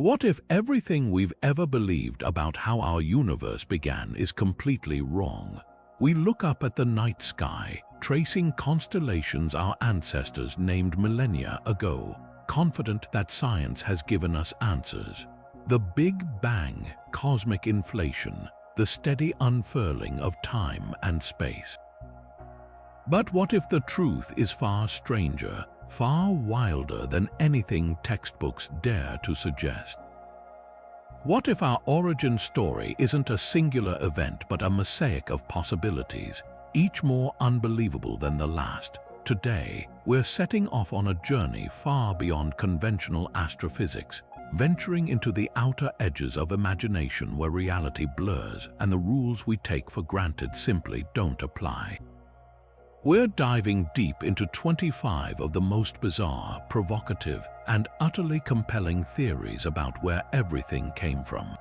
What if everything we've ever believed about how our universe began is completely wrong? We look up at the night sky, tracing constellations our ancestors named millennia ago, confident that science has given us answers. The Big Bang, cosmic inflation, the steady unfurling of time and space. But what if the truth is far stranger, far wilder than anything textbooks dare to suggest? What if our origin story isn't a singular event but a mosaic of possibilities, each more unbelievable than the last? Today, we're setting off on a journey far beyond conventional astrophysics, venturing into the outer edges of imagination where reality blurs and the rules we take for granted simply don't apply. We're diving deep into 25 of the most bizarre, provocative, and utterly compelling theories about where everything came from.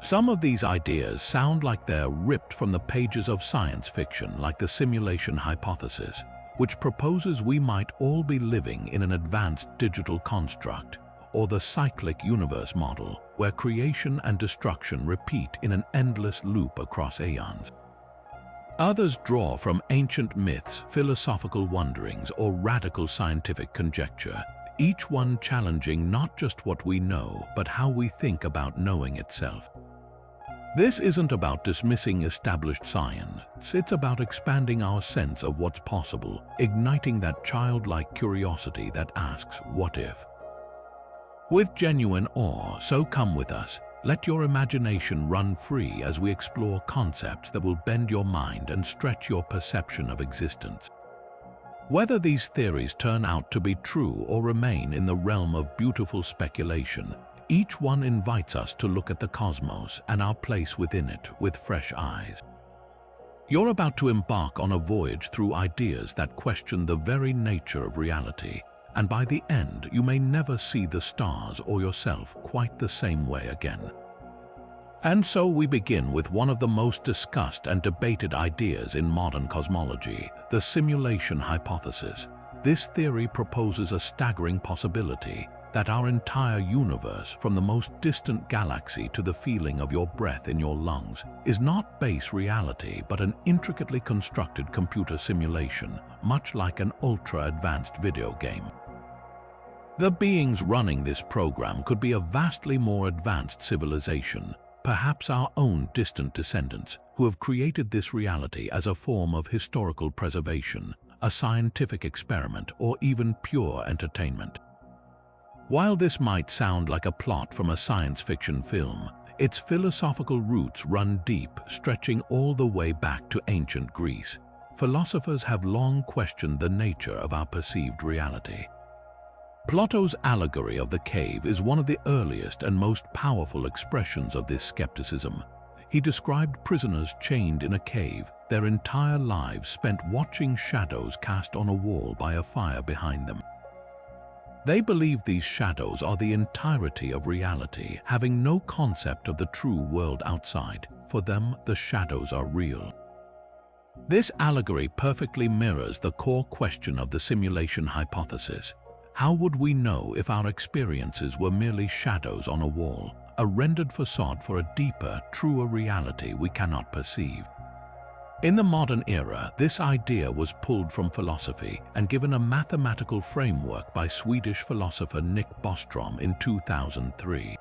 Some of these ideas sound like they're ripped from the pages of science fiction, like the simulation hypothesis, which proposes we might all be living in an advanced digital construct, or the Cyclic Universe model, where creation and destruction repeat in an endless loop across aeons. Others draw from ancient myths, philosophical wonderings, or radical scientific conjecture, each one challenging not just what we know, but how we think about knowing itself. This isn't about dismissing established science, it's about expanding our sense of what's possible, igniting that childlike curiosity that asks, what if? With genuine awe, so come with us. Let your imagination run free as we explore concepts that will bend your mind and stretch your perception of existence. Whether these theories turn out to be true or remain in the realm of beautiful speculation, each one invites us to look at the cosmos and our place within it with fresh eyes. You're about to embark on a voyage through ideas that question the very nature of reality, and by the end, you may never see the stars or yourself quite the same way again. And so we begin with one of the most discussed and debated ideas in modern cosmology, the simulation hypothesis. This theory proposes a staggering possibility that our entire universe, from the most distant galaxy to the feeling of your breath in your lungs, is not base reality but an intricately constructed computer simulation, much like an ultra-advanced video game. The beings running this program could be a vastly more advanced civilization, perhaps our own distant descendants, who have created this reality as a form of historical preservation, a scientific experiment, or even pure entertainment. While this might sound like a plot from a science fiction film, its philosophical roots run deep, stretching all the way back to ancient Greece. Philosophers have long questioned the nature of our perceived reality. Plato's allegory of the cave is one of the earliest and most powerful expressions of this skepticism. He described prisoners chained in a cave, their entire lives spent watching shadows cast on a wall by a fire behind them. They believe these shadows are the entirety of reality, having no concept of the true world outside. For them, the shadows are real. This allegory perfectly mirrors the core question of the simulation hypothesis. How would we know if our experiences were merely shadows on a wall, a rendered facade for a deeper, truer reality we cannot perceive? In the modern era, this idea was pulled from philosophy and given a mathematical framework by Swedish philosopher Nick Bostrom in 2003.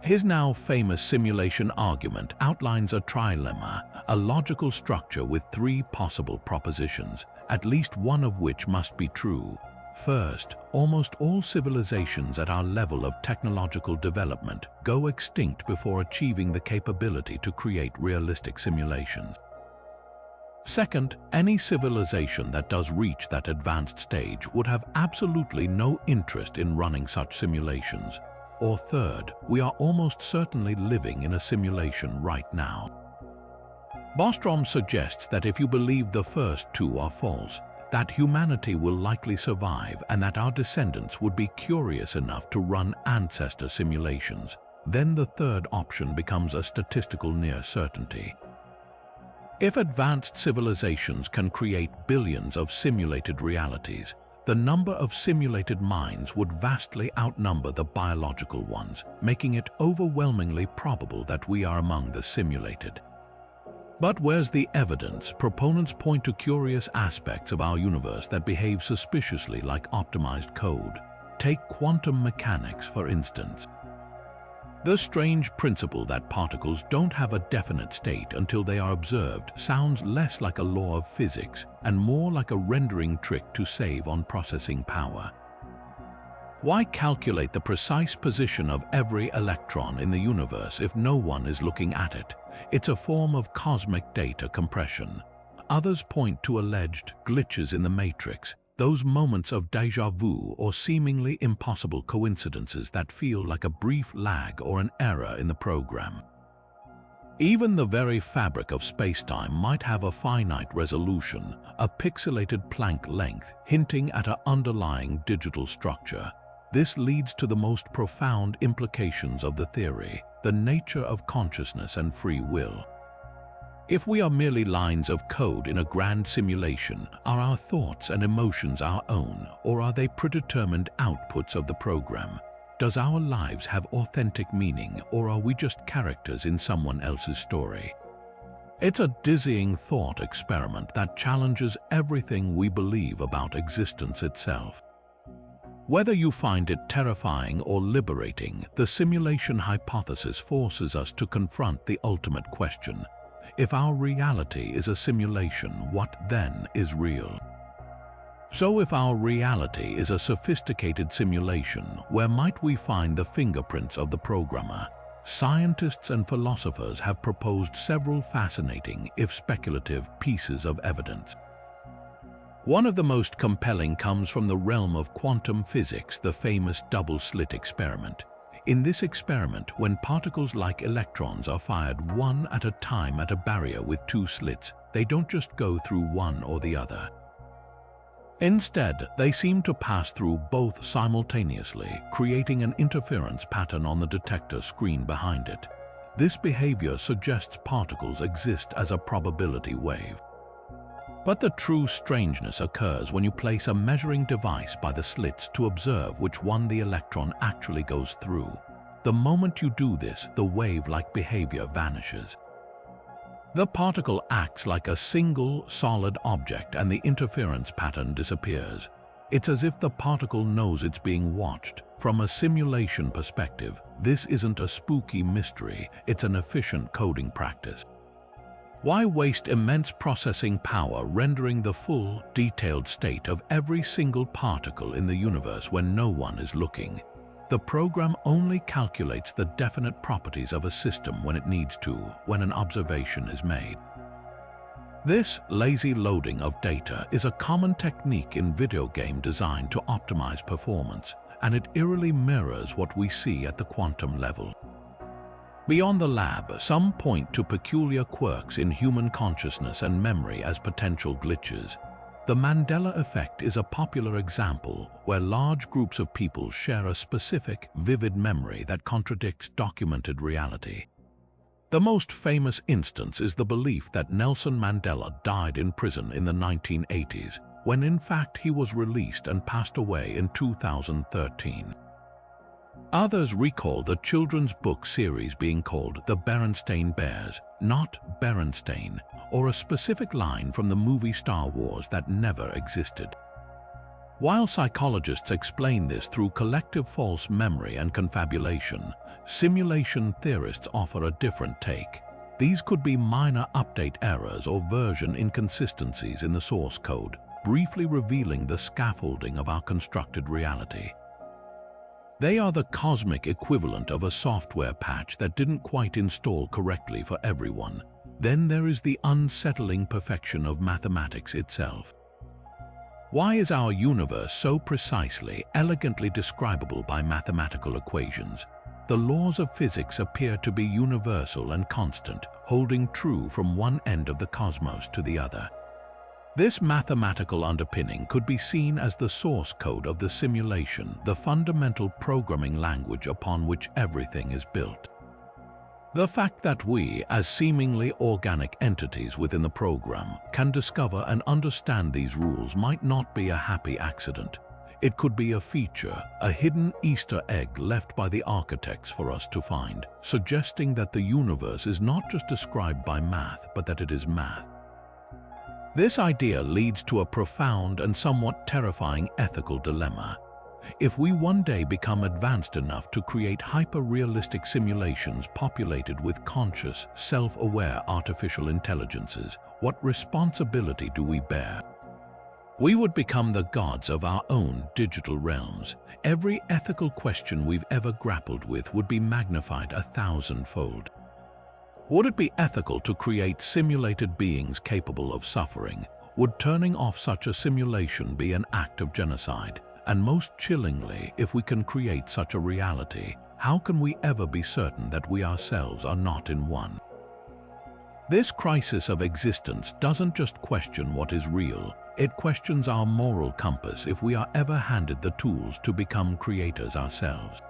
His now famous simulation argument outlines a trilemma, a logical structure with three possible propositions, at least one of which must be true. First, almost all civilizations at our level of technological development go extinct before achieving the capability to create realistic simulations. Second, any civilization that does reach that advanced stage would have absolutely no interest in running such simulations. Or third, we are almost certainly living in a simulation right now. Bostrom suggests that if you believe the first two are false, that humanity will likely survive and that our descendants would be curious enough to run ancestor simulations. Then the third option becomes a statistical near certainty. If advanced civilizations can create billions of simulated realities, the number of simulated minds would vastly outnumber the biological ones, making it overwhelmingly probable that we are among the simulated. But where's the evidence? Proponents point to curious aspects of our universe that behave suspiciously like optimized code. Take quantum mechanics, for instance. The strange principle that particles don't have a definite state until they are observed sounds less like a law of physics and more like a rendering trick to save on processing power. Why calculate the precise position of every electron in the universe if no one is looking at it? It's a form of cosmic data compression. Others point to alleged glitches in the matrix, those moments of déjà vu or seemingly impossible coincidences that feel like a brief lag or an error in the program. Even the very fabric of spacetime might have a finite resolution, a pixelated Planck length, hinting at an underlying digital structure. This leads to the most profound implications of the theory, the nature of consciousness and free will. If we are merely lines of code in a grand simulation, are our thoughts and emotions our own, or are they predetermined outputs of the program? Does our lives have authentic meaning, or are we just characters in someone else's story? It's a dizzying thought experiment that challenges everything we believe about existence itself. Whether you find it terrifying or liberating, the simulation hypothesis forces us to confront the ultimate question. If our reality is a simulation, what then is real? So if our reality is a sophisticated simulation, where might we find the fingerprints of the programmer? Scientists and philosophers have proposed several fascinating, if speculative, pieces of evidence. One of the most compelling comes from the realm of quantum physics, the famous double-slit experiment. In this experiment, when particles like electrons are fired one at a time at a barrier with two slits, they don't just go through one or the other. Instead, they seem to pass through both simultaneously, creating an interference pattern on the detector screen behind it. This behavior suggests particles exist as a probability wave. But the true strangeness occurs when you place a measuring device by the slits to observe which one the electron actually goes through. The moment you do this, the wave-like behavior vanishes. The particle acts like a single, solid object and the interference pattern disappears. It's as if the particle knows it's being watched. From a simulation perspective, this isn't a spooky mystery, it's an efficient coding practice. Why waste immense processing power rendering the full, detailed state of every single particle in the universe when no one is looking? The program only calculates the definite properties of a system when it needs to, when an observation is made. This lazy loading of data is a common technique in video game design to optimize performance, and it eerily mirrors what we see at the quantum level. Beyond the lab, some point to peculiar quirks in human consciousness and memory as potential glitches. The Mandela effect is a popular example where large groups of people share a specific, vivid memory that contradicts documented reality. The most famous instance is the belief that Nelson Mandela died in prison in the 1980s, when in fact he was released and passed away in 2013. Others recall the children's book series being called The Berenstain Bears, not Berenstain, or a specific line from the movie Star Wars that never existed. While psychologists explain this through collective false memory and confabulation, simulation theorists offer a different take. These could be minor update errors or version inconsistencies in the source code, briefly revealing the scaffolding of our constructed reality. They are the cosmic equivalent of a software patch that didn't quite install correctly for everyone. Then there is the unsettling perfection of mathematics itself. Why is our universe so precisely, elegantly describable by mathematical equations? The laws of physics appear to be universal and constant, holding true from one end of the cosmos to the other. This mathematical underpinning could be seen as the source code of the simulation, the fundamental programming language upon which everything is built. The fact that we, as seemingly organic entities within the program, can discover and understand these rules might not be a happy accident. It could be a feature, a hidden Easter egg left by the architects for us to find, suggesting that the universe is not just described by math, but that it is math. This idea leads to a profound and somewhat terrifying ethical dilemma. If we one day become advanced enough to create hyper-realistic simulations populated with conscious, self-aware artificial intelligences, what responsibility do we bear? We would become the gods of our own digital realms. Every ethical question we've ever grappled with would be magnified 1,000-fold. Would it be ethical to create simulated beings capable of suffering? Would turning off such a simulation be an act of genocide? And most chillingly, if we can create such a reality, how can we ever be certain that we ourselves are not in one? This crisis of existence doesn't just question what is real, it questions our moral compass if we are ever handed the tools to become creators ourselves.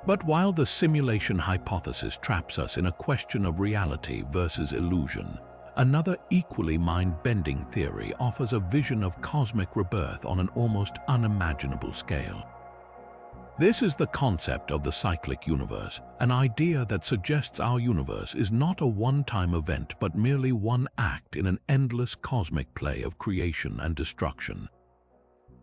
But while the simulation hypothesis traps us in a question of reality versus illusion, another equally mind-bending theory offers a vision of cosmic rebirth on an almost unimaginable scale. This is the concept of the cyclic universe, an idea that suggests our universe is not a one-time event but merely one act in an endless cosmic play of creation and destruction.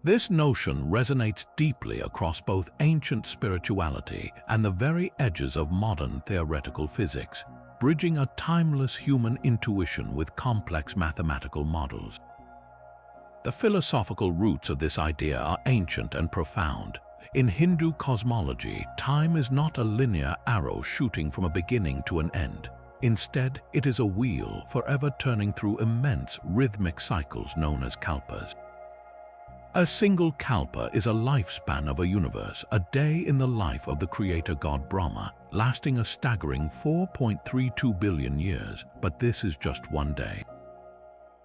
This notion resonates deeply across both ancient spirituality and the very edges of modern theoretical physics, bridging a timeless human intuition with complex mathematical models. The philosophical roots of this idea are ancient and profound. In Hindu cosmology, time is not a linear arrow shooting from a beginning to an end. Instead, it is a wheel forever turning through immense rhythmic cycles known as kalpas. A single kalpa is a lifespan of a universe, a day in the life of the creator god Brahma, lasting a staggering 4.32 billion years, but this is just one day.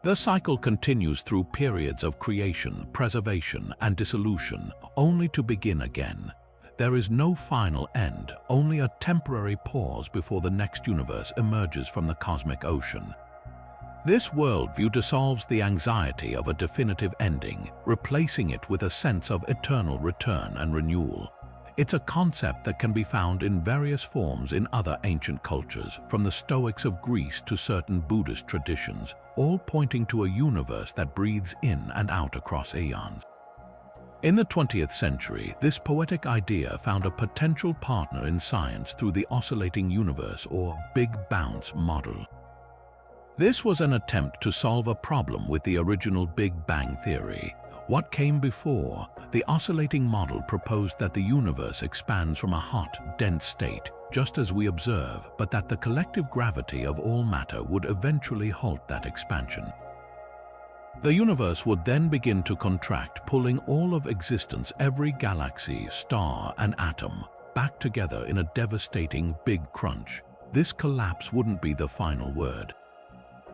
The cycle continues through periods of creation, preservation, and dissolution, only to begin again. There is no final end, only a temporary pause before the next universe emerges from the cosmic ocean. This worldview dissolves the anxiety of a definitive ending, replacing it with a sense of eternal return and renewal. It's a concept that can be found in various forms in other ancient cultures, from the Stoics of Greece to certain Buddhist traditions, all pointing to a universe that breathes in and out across eons. In the 20th century, this poetic idea found a potential partner in science through the oscillating universe or Big Bounce model. This was an attempt to solve a problem with the original Big Bang theory. What came before? The oscillating model proposed that the universe expands from a hot, dense state, just as we observe, but that the collective gravity of all matter would eventually halt that expansion. The universe would then begin to contract, pulling all of existence, every galaxy, star, and atom, back together in a devastating big crunch. This collapse wouldn't be the final word.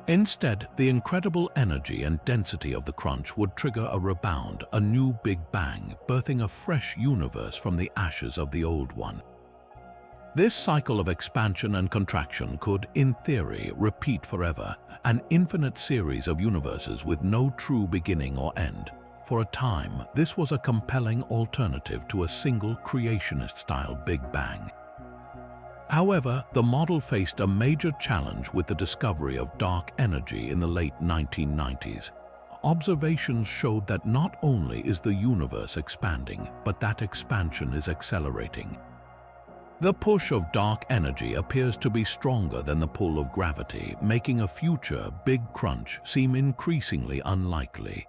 Instead, the incredible energy and density of the crunch would trigger a rebound, a new Big Bang, birthing a fresh universe from the ashes of the old one. This cycle of expansion and contraction could, in theory, repeat forever, an infinite series of universes with no true beginning or end. For a time, this was a compelling alternative to a single creationist-style Big Bang. However, the model faced a major challenge with the discovery of dark energy in the late 1990s. Observations showed that not only is the universe expanding, but that expansion is accelerating. The push of dark energy appears to be stronger than the pull of gravity, making a future Big Crunch seem increasingly unlikely.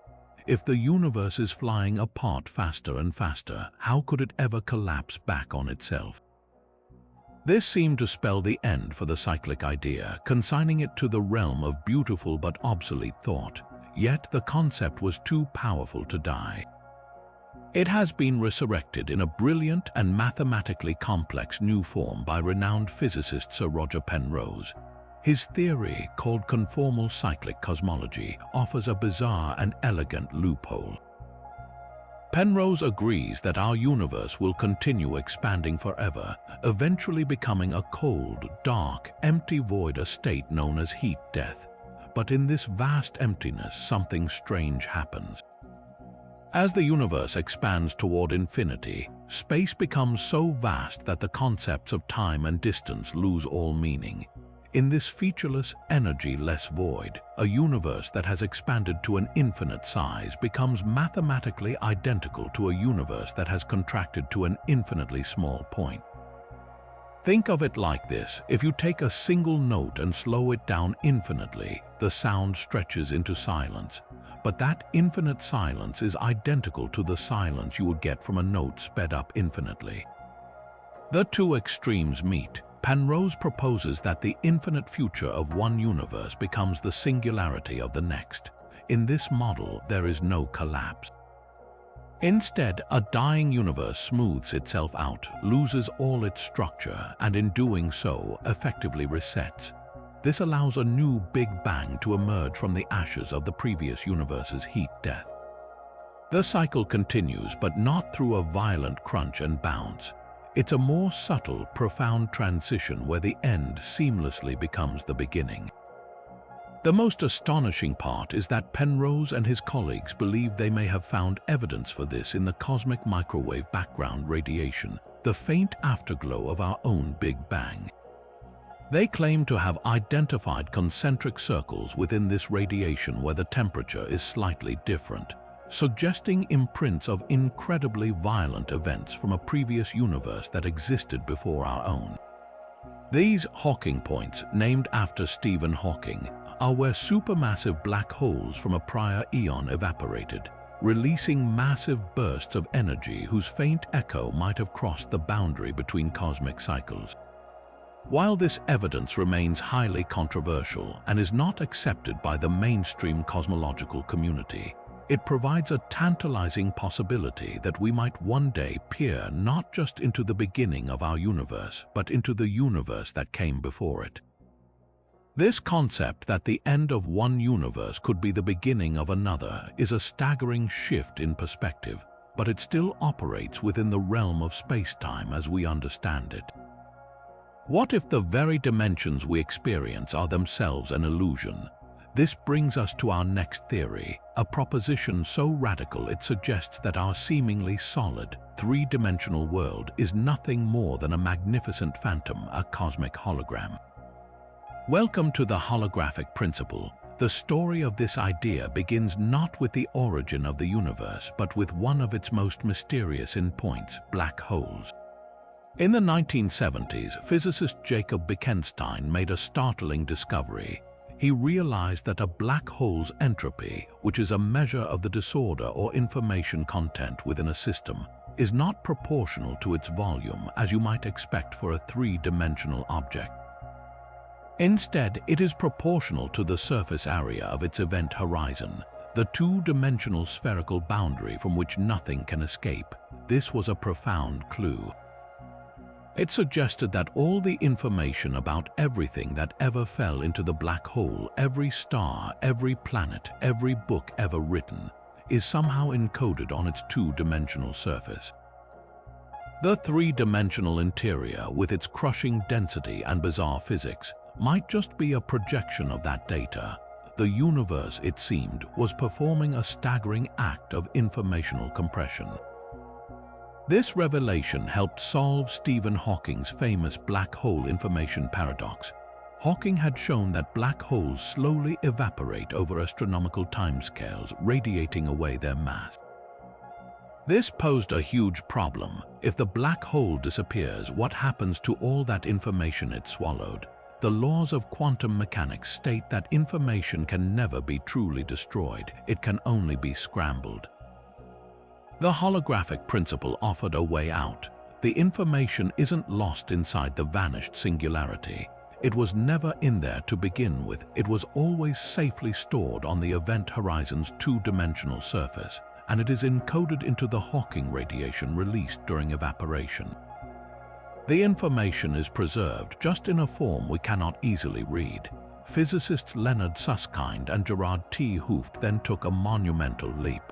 If the universe is flying apart faster and faster, how could it ever collapse back on itself? This seemed to spell the end for the cyclic idea, consigning it to the realm of beautiful but obsolete thought. Yet the concept was too powerful to die. It has been resurrected in a brilliant and mathematically complex new form by renowned physicist Sir Roger Penrose. His theory, called conformal cyclic cosmology, offers a bizarre and elegant loophole. Penrose agrees that our universe will continue expanding forever, eventually becoming a cold, dark, empty void, a state known as heat death. But in this vast emptiness, something strange happens. As the universe expands toward infinity, space becomes so vast that the concepts of time and distance lose all meaning. In this featureless, energy-less void, a universe that has expanded to an infinite size becomes mathematically identical to a universe that has contracted to an infinitely small point. Think of it like this: if you take a single note and slow it down infinitely, the sound stretches into silence. But that infinite silence is identical to the silence you would get from a note sped up infinitely. The two extremes meet. Penrose proposes that the infinite future of one universe becomes the singularity of the next. In this model, there is no collapse. Instead, a dying universe smooths itself out, loses all its structure, and in doing so, effectively resets. This allows a new Big Bang to emerge from the ashes of the previous universe's heat death. The cycle continues, but not through a violent crunch and bounce. It's a more subtle, profound transition where the end seamlessly becomes the beginning. The most astonishing part is that Penrose and his colleagues believe they may have found evidence for this in the cosmic microwave background radiation, the faint afterglow of our own Big Bang. They claim to have identified concentric circles within this radiation where the temperature is slightly different, suggesting imprints of incredibly violent events from a previous universe that existed before our own. These Hawking points, named after Stephen Hawking, are where supermassive black holes from a prior eon evaporated, releasing massive bursts of energy whose faint echo might have crossed the boundary between cosmic cycles. While this evidence remains highly controversial and is not accepted by the mainstream cosmological community, it provides a tantalizing possibility that we might one day peer not just into the beginning of our universe, but into the universe that came before it. This concept that the end of one universe could be the beginning of another is a staggering shift in perspective, but it still operates within the realm of space-time as we understand it. What if the very dimensions we experience are themselves an illusion? This brings us to our next theory, a proposition so radical it suggests that our seemingly solid, three-dimensional world is nothing more than a magnificent phantom, a cosmic hologram. Welcome to the Holographic Principle. The story of this idea begins not with the origin of the universe, but with one of its most mysterious endpoints, black holes. In the 1970s, physicist Jacob Bekenstein made a startling discovery. He realized that a black hole's entropy, which is a measure of the disorder or information content within a system, is not proportional to its volume as you might expect for a three-dimensional object. Instead, it is proportional to the surface area of its event horizon, the two-dimensional spherical boundary from which nothing can escape. This was a profound clue. It suggested that all the information about everything that ever fell into the black hole, every star, every planet, every book ever written, is somehow encoded on its two-dimensional surface. The three-dimensional interior, with its crushing density and bizarre physics, might just be a projection of that data. The universe, it seemed, was performing a staggering act of informational compression. This revelation helped solve Stephen Hawking's famous black hole information paradox. Hawking had shown that black holes slowly evaporate over astronomical timescales, radiating away their mass. This posed a huge problem. If the black hole disappears, what happens to all that information it swallowed? The laws of quantum mechanics state that information can never be truly destroyed, it can only be scrambled. The holographic principle offered a way out. The information isn't lost inside the vanished singularity. It was never in there to begin with. It was always safely stored on the event horizon's two-dimensional surface, and it is encoded into the Hawking radiation released during evaporation. The information is preserved just in a form we cannot easily read. Physicists Leonard Susskind and Gerard T. Hooft then took a monumental leap.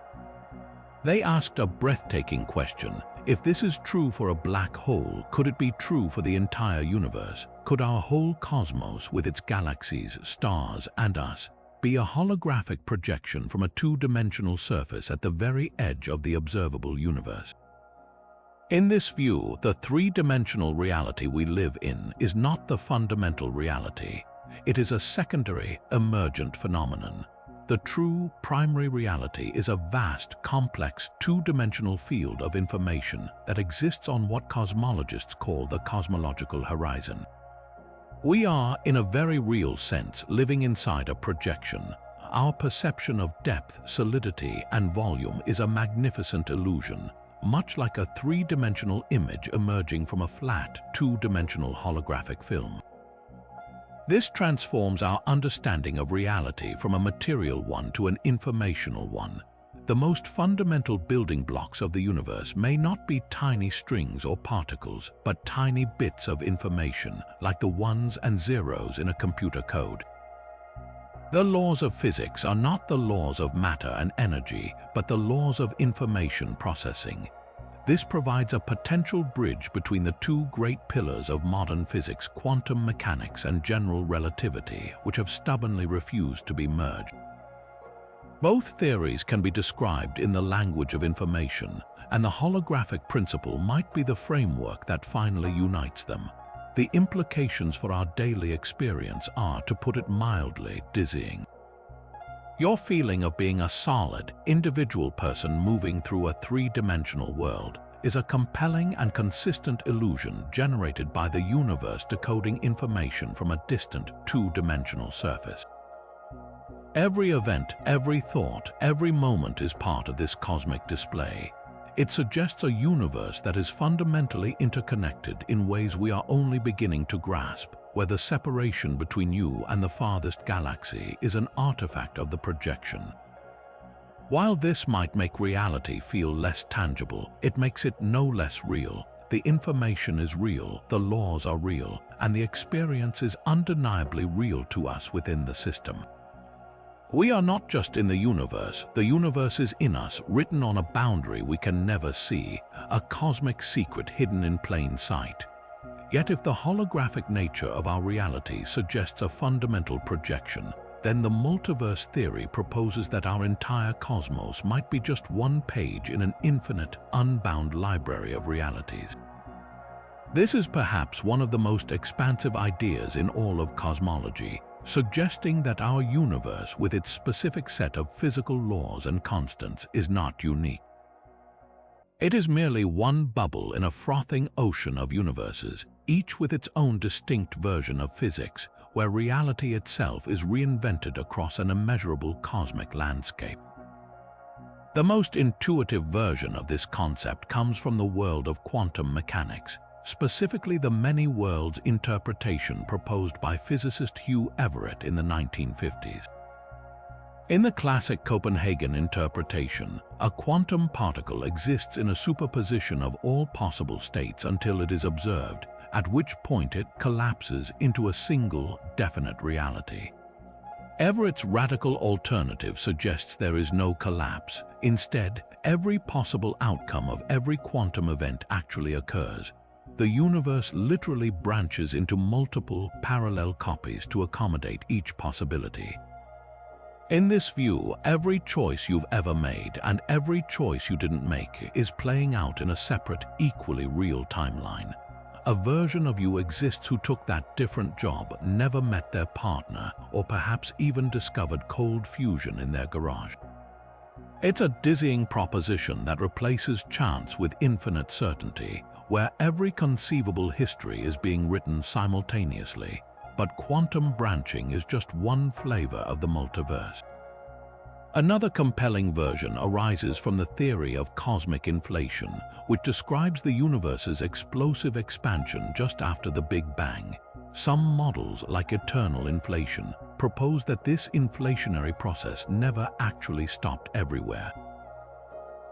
They asked a breathtaking question. If this is true for a black hole, could it be true for the entire universe? Could our whole cosmos, with its galaxies, stars, and us, be a holographic projection from a two-dimensional surface at the very edge of the observable universe? In this view, the three-dimensional reality we live in is not the fundamental reality. It is a secondary, emergent phenomenon. The true, primary reality is a vast, complex, two-dimensional field of information that exists on what cosmologists call the cosmological horizon. We are, in a very real sense, living inside a projection. Our perception of depth, solidity, and volume is a magnificent illusion, much like a three-dimensional image emerging from a flat, two-dimensional holographic film. This transforms our understanding of reality from a material one to an informational one. The most fundamental building blocks of the universe may not be tiny strings or particles, but tiny bits of information, like the ones and zeros in a computer code. The laws of physics are not the laws of matter and energy, but the laws of information processing. This provides a potential bridge between the two great pillars of modern physics, quantum mechanics and general relativity, which have stubbornly refused to be merged. Both theories can be described in the language of information, and the holographic principle might be the framework that finally unites them. The implications for our daily experience are, to put it mildly, dizzying. Your feeling of being a solid, individual person moving through a three-dimensional world is a compelling and consistent illusion generated by the universe decoding information from a distant, two-dimensional surface. Every event, every thought, every moment is part of this cosmic display. It suggests a universe that is fundamentally interconnected in ways we are only beginning to grasp, where the separation between you and the farthest galaxy is an artifact of the projection. While this might make reality feel less tangible, it makes it no less real. The information is real, the laws are real, and the experience is undeniably real to us within the system. We are not just in the universe is in us, written on a boundary we can never see, a cosmic secret hidden in plain sight. Yet if the holographic nature of our reality suggests a fundamental projection, then the multiverse theory proposes that our entire cosmos might be just one page in an infinite, unbound library of realities. This is perhaps one of the most expansive ideas in all of cosmology, suggesting that our universe, with its specific set of physical laws and constants, is not unique. It is merely one bubble in a frothing ocean of universes, each with its own distinct version of physics, where reality itself is reinvented across an immeasurable cosmic landscape. The most intuitive version of this concept comes from the world of quantum mechanics, specifically the many-worlds interpretation proposed by physicist Hugh Everett in the 1950s. In the classic Copenhagen interpretation, a quantum particle exists in a superposition of all possible states until it is observed, at which point it collapses into a single, definite reality. Everett's radical alternative suggests there is no collapse. Instead, every possible outcome of every quantum event actually occurs. The universe literally branches into multiple, parallel copies to accommodate each possibility. In this view, every choice you've ever made and every choice you didn't make is playing out in a separate, equally real timeline. A version of you exists who took that different job, never met their partner, or perhaps even discovered cold fusion in their garage. It's a dizzying proposition that replaces chance with infinite certainty, where every conceivable history is being written simultaneously. But quantum branching is just one flavor of the multiverse. Another compelling version arises from the theory of cosmic inflation, which describes the universe's explosive expansion just after the Big Bang. Some models, like eternal inflation, propose that this inflationary process never actually stopped everywhere.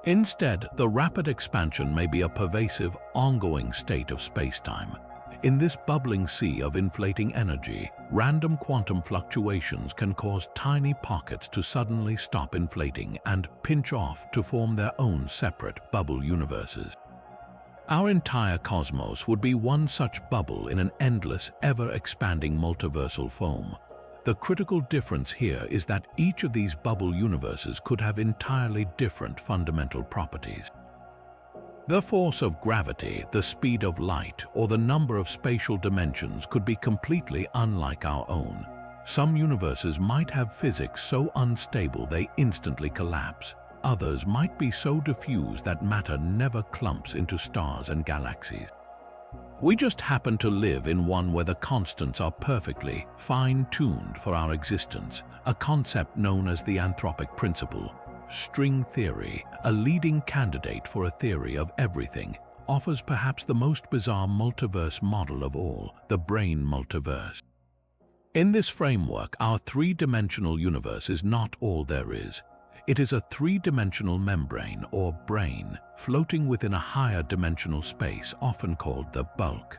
Instead, the rapid expansion may be a pervasive, ongoing state of space-time. In this bubbling sea of inflating energy, random quantum fluctuations can cause tiny pockets to suddenly stop inflating and pinch off to form their own separate bubble universes. Our entire cosmos would be one such bubble in an endless, ever-expanding multiversal foam. The critical difference here is that each of these bubble universes could have entirely different fundamental properties. The force of gravity, the speed of light, or the number of spatial dimensions could be completely unlike our own. Some universes might have physics so unstable they instantly collapse. Others might be so diffuse that matter never clumps into stars and galaxies. We just happen to live in one where the constants are perfectly fine-tuned for our existence, a concept known as the Anthropic Principle. String theory, a leading candidate for a theory of everything, offers perhaps the most bizarre multiverse model of all, the brain multiverse. In this framework, our three-dimensional universe is not all there is. It is a three-dimensional membrane, or brain, floating within a higher dimensional space, often called the bulk.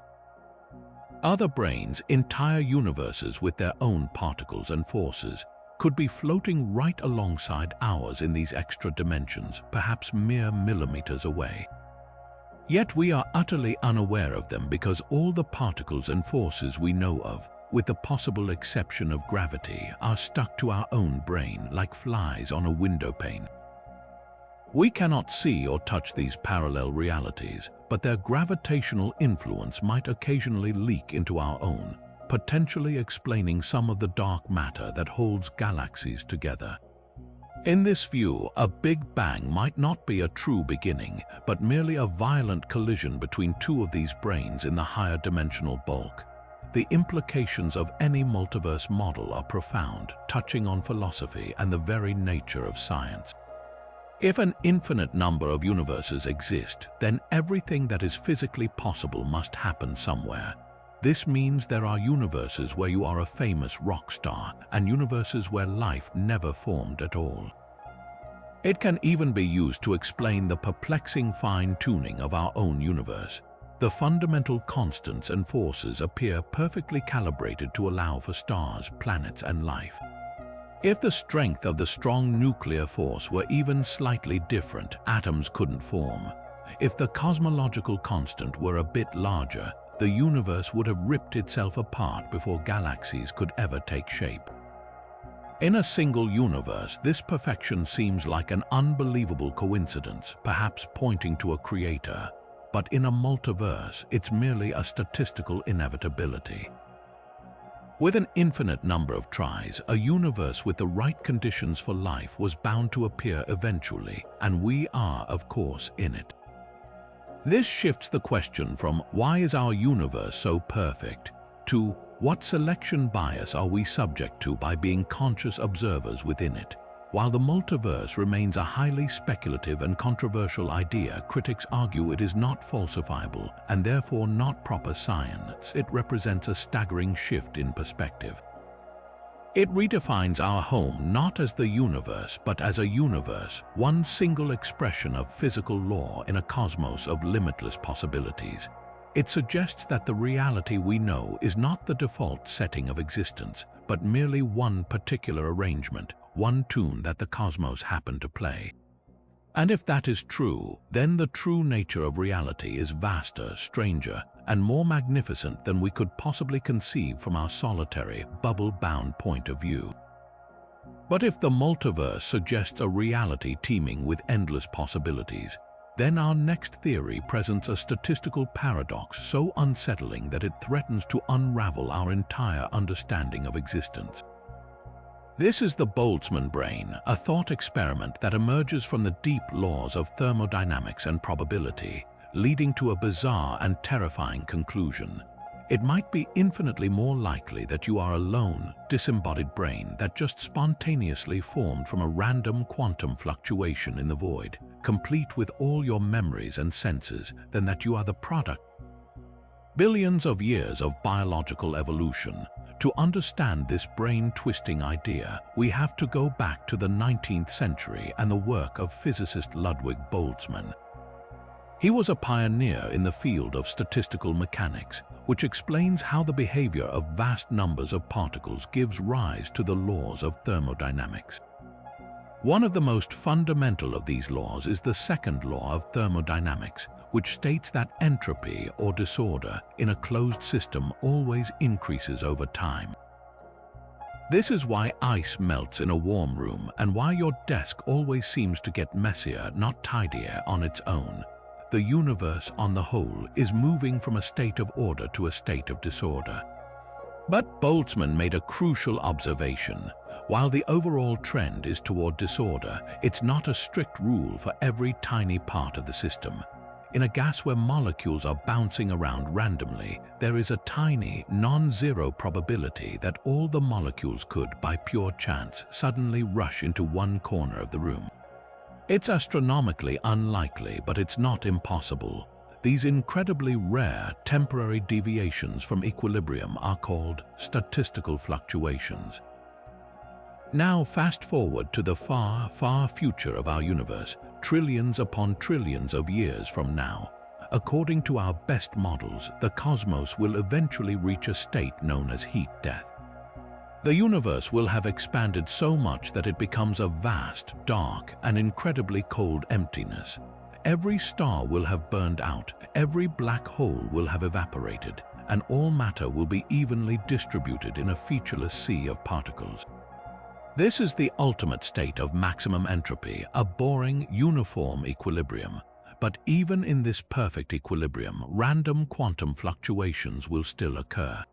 Other brains, entire universes with their own particles and forces, could be floating right alongside ours in these extra dimensions, perhaps mere millimeters away. Yet we are utterly unaware of them because all the particles and forces we know of, with the possible exception of gravity, are stuck to our own brain like flies on a windowpane. We cannot see or touch these parallel realities, but their gravitational influence might occasionally leak into our own, potentially explaining some of the dark matter that holds galaxies together. In this view, a Big Bang might not be a true beginning, but merely a violent collision between two of these brains in the higher dimensional bulk. The implications of any multiverse model are profound, touching on philosophy and the very nature of science. If an infinite number of universes exist, then everything that is physically possible must happen somewhere. This means there are universes where you are a famous rock star and universes where life never formed at all. It can even be used to explain the perplexing fine-tuning of our own universe. The fundamental constants and forces appear perfectly calibrated to allow for stars, planets, and life. If the strength of the strong nuclear force were even slightly different, atoms couldn't form. If the cosmological constant were a bit larger, the universe would have ripped itself apart before galaxies could ever take shape. In a single universe, this perfection seems like an unbelievable coincidence, perhaps pointing to a creator. But in a multiverse, it's merely a statistical inevitability. With an infinite number of tries, a universe with the right conditions for life was bound to appear eventually, and we are, of course, in it. This shifts the question from why is our universe so perfect to what selection bias are we subject to by being conscious observers within it. While the multiverse remains a highly speculative and controversial idea, critics argue it is not falsifiable and therefore not proper science. It represents a staggering shift in perspective. It redefines our home not as the universe, but as a universe, one single expression of physical law in a cosmos of limitless possibilities. It suggests that the reality we know is not the default setting of existence, but merely one particular arrangement, one tune that the cosmos happened to play. And if that is true, then the true nature of reality is vaster, stranger, and more magnificent than we could possibly conceive from our solitary, bubble-bound point of view. But if the multiverse suggests a reality teeming with endless possibilities, then our next theory presents a statistical paradox so unsettling that it threatens to unravel our entire understanding of existence. This is the Boltzmann brain, a thought experiment that emerges from the deep laws of thermodynamics and probability, leading to a bizarre and terrifying conclusion. It might be infinitely more likely that you are a lone, disembodied brain that just spontaneously formed from a random quantum fluctuation in the void, complete with all your memories and senses, than that you are the product. Billions of years of biological evolution. To understand this brain-twisting idea, we have to go back to the 19th century and the work of physicist Ludwig Boltzmann. He was a pioneer in the field of statistical mechanics, which explains how the behavior of vast numbers of particles gives rise to the laws of thermodynamics. One of the most fundamental of these laws is the second law of thermodynamics, which states that entropy or disorder in a closed system always increases over time. This is why ice melts in a warm room and why your desk always seems to get messier, not tidier on its own. The universe, on the whole, is moving from a state of order to a state of disorder. But Boltzmann made a crucial observation. While the overall trend is toward disorder, it's not a strict rule for every tiny part of the system. In a gas where molecules are bouncing around randomly, there is a tiny, non-zero probability that all the molecules could, by pure chance, suddenly rush into one corner of the room. It's astronomically unlikely, but it's not impossible. These incredibly rare temporary deviations from equilibrium are called statistical fluctuations. Now fast forward to the far, far future of our universe, trillions upon trillions of years from now. According to our best models, the cosmos will eventually reach a state known as heat death. The universe will have expanded so much that it becomes a vast, dark, and incredibly cold emptiness. Every star will have burned out, every black hole will have evaporated, and all matter will be evenly distributed in a featureless sea of particles. This is the ultimate state of maximum entropy, a boring, uniform equilibrium. But even in this perfect equilibrium, random quantum fluctuations will still occur.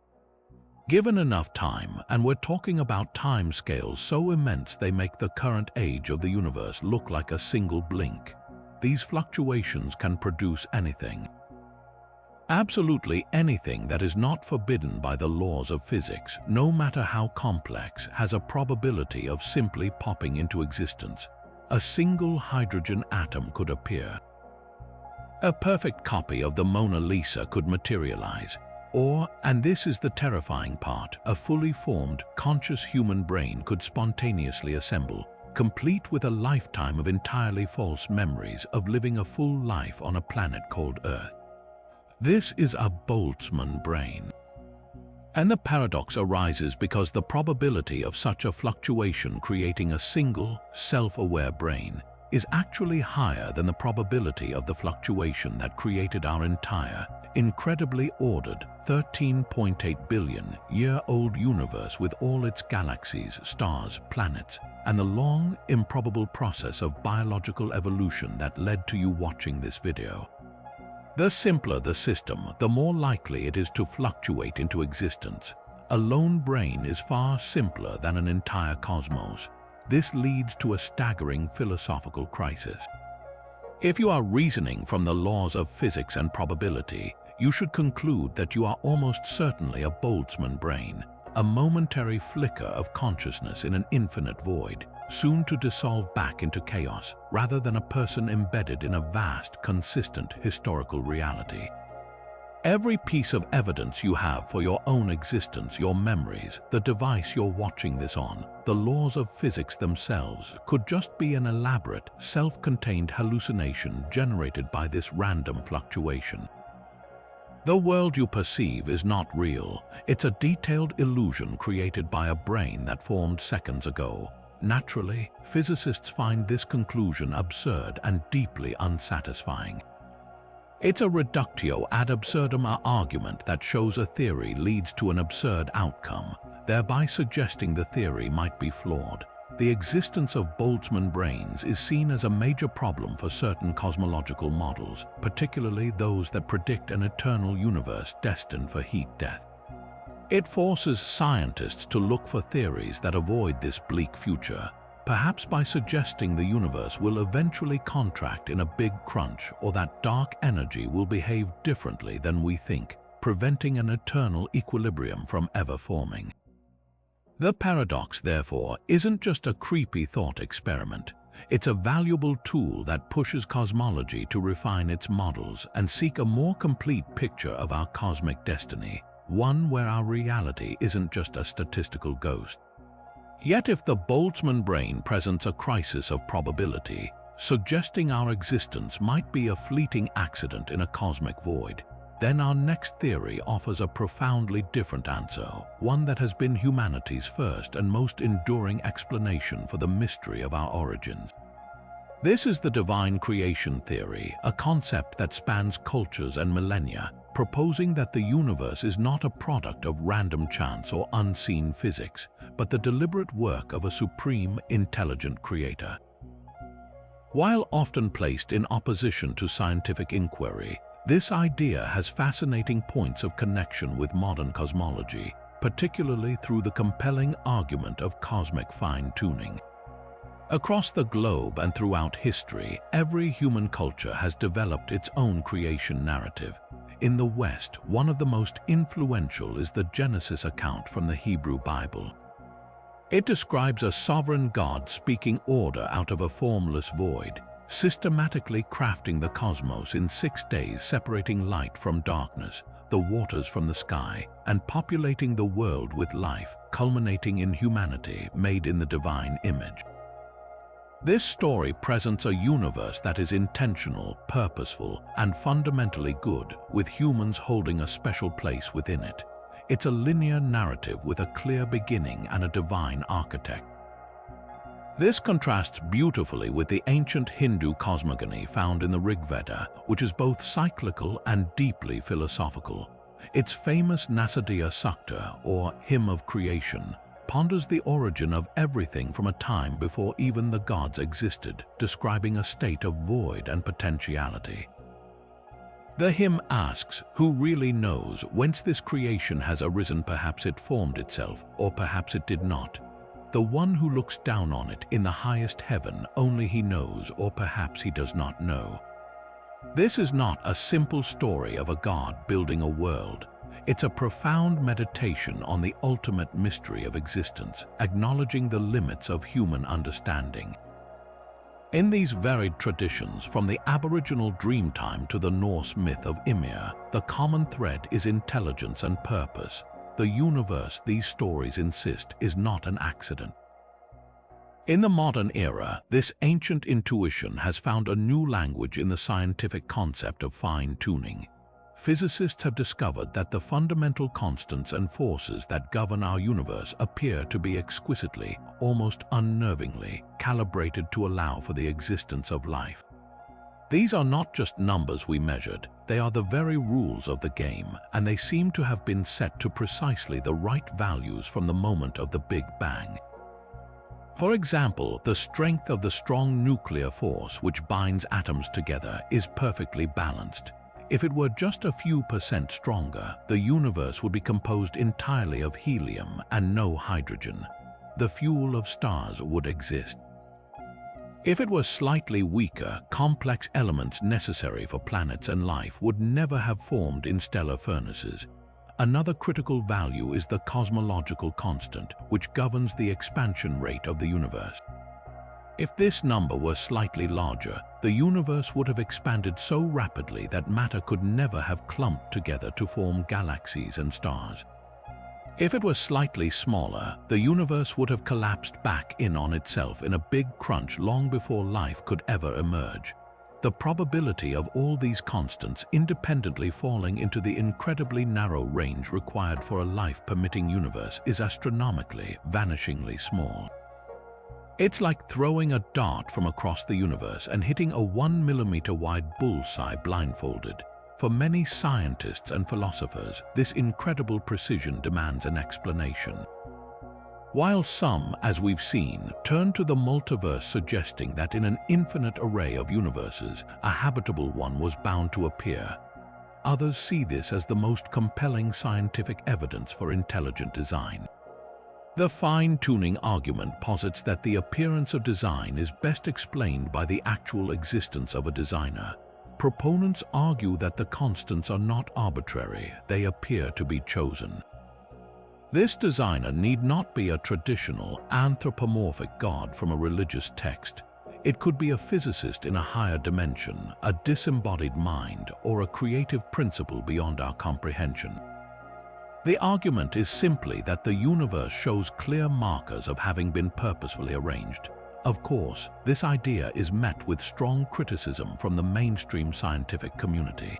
Given enough time, and we're talking about time scales so immense they make the current age of the universe look like a single blink, these fluctuations can produce anything. Absolutely anything that is not forbidden by the laws of physics, no matter how complex, has a probability of simply popping into existence. A single hydrogen atom could appear. A perfect copy of the Mona Lisa could materialize. Or, and this is the terrifying part, a fully formed, conscious human brain could spontaneously assemble, complete with a lifetime of entirely false memories of living a full life on a planet called Earth. This is a Boltzmann brain. And the paradox arises because the probability of such a fluctuation creating a single, self-aware brain is actually higher than the probability of the fluctuation that created our entire, incredibly ordered, 13.8 billion-year-old universe with all its galaxies, stars, planets, and the long, improbable process of biological evolution that led to you watching this video. The simpler the system, the more likely it is to fluctuate into existence. A lone brain is far simpler than an entire cosmos. This leads to a staggering philosophical crisis. If you are reasoning from the laws of physics and probability, you should conclude that you are almost certainly a Boltzmann brain, a momentary flicker of consciousness in an infinite void, soon to dissolve back into chaos, rather than a person embedded in a vast, consistent historical reality. Every piece of evidence you have for your own existence, your memories, the device you're watching this on, the laws of physics themselves, could just be an elaborate, self-contained hallucination generated by this random fluctuation. The world you perceive is not real. It's a detailed illusion created by a brain that formed seconds ago. Naturally, physicists find this conclusion absurd and deeply unsatisfying. It's a reductio ad absurdum argument that shows a theory leads to an absurd outcome, thereby suggesting the theory might be flawed. The existence of Boltzmann brains is seen as a major problem for certain cosmological models, particularly those that predict an eternal universe destined for heat death. It forces scientists to look for theories that avoid this bleak future, perhaps by suggesting the universe will eventually contract in a big crunch or that dark energy will behave differently than we think, preventing an eternal equilibrium from ever forming. The paradox, therefore, isn't just a creepy thought experiment. It's a valuable tool that pushes cosmology to refine its models and seek a more complete picture of our cosmic destiny, one where our reality isn't just a statistical ghost. Yet if the Boltzmann brain presents a crisis of probability, suggesting our existence might be a fleeting accident in a cosmic void. Then our next theory offers a profoundly different answer, one that has been humanity's first and most enduring explanation for the mystery of our origins. This is the divine creation theory, a concept that spans cultures and millennia, proposing that the universe is not a product of random chance or unseen physics, but the deliberate work of a supreme, intelligent creator. While often placed in opposition to scientific inquiry, this idea has fascinating points of connection with modern cosmology, particularly through the compelling argument of cosmic fine-tuning. Across the globe and throughout history, every human culture has developed its own creation narrative. In the West, one of the most influential is the Genesis account from the Hebrew Bible. It describes a sovereign God speaking order out of a formless void, systematically crafting the cosmos in 6 days, separating light from darkness, the waters from the sky, and populating the world with life, culminating in humanity made in the divine image. This story presents a universe that is intentional, purposeful, and fundamentally good, with humans holding a special place within it. It's a linear narrative with a clear beginning and a divine architect. This contrasts beautifully with the ancient Hindu cosmogony found in the Rig Veda, which is both cyclical and deeply philosophical. Its famous Nasadiya Sukta, or Hymn of Creation, ponders the origin of everything from a time before even the gods existed, describing a state of void and potentiality. The hymn asks, who really knows whence this creation has arisen? Perhaps it formed itself, or perhaps it did not. The one who looks down on it in the highest heaven, only he knows, or perhaps he does not know. This is not a simple story of a god building a world. It's a profound meditation on the ultimate mystery of existence, acknowledging the limits of human understanding. In these varied traditions, from the Aboriginal Dreamtime to the Norse myth of Ymir, the common thread is intelligence and purpose. The universe, these stories insist, is not an accident. In the modern era, this ancient intuition has found a new language in the scientific concept of fine-tuning. Physicists have discovered that the fundamental constants and forces that govern our universe appear to be exquisitely, almost unnervingly, calibrated to allow for the existence of life. These are not just numbers we measured, they are the very rules of the game, and they seem to have been set to precisely the right values from the moment of the Big Bang. For example, the strength of the strong nuclear force which binds atoms together is perfectly balanced. If it were just a few % stronger, the universe would be composed entirely of helium and no hydrogen. The fuel of stars would exist. If it were slightly weaker, complex elements necessary for planets and life would never have formed in stellar furnaces. Another critical value is the cosmological constant, which governs the expansion rate of the universe. If this number were slightly larger, the universe would have expanded so rapidly that matter could never have clumped together to form galaxies and stars. If it were slightly smaller, the universe would have collapsed back in on itself in a big crunch long before life could ever emerge. The probability of all these constants independently falling into the incredibly narrow range required for a life-permitting universe is astronomically, vanishingly small. It's like throwing a dart from across the universe and hitting a 1 millimeter wide bullseye blindfolded. For many scientists and philosophers, this incredible precision demands an explanation. While some, as we've seen, turn to the multiverse, suggesting that in an infinite array of universes, a habitable one was bound to appear, others see this as the most compelling scientific evidence for intelligent design. The fine-tuning argument posits that the appearance of design is best explained by the actual existence of a designer. Proponents argue that the constants are not arbitrary, they appear to be chosen. This designer need not be a traditional, anthropomorphic god from a religious text. It could be a physicist in a higher dimension, a disembodied mind, or a creative principle beyond our comprehension. The argument is simply that the universe shows clear markers of having been purposefully arranged. Of course, this idea is met with strong criticism from the mainstream scientific community.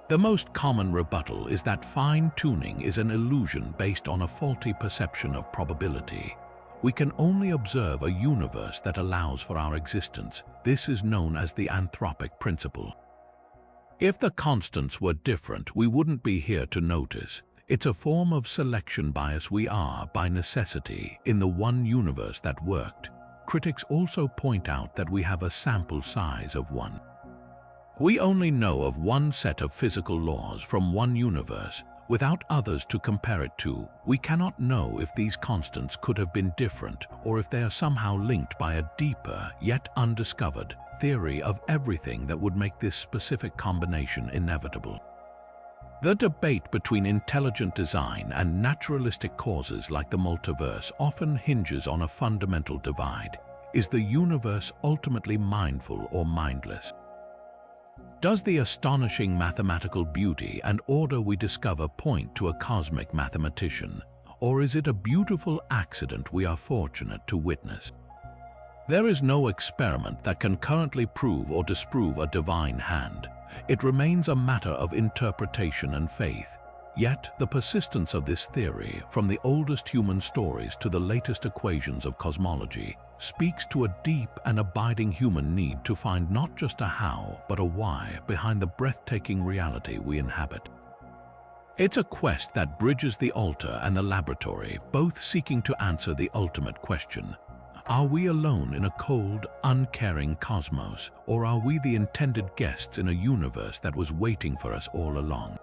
The most common rebuttal is that fine-tuning is an illusion based on a faulty perception of probability. We can only observe a universe that allows for our existence. This is known as the Anthropic Principle. If the constants were different, we wouldn't be here to notice. It's a form of selection bias. We are, by necessity, in the one universe that worked. Critics also point out that we have a sample size of one. We only know of one set of physical laws from one universe. Without others to compare it to, we cannot know if these constants could have been different or if they are somehow linked by a deeper, yet undiscovered, theory of everything that would make this specific combination inevitable. The debate between intelligent design and naturalistic causes like the multiverse often hinges on a fundamental divide. Is the universe ultimately mindful or mindless? Does the astonishing mathematical beauty and order we discover point to a cosmic mathematician, or is it a beautiful accident we are fortunate to witness? There is no experiment that can currently prove or disprove a divine hand. It remains a matter of interpretation and faith. Yet, the persistence of this theory, from the oldest human stories to the latest equations of cosmology, speaks to a deep and abiding human need to find not just a how, but a why behind the breathtaking reality we inhabit. It's a quest that bridges the altar and the laboratory, both seeking to answer the ultimate question. Are we alone in a cold, uncaring cosmos, or are we the intended guests in a universe that was waiting for us all along?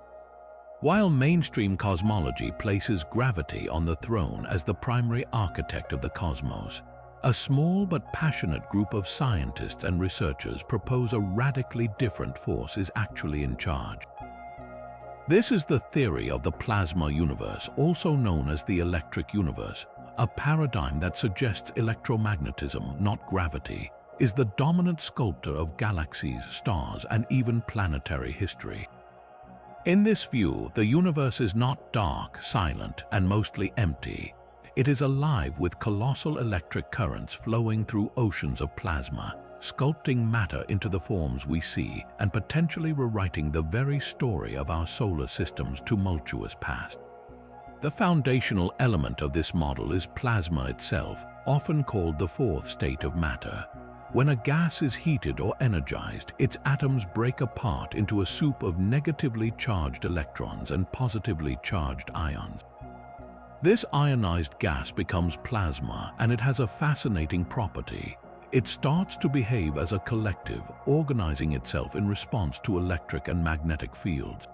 While mainstream cosmology places gravity on the throne as the primary architect of the cosmos, a small but passionate group of scientists and researchers propose a radically different force is actually in charge. This is the theory of the plasma universe, also known as the electric universe, a paradigm that suggests electromagnetism, not gravity, is the dominant sculptor of galaxies, stars, and even planetary history. In this view, the universe is not dark, silent, and mostly empty. It is alive with colossal electric currents flowing through oceans of plasma, sculpting matter into the forms we see and potentially rewriting the very story of our solar system's tumultuous past. The foundational element of this model is plasma itself, often called the fourth state of matter. When a gas is heated or energized, its atoms break apart into a soup of negatively charged electrons and positively charged ions. This ionized gas becomes plasma, and it has a fascinating property. It starts to behave as a collective, organizing itself in response to electric and magnetic fields.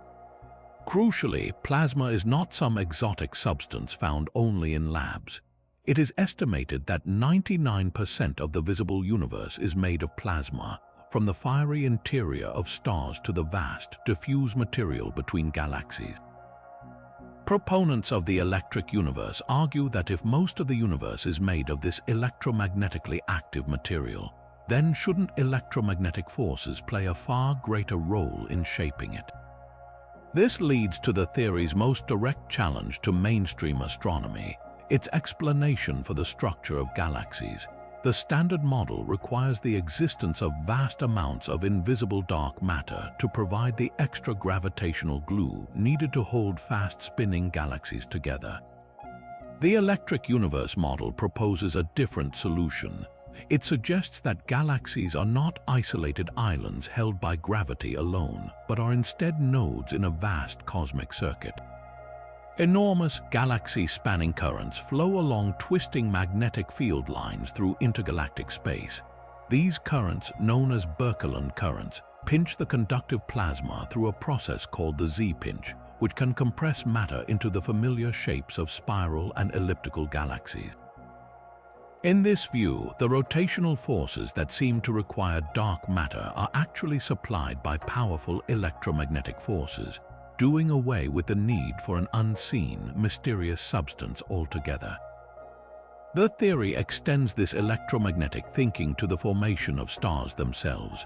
Crucially, plasma is not some exotic substance found only in labs. It is estimated that 99% of the visible universe is made of plasma, from the fiery interior of stars to the vast, diffuse material between galaxies. Proponents of the electric universe argue that if most of the universe is made of this electromagnetically active material, then shouldn't electromagnetic forces play a far greater role in shaping it? This leads to the theory's most direct challenge to mainstream astronomy: its explanation for the structure of galaxies. The standard model requires the existence of vast amounts of invisible dark matter to provide the extra gravitational glue needed to hold fast-spinning galaxies together. The electric universe model proposes a different solution. It suggests that galaxies are not isolated islands held by gravity alone, but are instead nodes in a vast cosmic circuit. Enormous galaxy-spanning currents flow along twisting magnetic field lines through intergalactic space. These currents, known as Birkeland currents, pinch the conductive plasma through a process called the Z-pinch, which can compress matter into the familiar shapes of spiral and elliptical galaxies. In this view, the rotational forces that seem to require dark matter are actually supplied by powerful electromagnetic forces, doing away with the need for an unseen, mysterious substance altogether. The theory extends this electromagnetic thinking to the formation of stars themselves.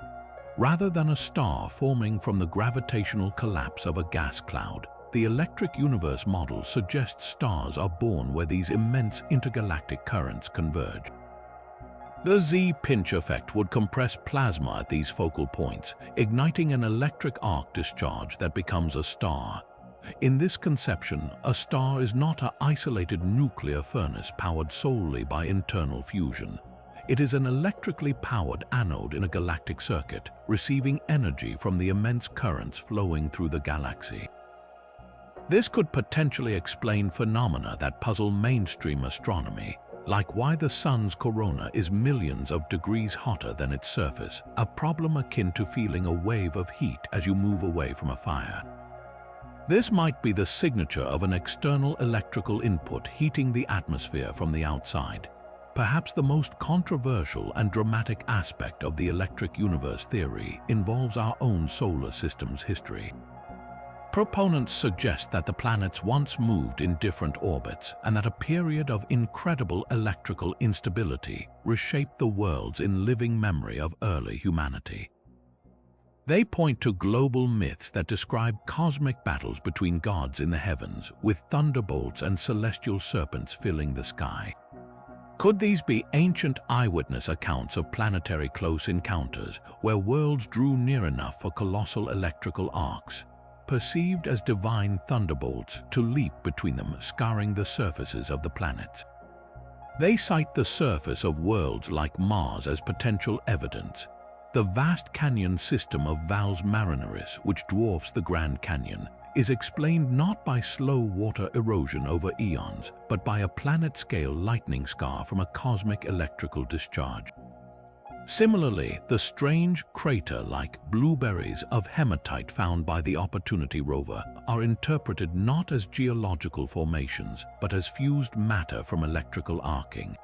Rather than a star forming from the gravitational collapse of a gas cloud, the electric universe model suggests stars are born where these immense intergalactic currents converge. The Z-pinch effect would compress plasma at these focal points, igniting an electric arc discharge that becomes a star. In this conception, a star is not an isolated nuclear furnace powered solely by internal fusion. It is an electrically powered anode in a galactic circuit, receiving energy from the immense currents flowing through the galaxy. This could potentially explain phenomena that puzzle mainstream astronomy, like why the sun's corona is millions of degrees hotter than its surface, a problem akin to feeling a wave of heat as you move away from a fire. This might be the signature of an external electrical input heating the atmosphere from the outside. Perhaps the most controversial and dramatic aspect of the electric universe theory involves our own solar system's history. Proponents suggest that the planets once moved in different orbits and that a period of incredible electrical instability reshaped the worlds in living memory of early humanity. They point to global myths that describe cosmic battles between gods in the heavens, with thunderbolts and celestial serpents filling the sky. Could these be ancient eyewitness accounts of planetary close encounters where worlds drew near enough for colossal electrical arcs, perceived as divine thunderbolts, to leap between them, scarring the surfaces of the planets? They cite the surface of worlds like Mars as potential evidence. The vast canyon system of Valles Marineris, which dwarfs the Grand Canyon, is explained not by slow water erosion over eons, but by a planet-scale lightning scar from a cosmic electrical discharge. Similarly, the strange crater-like blueberries of hematite found by the Opportunity rover are interpreted not as geological formations, but as fused matter from electrical arcing.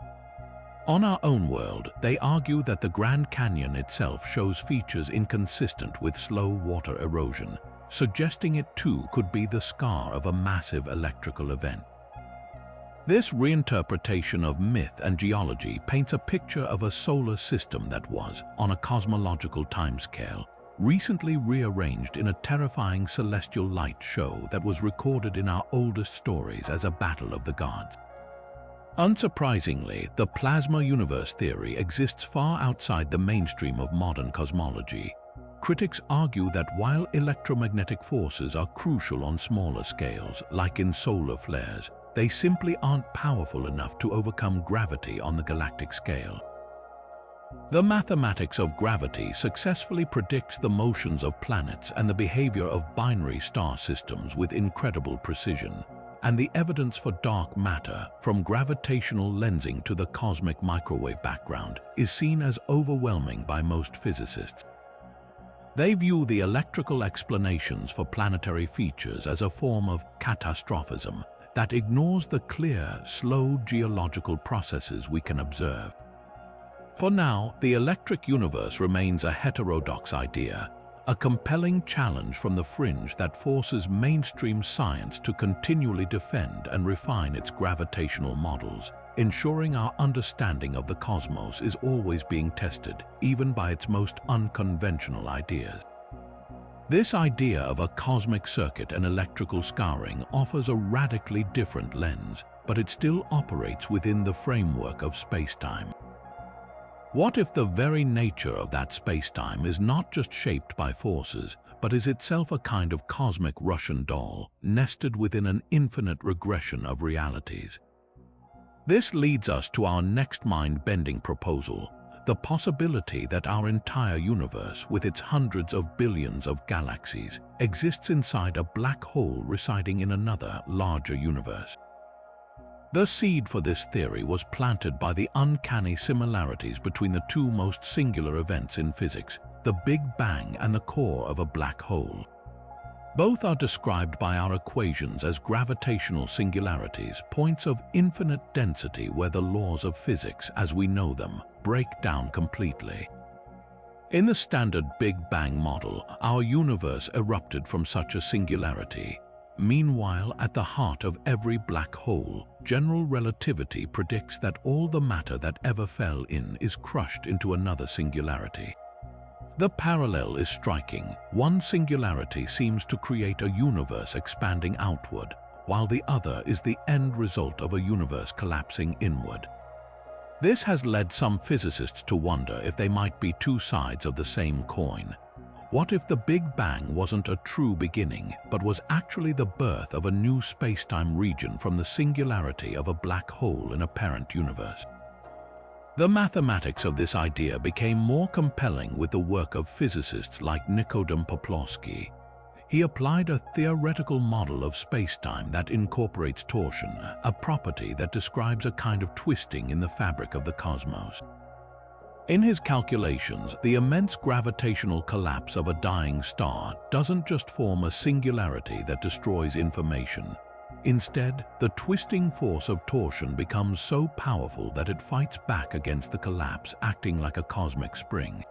On our own world, they argue that the Grand Canyon itself shows features inconsistent with slow water erosion, suggesting it too could be the scar of a massive electrical event. This reinterpretation of myth and geology paints a picture of a solar system that was, on a cosmological timescale, recently rearranged in a terrifying celestial light show that was recorded in our oldest stories as a battle of the gods. Unsurprisingly, the plasma universe theory exists far outside the mainstream of modern cosmology. Critics argue that while electromagnetic forces are crucial on smaller scales, like in solar flares, they simply aren't powerful enough to overcome gravity on the galactic scale. The mathematics of gravity successfully predicts the motions of planets and the behavior of binary star systems with incredible precision. And the evidence for dark matter, from gravitational lensing to the cosmic microwave background, is seen as overwhelming by most physicists. They view the electrical explanations for planetary features as a form of catastrophism that ignores the clear, slow geological processes we can observe. For now, the electric universe remains a heterodox idea, a compelling challenge from the fringe that forces mainstream science to continually defend and refine its gravitational models, ensuring our understanding of the cosmos is always being tested, even by its most unconventional ideas. This idea of a cosmic circuit and electrical scarring offers a radically different lens, but it still operates within the framework of space-time. What if the very nature of that space-time is not just shaped by forces, but is itself a kind of cosmic Russian doll, nested within an infinite regression of realities? This leads us to our next mind-bending proposal, the possibility that our entire universe, with its hundreds of billions of galaxies, exists inside a black hole residing in another, larger universe. The seed for this theory was planted by the uncanny similarities between the two most singular events in physics, the Big Bang and the core of a black hole. Both are described by our equations as gravitational singularities, points of infinite density where the laws of physics, as we know them, break down completely. In the standard Big Bang model, our universe erupted from such a singularity. Meanwhile, at the heart of every black hole, general relativity predicts that all the matter that ever fell in is crushed into another singularity. The parallel is striking. One singularity seems to create a universe expanding outward, while the other is the end result of a universe collapsing inward. This has led some physicists to wonder if they might be two sides of the same coin. What if the Big Bang wasn't a true beginning, but was actually the birth of a new space-time region from the singularity of a black hole in a parent universe? The mathematics of this idea became more compelling with the work of physicists like Nikodem Poplawski. He applied a theoretical model of spacetime that incorporates torsion, a property that describes a kind of twisting in the fabric of the cosmos. In his calculations, the immense gravitational collapse of a dying star doesn't just form a singularity that destroys information. Instead, the twisting force of torsion becomes so powerful that it fights back against the collapse, acting like a cosmic spring.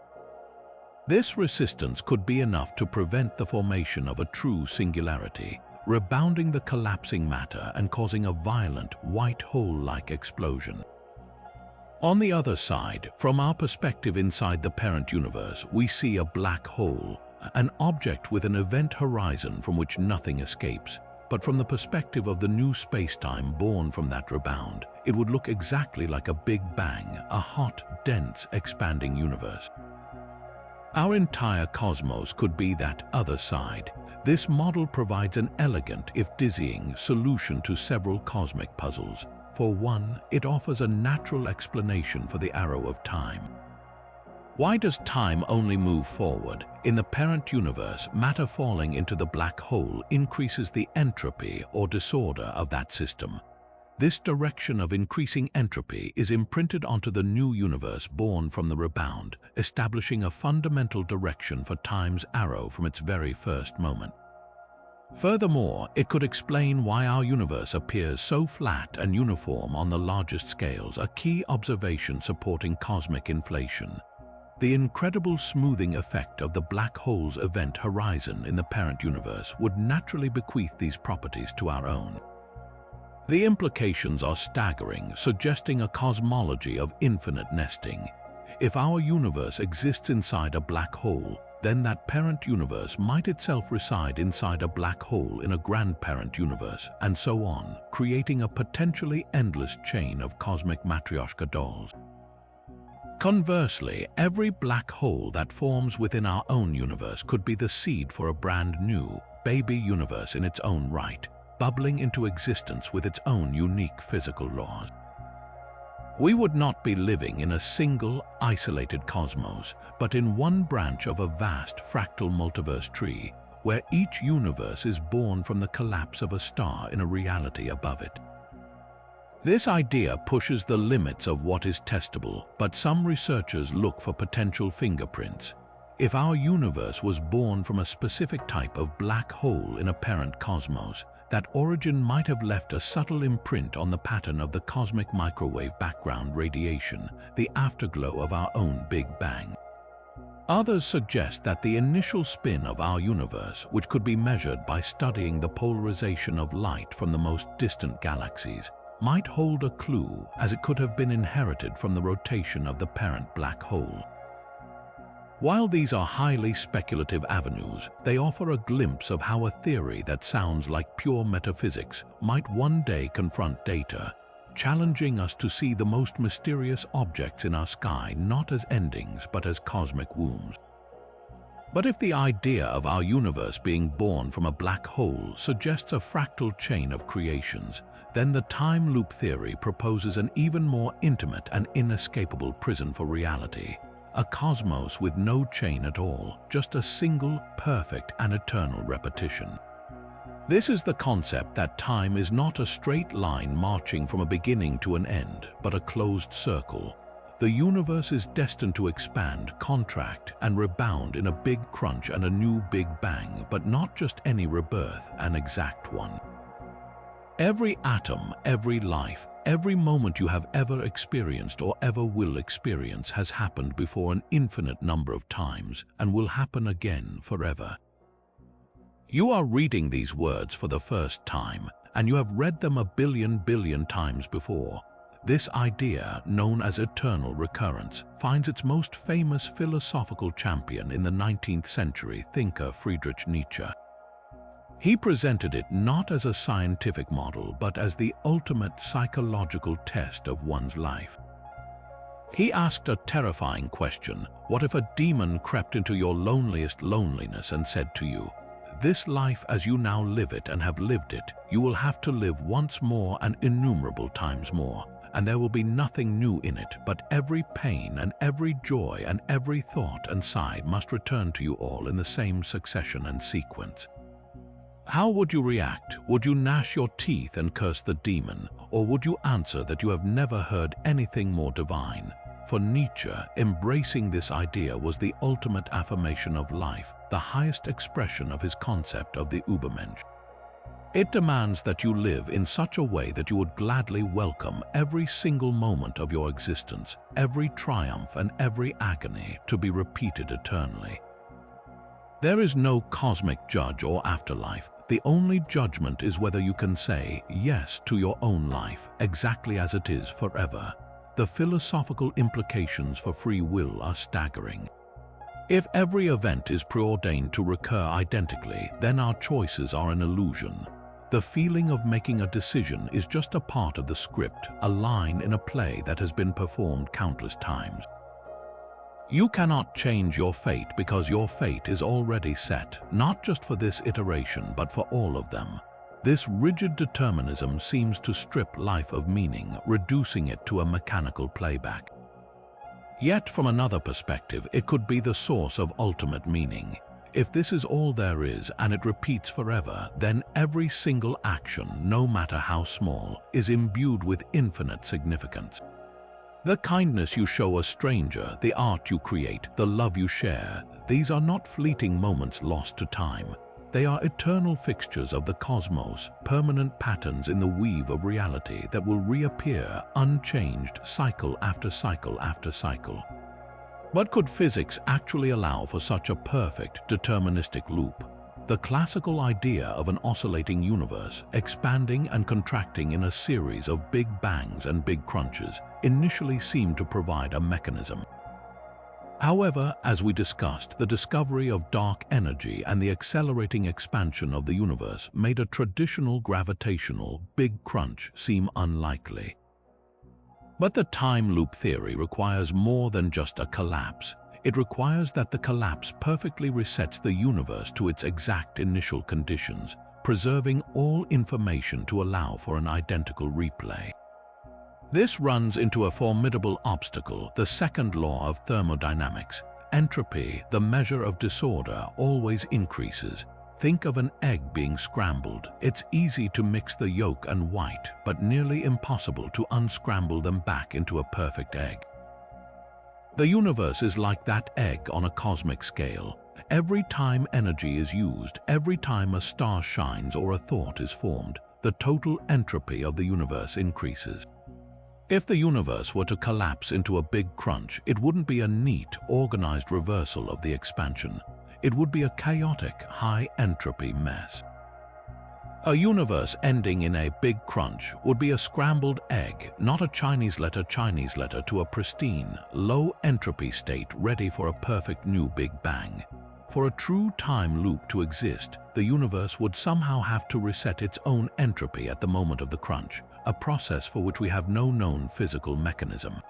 This resistance could be enough to prevent the formation of a true singularity, rebounding the collapsing matter and causing a violent, white hole-like explosion. On the other side, from our perspective inside the parent universe, we see a black hole, an object with an event horizon from which nothing escapes. But from the perspective of the new spacetime born from that rebound, it would look exactly like a Big Bang, a hot, dense, expanding universe. Our entire cosmos could be that other side. This model provides an elegant, if dizzying, solution to several cosmic puzzles. For one, it offers a natural explanation for the arrow of time. Why does time only move forward? In the parent universe, matter falling into the black hole increases the entropy or disorder of that system. This direction of increasing entropy is imprinted onto the new universe born from the rebound, establishing a fundamental direction for time's arrow from its very first moment. Furthermore, it could explain why our universe appears so flat and uniform on the largest scales, a key observation supporting cosmic inflation. The incredible smoothing effect of the black hole's event horizon in the parent universe would naturally bequeath these properties to our own. The implications are staggering, suggesting a cosmology of infinite nesting. If our universe exists inside a black hole, then that parent universe might itself reside inside a black hole in a grandparent universe, and so on, creating a potentially endless chain of cosmic matryoshka dolls. Conversely, every black hole that forms within our own universe could be the seed for a brand new, baby universe in its own right, bubbling into existence with its own unique physical laws. We would not be living in a single, isolated cosmos, but in one branch of a vast fractal multiverse tree, where each universe is born from the collapse of a star in a reality above it. This idea pushes the limits of what is testable, but some researchers look for potential fingerprints. If our universe was born from a specific type of black hole in a parent cosmos, that origin might have left a subtle imprint on the pattern of the cosmic microwave background radiation, the afterglow of our own Big Bang. Others suggest that the initial spin of our universe, which could be measured by studying the polarization of light from the most distant galaxies, might hold a clue, as it could have been inherited from the rotation of the parent black hole. While these are highly speculative avenues, they offer a glimpse of how a theory that sounds like pure metaphysics might one day confront data, challenging us to see the most mysterious objects in our sky not as endings but as cosmic wombs. But if the idea of our universe being born from a black hole suggests a fractal chain of creations, then the time loop theory proposes an even more intimate and inescapable prison for reality. A cosmos with no chain at all, just a single, perfect and eternal repetition. This is the concept that time is not a straight line marching from a beginning to an end, but a closed circle. The universe is destined to expand, contract, and rebound in a big crunch and a new Big Bang, but not just any rebirth, an exact one. Every atom, every life, every moment you have ever experienced or ever will experience has happened before an infinite number of times and will happen again forever. You are reading these words for the first time, and you have read them a billion times before. This idea, known as eternal recurrence, finds its most famous philosophical champion in the 19th century thinker Friedrich Nietzsche. He presented it not as a scientific model, but as the ultimate psychological test of one's life. He asked a terrifying question. What if a demon crept into your loneliest loneliness and said to you, "This life as you now live it and have lived it, you will have to live once more and innumerable times more, and there will be nothing new in it, but every pain and every joy and every thought and sigh must return to you all in the same succession and sequence"? How would you react? Would you gnash your teeth and curse the demon, or would you answer that you have never heard anything more divine? For Nietzsche, embracing this idea was the ultimate affirmation of life, the highest expression of his concept of the Übermensch. It demands that you live in such a way that you would gladly welcome every single moment of your existence, every triumph and every agony to be repeated eternally. There is no cosmic judge or afterlife. The only judgment is whether you can say yes to your own life, exactly as it is forever. The philosophical implications for free will are staggering. If every event is preordained to recur identically, then our choices are an illusion. The feeling of making a decision is just a part of the script, a line in a play that has been performed countless times. You cannot change your fate because your fate is already set, not just for this iteration but for all of them. This rigid determinism seems to strip life of meaning, reducing it to a mechanical playback. Yet from another perspective, it could be the source of ultimate meaning. If this is all there is and it repeats forever, then every single action, no matter how small, is imbued with infinite significance. The kindness you show a stranger, the art you create, the love you share, these are not fleeting moments lost to time. They are eternal fixtures of the cosmos, permanent patterns in the weave of reality that will reappear unchanged cycle after cycle after cycle. But could physics actually allow for such a perfect, deterministic loop? The classical idea of an oscillating universe, expanding and contracting in a series of big bangs and big crunches, initially seemed to provide a mechanism. However, as we discussed, the discovery of dark energy and the accelerating expansion of the universe made a traditional gravitational big crunch seem unlikely. But the time loop theory requires more than just a collapse. It requires that the collapse perfectly resets the universe to its exact initial conditions, preserving all information to allow for an identical replay. This runs into a formidable obstacle, the second law of thermodynamics. Entropy, the measure of disorder, always increases. Think of an egg being scrambled. It's easy to mix the yolk and white, but nearly impossible to unscramble them back into a perfect egg. The universe is like that egg on a cosmic scale. Every time energy is used, every time a star shines or a thought is formed, the total entropy of the universe increases. If the universe were to collapse into a big crunch, it wouldn't be a neat, organized reversal of the expansion. It would be a chaotic, high-entropy mess. A universe ending in a big crunch would be a scrambled egg, not a Chinese letter to a pristine, low-entropy state ready for a perfect new Big Bang. For a true time loop to exist, the universe would somehow have to reset its own entropy at the moment of the crunch, a process for which we have no known physical mechanism.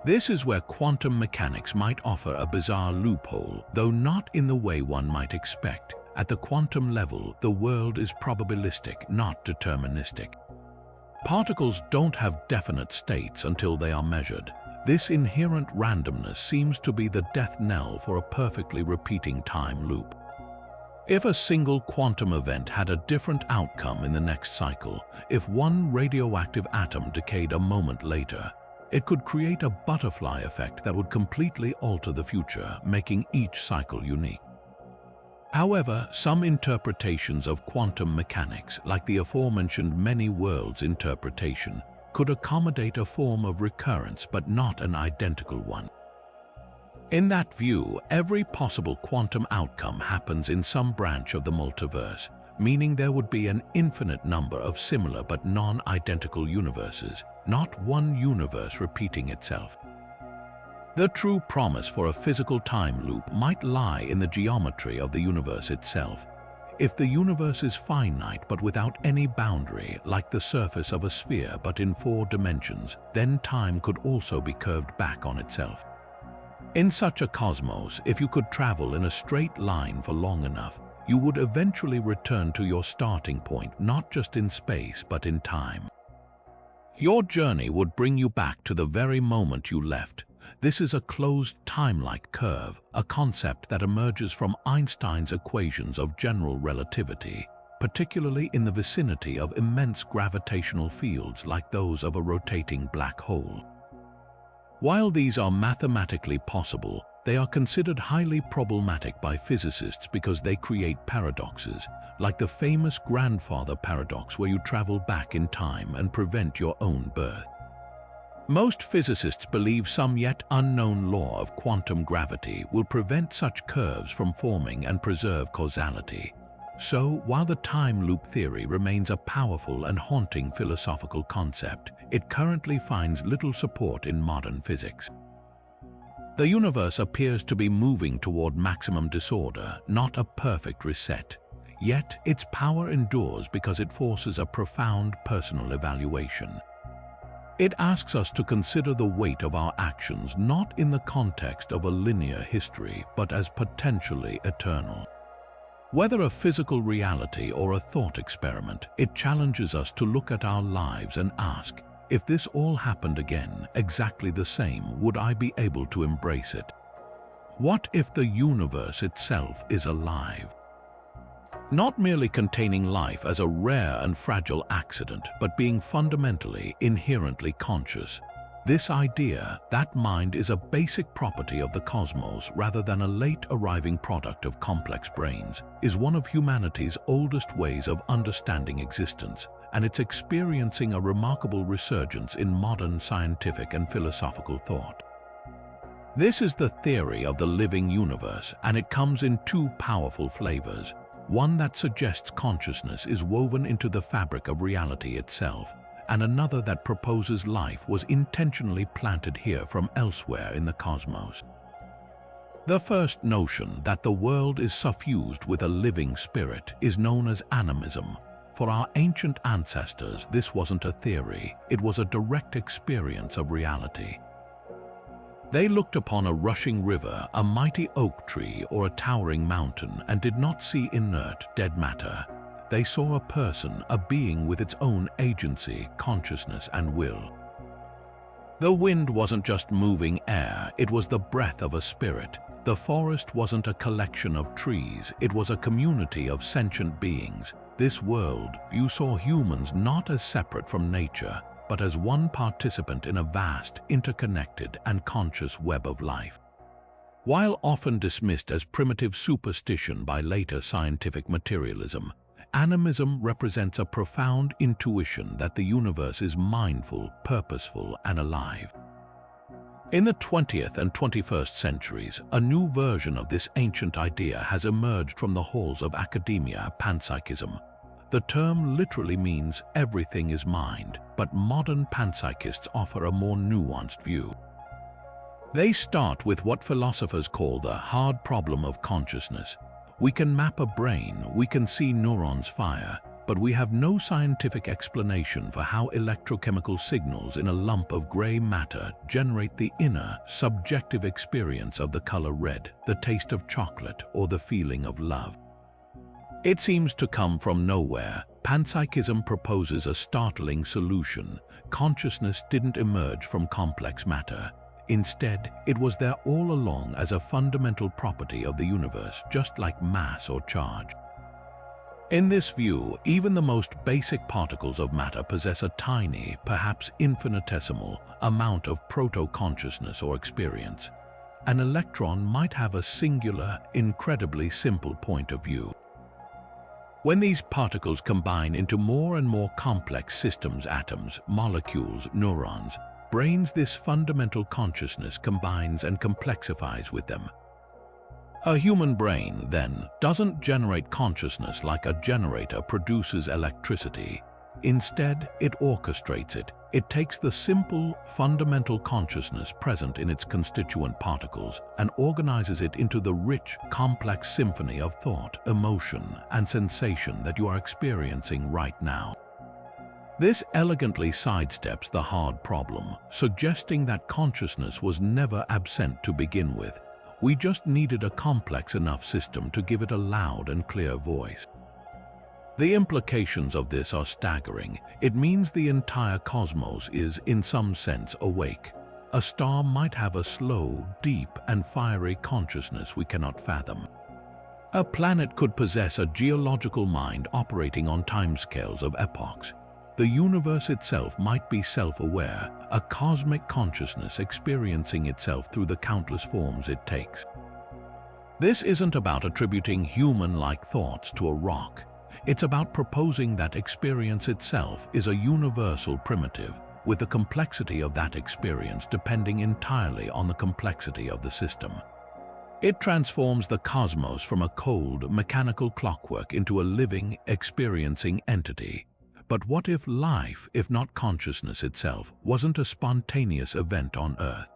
This is where quantum mechanics might offer a bizarre loophole, though not in the way one might expect. At the quantum level, the world is probabilistic, not deterministic. Particles don't have definite states until they are measured. This inherent randomness seems to be the death knell for a perfectly repeating time loop. If a single quantum event had a different outcome in the next cycle, if one radioactive atom decayed a moment later, it could create a butterfly effect that would completely alter the future, making each cycle unique. However, some interpretations of quantum mechanics, like the aforementioned many worlds interpretation, could accommodate a form of recurrence but not an identical one. In that view, every possible quantum outcome happens in some branch of the multiverse, meaning there would be an infinite number of similar but non-identical universes, not one universe repeating itself. The true promise for a physical time loop might lie in the geometry of the universe itself. If the universe is finite but without any boundary, like the surface of a sphere but in 4 dimensions, then time could also be curved back on itself. In such a cosmos, if you could travel in a straight line for long enough, you would eventually return to your starting point, not just in space but in time. Your journey would bring you back to the very moment you left. This is a closed time-like curve, a concept that emerges from Einstein's equations of general relativity, particularly in the vicinity of immense gravitational fields like those of a rotating black hole. While these are mathematically possible, they are considered highly problematic by physicists because they create paradoxes, like the famous grandfather paradox where you travel back in time and prevent your own birth. Most physicists believe some yet unknown law of quantum gravity will prevent such curves from forming and preserve causality. So, while the time loop theory remains a powerful and haunting philosophical concept, it currently finds little support in modern physics. The universe appears to be moving toward maximum disorder, not a perfect reset. Yet, its power endures because it forces a profound personal evaluation. It asks us to consider the weight of our actions not in the context of a linear history, but as potentially eternal. Whether a physical reality or a thought experiment, it challenges us to look at our lives and ask, if this all happened again, exactly the same, would I be able to embrace it? What if the universe itself is alive? Not merely containing life as a rare and fragile accident, but being fundamentally, inherently conscious. This idea that mind is a basic property of the cosmos rather than a late-arriving product of complex brains is one of humanity's oldest ways of understanding existence, and it's experiencing a remarkable resurgence in modern scientific and philosophical thought. This is the theory of the living universe, and it comes in 2 powerful flavors. One that suggests consciousness is woven into the fabric of reality itself, and another that proposes life was intentionally planted here from elsewhere in the cosmos. The first notion, that the world is suffused with a living spirit, is known as animism. For our ancient ancestors, this wasn't a theory, it was a direct experience of reality. They looked upon a rushing river, a mighty oak tree, or a towering mountain and did not see inert, dead matter. They saw a person, a being with its own agency, consciousness, and will. The wind wasn't just moving air, it was the breath of a spirit. The forest wasn't a collection of trees, it was a community of sentient beings. This world, you saw humans not as separate from nature, but as one participant in a vast, interconnected, and conscious web of life. While often dismissed as primitive superstition by later scientific materialism, animism represents a profound intuition that the universe is mindful, purposeful, and alive. In the 20th and 21st centuries, a new version of this ancient idea has emerged from the halls of academia, panpsychism. The term literally means everything is mind, but modern panpsychists offer a more nuanced view. They start with what philosophers call the hard problem of consciousness. We can map a brain, we can see neurons fire, but we have no scientific explanation for how electrochemical signals in a lump of gray matter generate the inner, subjective experience of the color red, the taste of chocolate, or the feeling of love. It seems to come from nowhere. Panpsychism proposes a startling solution. Consciousness didn't emerge from complex matter. Instead, it was there all along as a fundamental property of the universe, just like mass or charge. In this view, even the most basic particles of matter possess a tiny, perhaps infinitesimal, amount of proto-consciousness or experience. An electron might have a singular, incredibly simple point of view. When these particles combine into more and more complex systems, atoms, molecules, neurons, brains, this fundamental consciousness combines and complexifies with them. A human brain, then, doesn't generate consciousness like a generator produces electricity. Instead, it orchestrates it. It takes the simple, fundamental consciousness present in its constituent particles and organizes it into the rich, complex symphony of thought, emotion, and sensation that you are experiencing right now. This elegantly sidesteps the hard problem, suggesting that consciousness was never absent to begin with. We just needed a complex enough system to give it a loud and clear voice. The implications of this are staggering. It means the entire cosmos is, in some sense, awake. A star might have a slow, deep, and fiery consciousness we cannot fathom. A planet could possess a geological mind operating on timescales of epochs. The universe itself might be self-aware, a cosmic consciousness experiencing itself through the countless forms it takes. This isn't about attributing human-like thoughts to a rock. It's about proposing that experience itself is a universal primitive, with the complexity of that experience depending entirely on the complexity of the system. It transforms the cosmos from a cold, mechanical clockwork into a living, experiencing entity. But what if life, if not consciousness itself, wasn't a spontaneous event on Earth?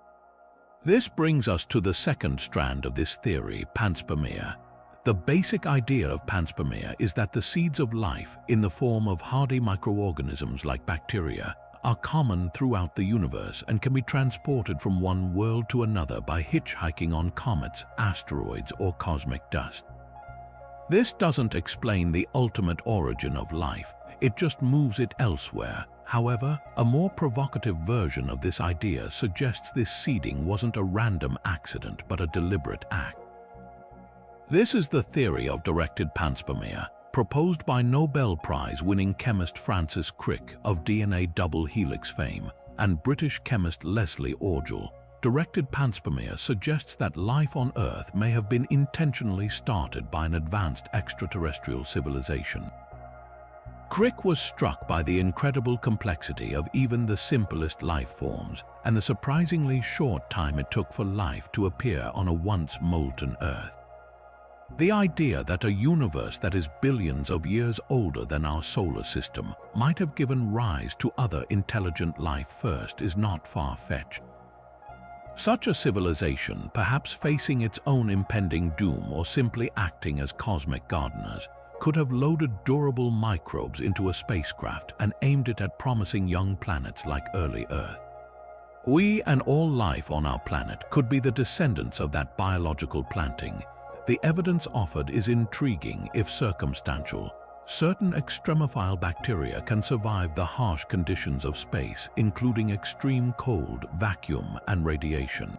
This brings us to the second strand of this theory, panspermia. The basic idea of panspermia is that the seeds of life, in the form of hardy microorganisms like bacteria, are common throughout the universe and can be transported from one world to another by hitchhiking on comets, asteroids, or cosmic dust. This doesn't explain the ultimate origin of life, it just moves it elsewhere. However, a more provocative version of this idea suggests this seeding wasn't a random accident but a deliberate act. This is the theory of directed panspermia, proposed by Nobel Prize-winning chemist Francis Crick of DNA double helix fame and British chemist Leslie Orgel. Directed panspermia suggests that life on Earth may have been intentionally started by an advanced extraterrestrial civilization. Crick was struck by the incredible complexity of even the simplest life forms and the surprisingly short time it took for life to appear on a once molten Earth. The idea that a universe that is billions of years older than our solar system might have given rise to other intelligent life first is not far-fetched. Such a civilization, perhaps facing its own impending doom or simply acting as cosmic gardeners, could have loaded durable microbes into a spacecraft and aimed it at promising young planets like early Earth. We and all life on our planet could be the descendants of that biological planting. The evidence offered is intriguing if circumstantial. Certain extremophile bacteria can survive the harsh conditions of space, including extreme cold, vacuum, and radiation.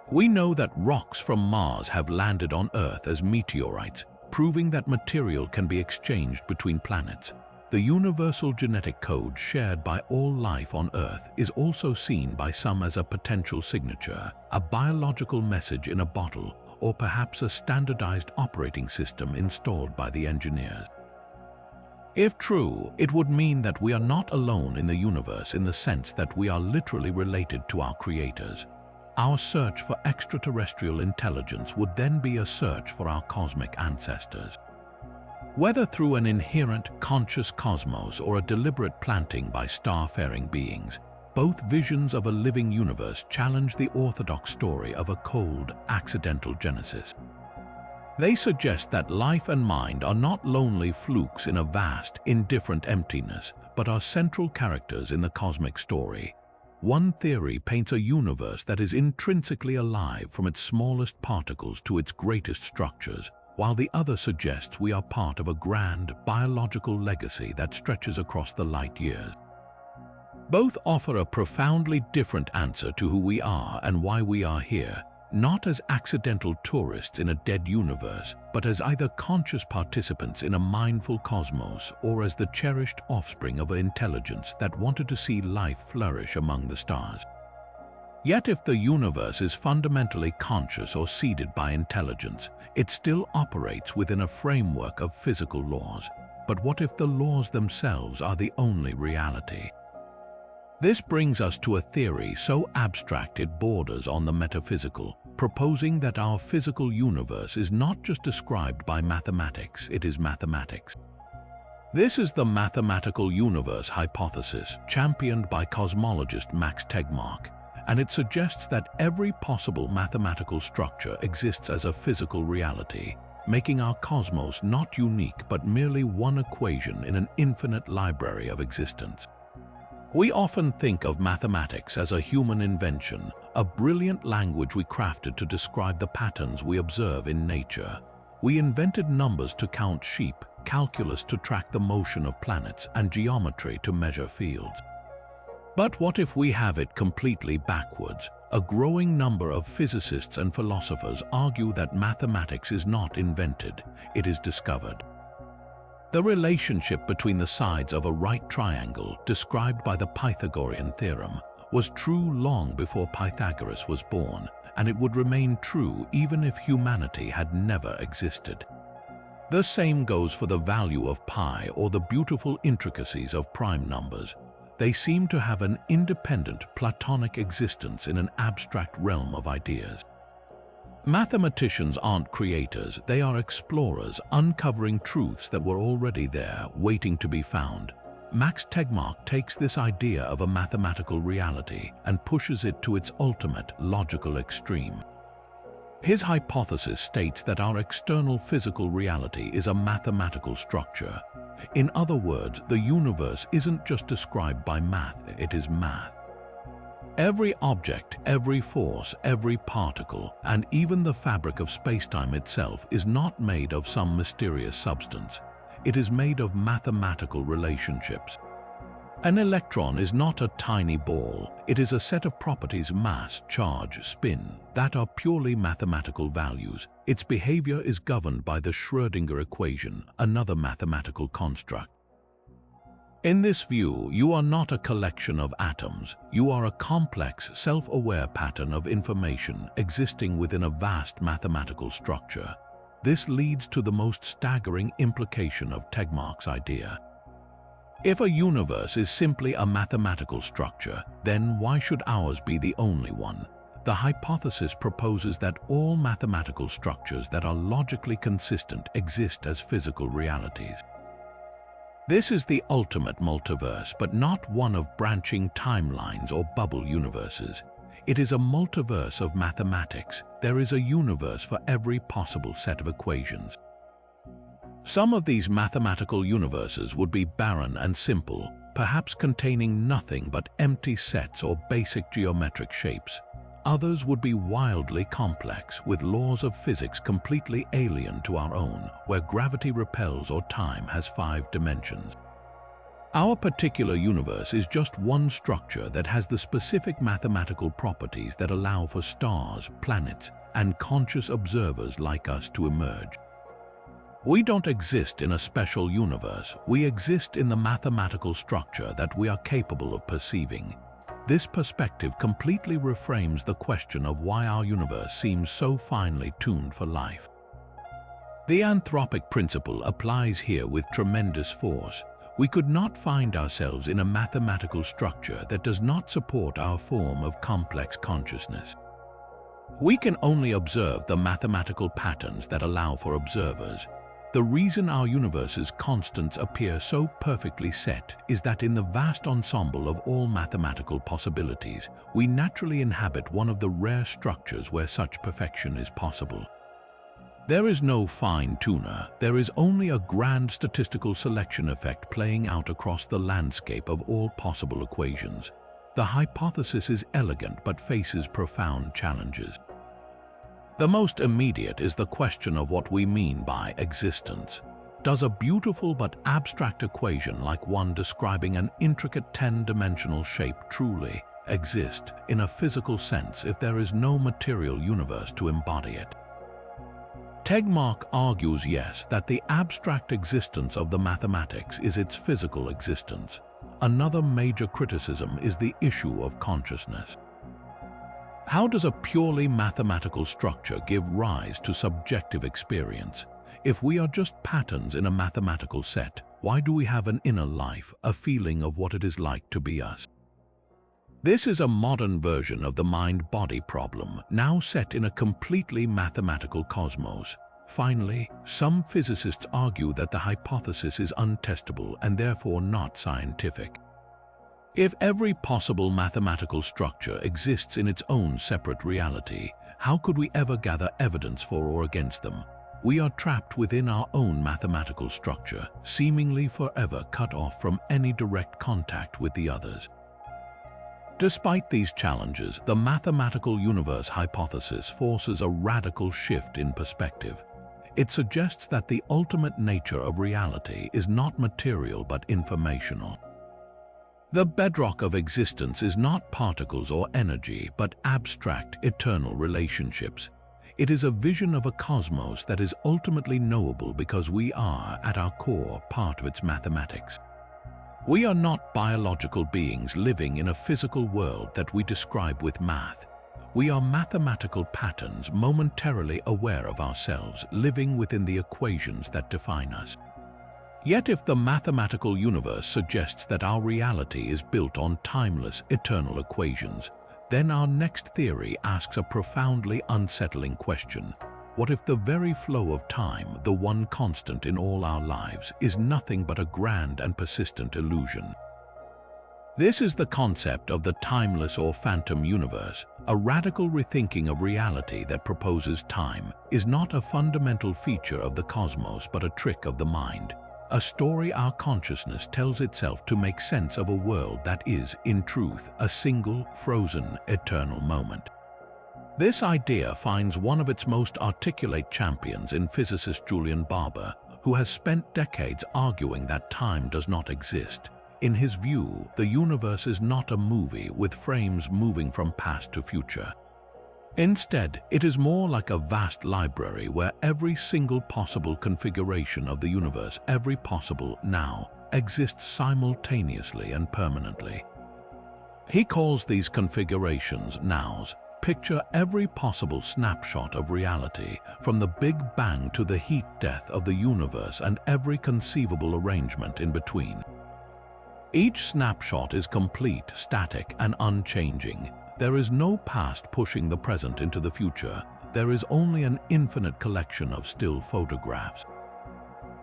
We know that rocks from Mars have landed on Earth as meteorites, proving that material can be exchanged between planets. The universal genetic code shared by all life on Earth is also seen by some as a potential signature, a biological message in a bottle, or perhaps a standardized operating system installed by the engineers. If true, it would mean that we are not alone in the universe in the sense that we are literally related to our creators. Our search for extraterrestrial intelligence would then be a search for our cosmic ancestors. Whether through an inherent, conscious cosmos or a deliberate planting by star-faring beings, both visions of a living universe challenge the orthodox story of a cold, accidental genesis. They suggest that life and mind are not lonely flukes in a vast, indifferent emptiness, but are central characters in the cosmic story. One theory paints a universe that is intrinsically alive from its smallest particles to its greatest structures, while the other suggests we are part of a grand, biological legacy that stretches across the light years. Both offer a profoundly different answer to who we are and why we are here, not as accidental tourists in a dead universe, but as either conscious participants in a mindful cosmos or as the cherished offspring of an intelligence that wanted to see life flourish among the stars. Yet if the universe is fundamentally conscious or seeded by intelligence, it still operates within a framework of physical laws. But what if the laws themselves are the only reality? This brings us to a theory so abstract it borders on the metaphysical, proposing that our physical universe is not just described by mathematics, it is mathematics. This is the mathematical universe hypothesis championed by cosmologist Max Tegmark, and it suggests that every possible mathematical structure exists as a physical reality, making our cosmos not unique but merely one equation in an infinite library of existence. We often think of mathematics as a human invention, a brilliant language we crafted to describe the patterns we observe in nature. We invented numbers to count sheep, calculus to track the motion of planets, and geometry to measure fields. But what if we have it completely backwards? A growing number of physicists and philosophers argue that mathematics is not invented, it is discovered. The relationship between the sides of a right triangle, described by the Pythagorean theorem, was true long before Pythagoras was born, and it would remain true even if humanity had never existed. The same goes for the value of pi or the beautiful intricacies of prime numbers. They seem to have an independent Platonic existence in an abstract realm of ideas. Mathematicians aren't creators, they are explorers, uncovering truths that were already there, waiting to be found. Max Tegmark takes this idea of a mathematical reality and pushes it to its ultimate logical extreme. His hypothesis states that our external physical reality is a mathematical structure. In other words, the universe isn't just described by math, it is math. Every object, every force, every particle, and even the fabric of spacetime itself is not made of some mysterious substance. It is made of mathematical relationships. An electron is not a tiny ball. It is a set of properties, mass, charge, spin, that are purely mathematical values. Its behavior is governed by the Schrödinger equation, another mathematical construct. In this view, you are not a collection of atoms. You are a complex, self-aware pattern of information existing within a vast mathematical structure. This leads to the most staggering implication of Tegmark's idea. If a universe is simply a mathematical structure, then why should ours be the only one? The hypothesis proposes that all mathematical structures that are logically consistent exist as physical realities. This is the ultimate multiverse, but not one of branching timelines or bubble universes. It is a multiverse of mathematics. There is a universe for every possible set of equations. Some of these mathematical universes would be barren and simple, perhaps containing nothing but empty sets or basic geometric shapes. Others would be wildly complex, with laws of physics completely alien to our own, where gravity repels or time has 5 dimensions. Our particular universe is just one structure that has the specific mathematical properties that allow for stars, planets, and conscious observers like us to emerge. We don't exist in a special universe, we exist in the mathematical structure that we are capable of perceiving. This perspective completely reframes the question of why our universe seems so finely tuned for life. The anthropic principle applies here with tremendous force. We could not find ourselves in a mathematical structure that does not support our form of complex consciousness. We can only observe the mathematical patterns that allow for observers. The reason our universe's constants appear so perfectly set is that in the vast ensemble of all mathematical possibilities, we naturally inhabit one of the rare structures where such perfection is possible. There is no fine-tuner, there is only a grand statistical selection effect playing out across the landscape of all possible equations. The hypothesis is elegant but faces profound challenges. The most immediate is the question of what we mean by existence. Does a beautiful but abstract equation like one describing an intricate 10-dimensional shape truly exist in a physical sense if there is no material universe to embody it? Tegmark argues yes, that the abstract existence of the mathematics is its physical existence. Another major criticism is the issue of consciousness. How does a purely mathematical structure give rise to subjective experience? If we are just patterns in a mathematical set, why do we have an inner life, a feeling of what it is like to be us? This is a modern version of the mind-body problem, now set in a completely mathematical cosmos. Finally, some physicists argue that the hypothesis is untestable and therefore not scientific. If every possible mathematical structure exists in its own separate reality, how could we ever gather evidence for or against them? We are trapped within our own mathematical structure, seemingly forever cut off from any direct contact with the others. Despite these challenges, the mathematical universe hypothesis forces a radical shift in perspective. It suggests that the ultimate nature of reality is not material but informational. The bedrock of existence is not particles or energy, but abstract, eternal relationships. It is a vision of a cosmos that is ultimately knowable because we are, at our core, part of its mathematics. We are not biological beings living in a physical world that we describe with math. We are mathematical patterns momentarily aware of ourselves, living within the equations that define us. Yet if the mathematical universe suggests that our reality is built on timeless, eternal equations, then our next theory asks a profoundly unsettling question. What if the very flow of time, the one constant in all our lives, is nothing but a grand and persistent illusion? This is the concept of the timeless or phantom universe, a radical rethinking of reality that proposes time is not a fundamental feature of the cosmos but a trick of the mind, a story our consciousness tells itself to make sense of a world that is, in truth, a single, frozen, eternal moment. This idea finds one of its most articulate champions in physicist Julian Barbour, who has spent decades arguing that time does not exist. In his view, the universe is not a movie with frames moving from past to future. Instead, it is more like a vast library where every single possible configuration of the universe, every possible now, exists simultaneously and permanently. He calls these configurations nows. Picture every possible snapshot of reality, from the Big Bang to the heat death of the universe and every conceivable arrangement in between. Each snapshot is complete, static, and unchanging. There is no past pushing the present into the future. There is only an infinite collection of still photographs.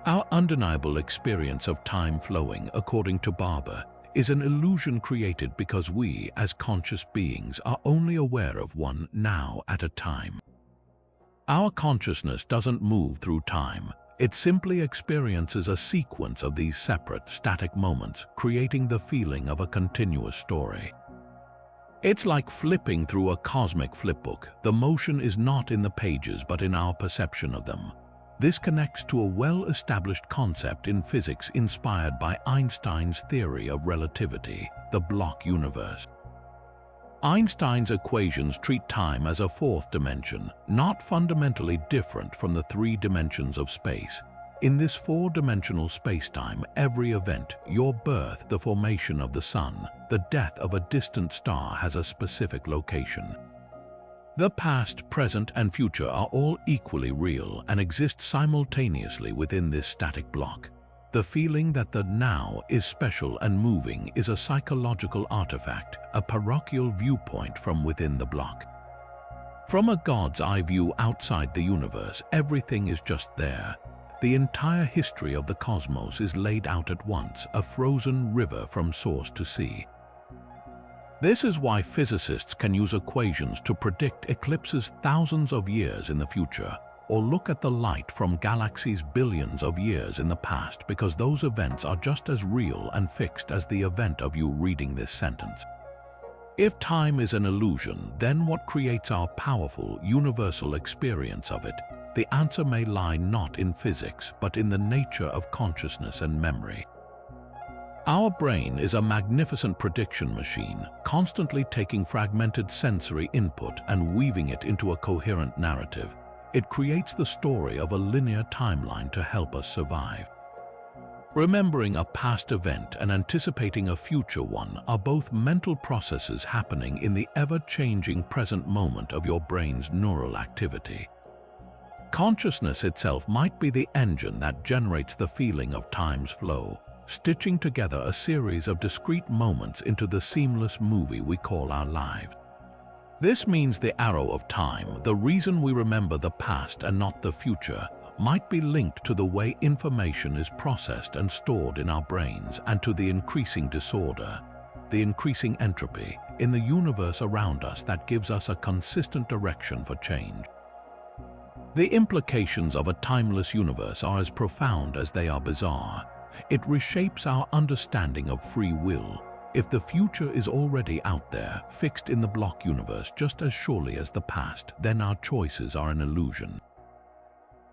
Our undeniable experience of time flowing, according to Barbour, is an illusion created because we, as conscious beings, are only aware of one now at a time. Our consciousness doesn't move through time. It simply experiences a sequence of these separate, static moments, creating the feeling of a continuous story. It's like flipping through a cosmic flipbook. The motion is not in the pages but in our perception of them. This connects to a well-established concept in physics inspired by Einstein's theory of relativity, the block universe. Einstein's equations treat time as a fourth dimension, not fundamentally different from the three dimensions of space. In this four-dimensional spacetime, every event, your birth, the formation of the sun, the death of a distant star, has a specific location. The past, present, and future are all equally real and exist simultaneously within this static block. The feeling that the now is special and moving is a psychological artifact, a parochial viewpoint from within the block. From a God's eye view outside the universe, everything is just there. The entire history of the cosmos is laid out at once, a frozen river from source to sea. This is why physicists can use equations to predict eclipses thousands of years in the future, or look at the light from galaxies billions of years in the past, because those events are just as real and fixed as the event of you reading this sentence. If time is an illusion, then what creates our powerful, universal experience of it? The answer may lie not in physics, but in the nature of consciousness and memory. Our brain is a magnificent prediction machine, constantly taking fragmented sensory input and weaving it into a coherent narrative. It creates the story of a linear timeline to help us survive. Remembering a past event and anticipating a future one are both mental processes happening in the ever-changing present moment of your brain's neural activity. Consciousness itself might be the engine that generates the feeling of time's flow, stitching together a series of discrete moments into the seamless movie we call our lives. This means the arrow of time, the reason we remember the past and not the future, might be linked to the way information is processed and stored in our brains and to the increasing disorder, the increasing entropy in the universe around us that gives us a consistent direction for change. The implications of a timeless universe are as profound as they are bizarre. It reshapes our understanding of free will. If the future is already out there, fixed in the block universe just as surely as the past, then our choices are an illusion.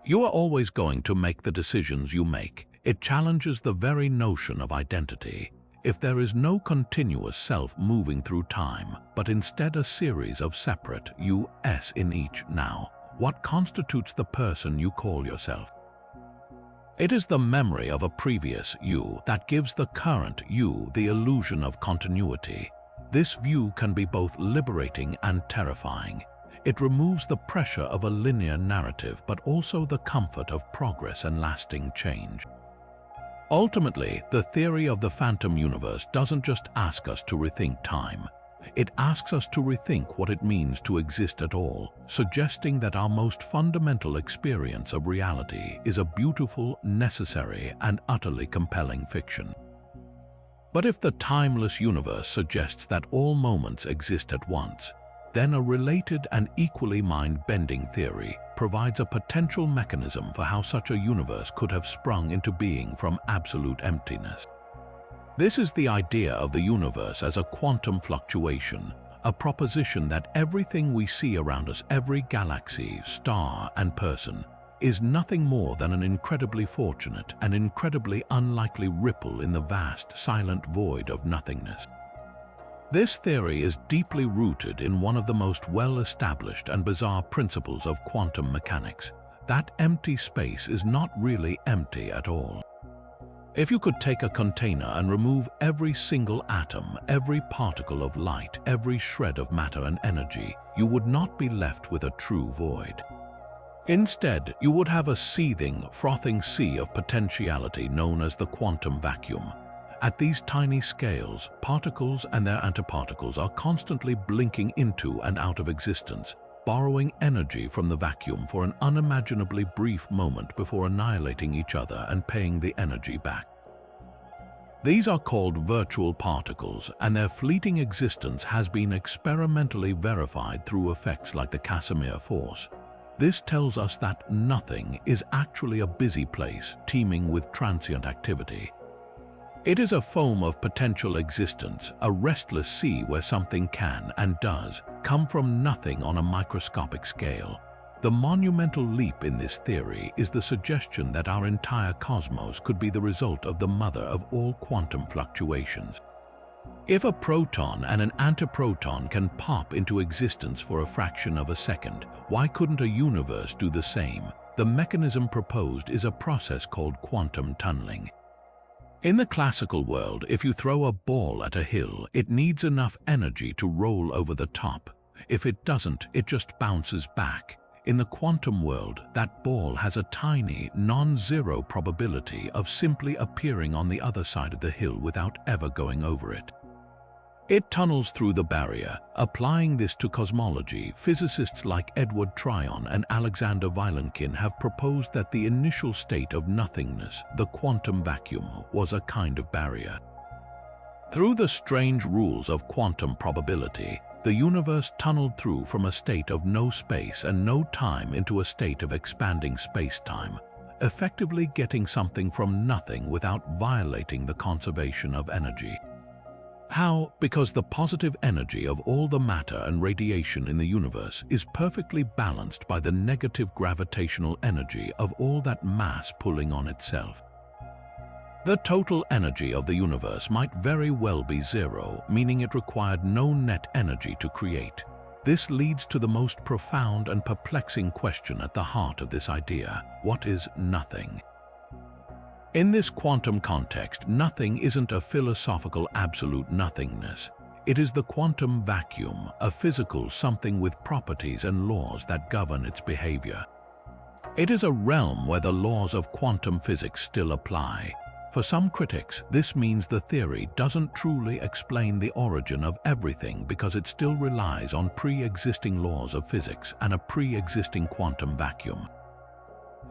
You are always going to make the decisions you make. It challenges the very notion of identity. If there is no continuous self moving through time, but instead a series of separate you-s in each now, what constitutes the person you call yourself? It is the memory of a previous you that gives the current you the illusion of continuity. This view can be both liberating and terrifying. It removes the pressure of a linear narrative, but also the comfort of progress and lasting change. Ultimately, the theory of the phantom universe doesn't just ask us to rethink time. It asks us to rethink what it means to exist at all, suggesting that our most fundamental experience of reality is a beautiful, necessary, and utterly compelling fiction. But if the timeless universe suggests that all moments exist at once, then a related and equally mind-bending theory provides a potential mechanism for how such a universe could have sprung into being from absolute emptiness. This is the idea of the universe as a quantum fluctuation, a proposition that everything we see around us, every galaxy, star, and person, is nothing more than an incredibly fortunate and incredibly unlikely ripple in the vast, silent void of nothingness. This theory is deeply rooted in one of the most well-established and bizarre principles of quantum mechanics. That empty space is not really empty at all. If you could take a container and remove every single atom, every particle of light, every shred of matter and energy, you would not be left with a true void. Instead, you would have a seething, frothing sea of potentiality known as the quantum vacuum. At these tiny scales, particles and their antiparticles are constantly blinking into and out of existence, borrowing energy from the vacuum for an unimaginably brief moment before annihilating each other and paying the energy back. These are called virtual particles, and their fleeting existence has been experimentally verified through effects like the Casimir force. This tells us that nothing is actually a busy place teeming with transient activity. It is a foam of potential existence, a restless sea where something can and does come from nothing on a microscopic scale. The monumental leap in this theory is the suggestion that our entire cosmos could be the result of the mother of all quantum fluctuations. If a proton and an antiproton can pop into existence for a fraction of a second, why couldn't a universe do the same? The mechanism proposed is a process called quantum tunneling. In the classical world, if you throw a ball at a hill, it needs enough energy to roll over the top. If it doesn't, it just bounces back. In the quantum world, that ball has a tiny, non-zero probability of simply appearing on the other side of the hill without ever going over it. It tunnels through the barrier. Applying this to cosmology, physicists like Edward Tryon and Alexander Vilenkin have proposed that the initial state of nothingness, the quantum vacuum, was a kind of barrier. Through the strange rules of quantum probability, the universe tunneled through from a state of no space and no time into a state of expanding space-time, effectively getting something from nothing without violating the conservation of energy. How? Because the positive energy of all the matter and radiation in the universe is perfectly balanced by the negative gravitational energy of all that mass pulling on itself. The total energy of the universe might very well be zero, meaning it required no net energy to create. This leads to the most profound and perplexing question at the heart of this idea: what is nothing? In this quantum context, nothing isn't a philosophical absolute nothingness. It is the quantum vacuum, a physical something with properties and laws that govern its behavior. It is a realm where the laws of quantum physics still apply. For some critics, this means the theory doesn't truly explain the origin of everything because it still relies on pre-existing laws of physics and a pre-existing quantum vacuum.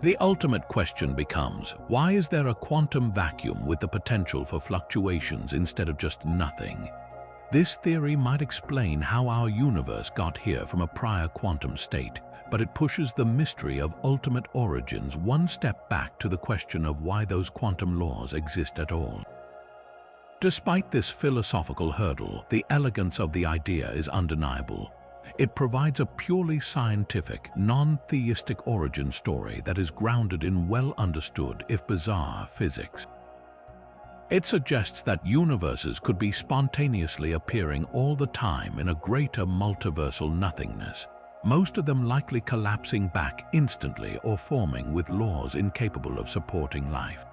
The ultimate question becomes, why is there a quantum vacuum with the potential for fluctuations instead of just nothing? This theory might explain how our universe got here from a prior quantum state, but it pushes the mystery of ultimate origins one step back to the question of why those quantum laws exist at all. Despite this philosophical hurdle, the elegance of the idea is undeniable. It provides a purely scientific, non-theistic origin story that is grounded in well-understood, if bizarre, physics. It suggests that universes could be spontaneously appearing all the time in a greater multiversal nothingness, most of them likely collapsing back instantly or forming with laws incapable of supporting life.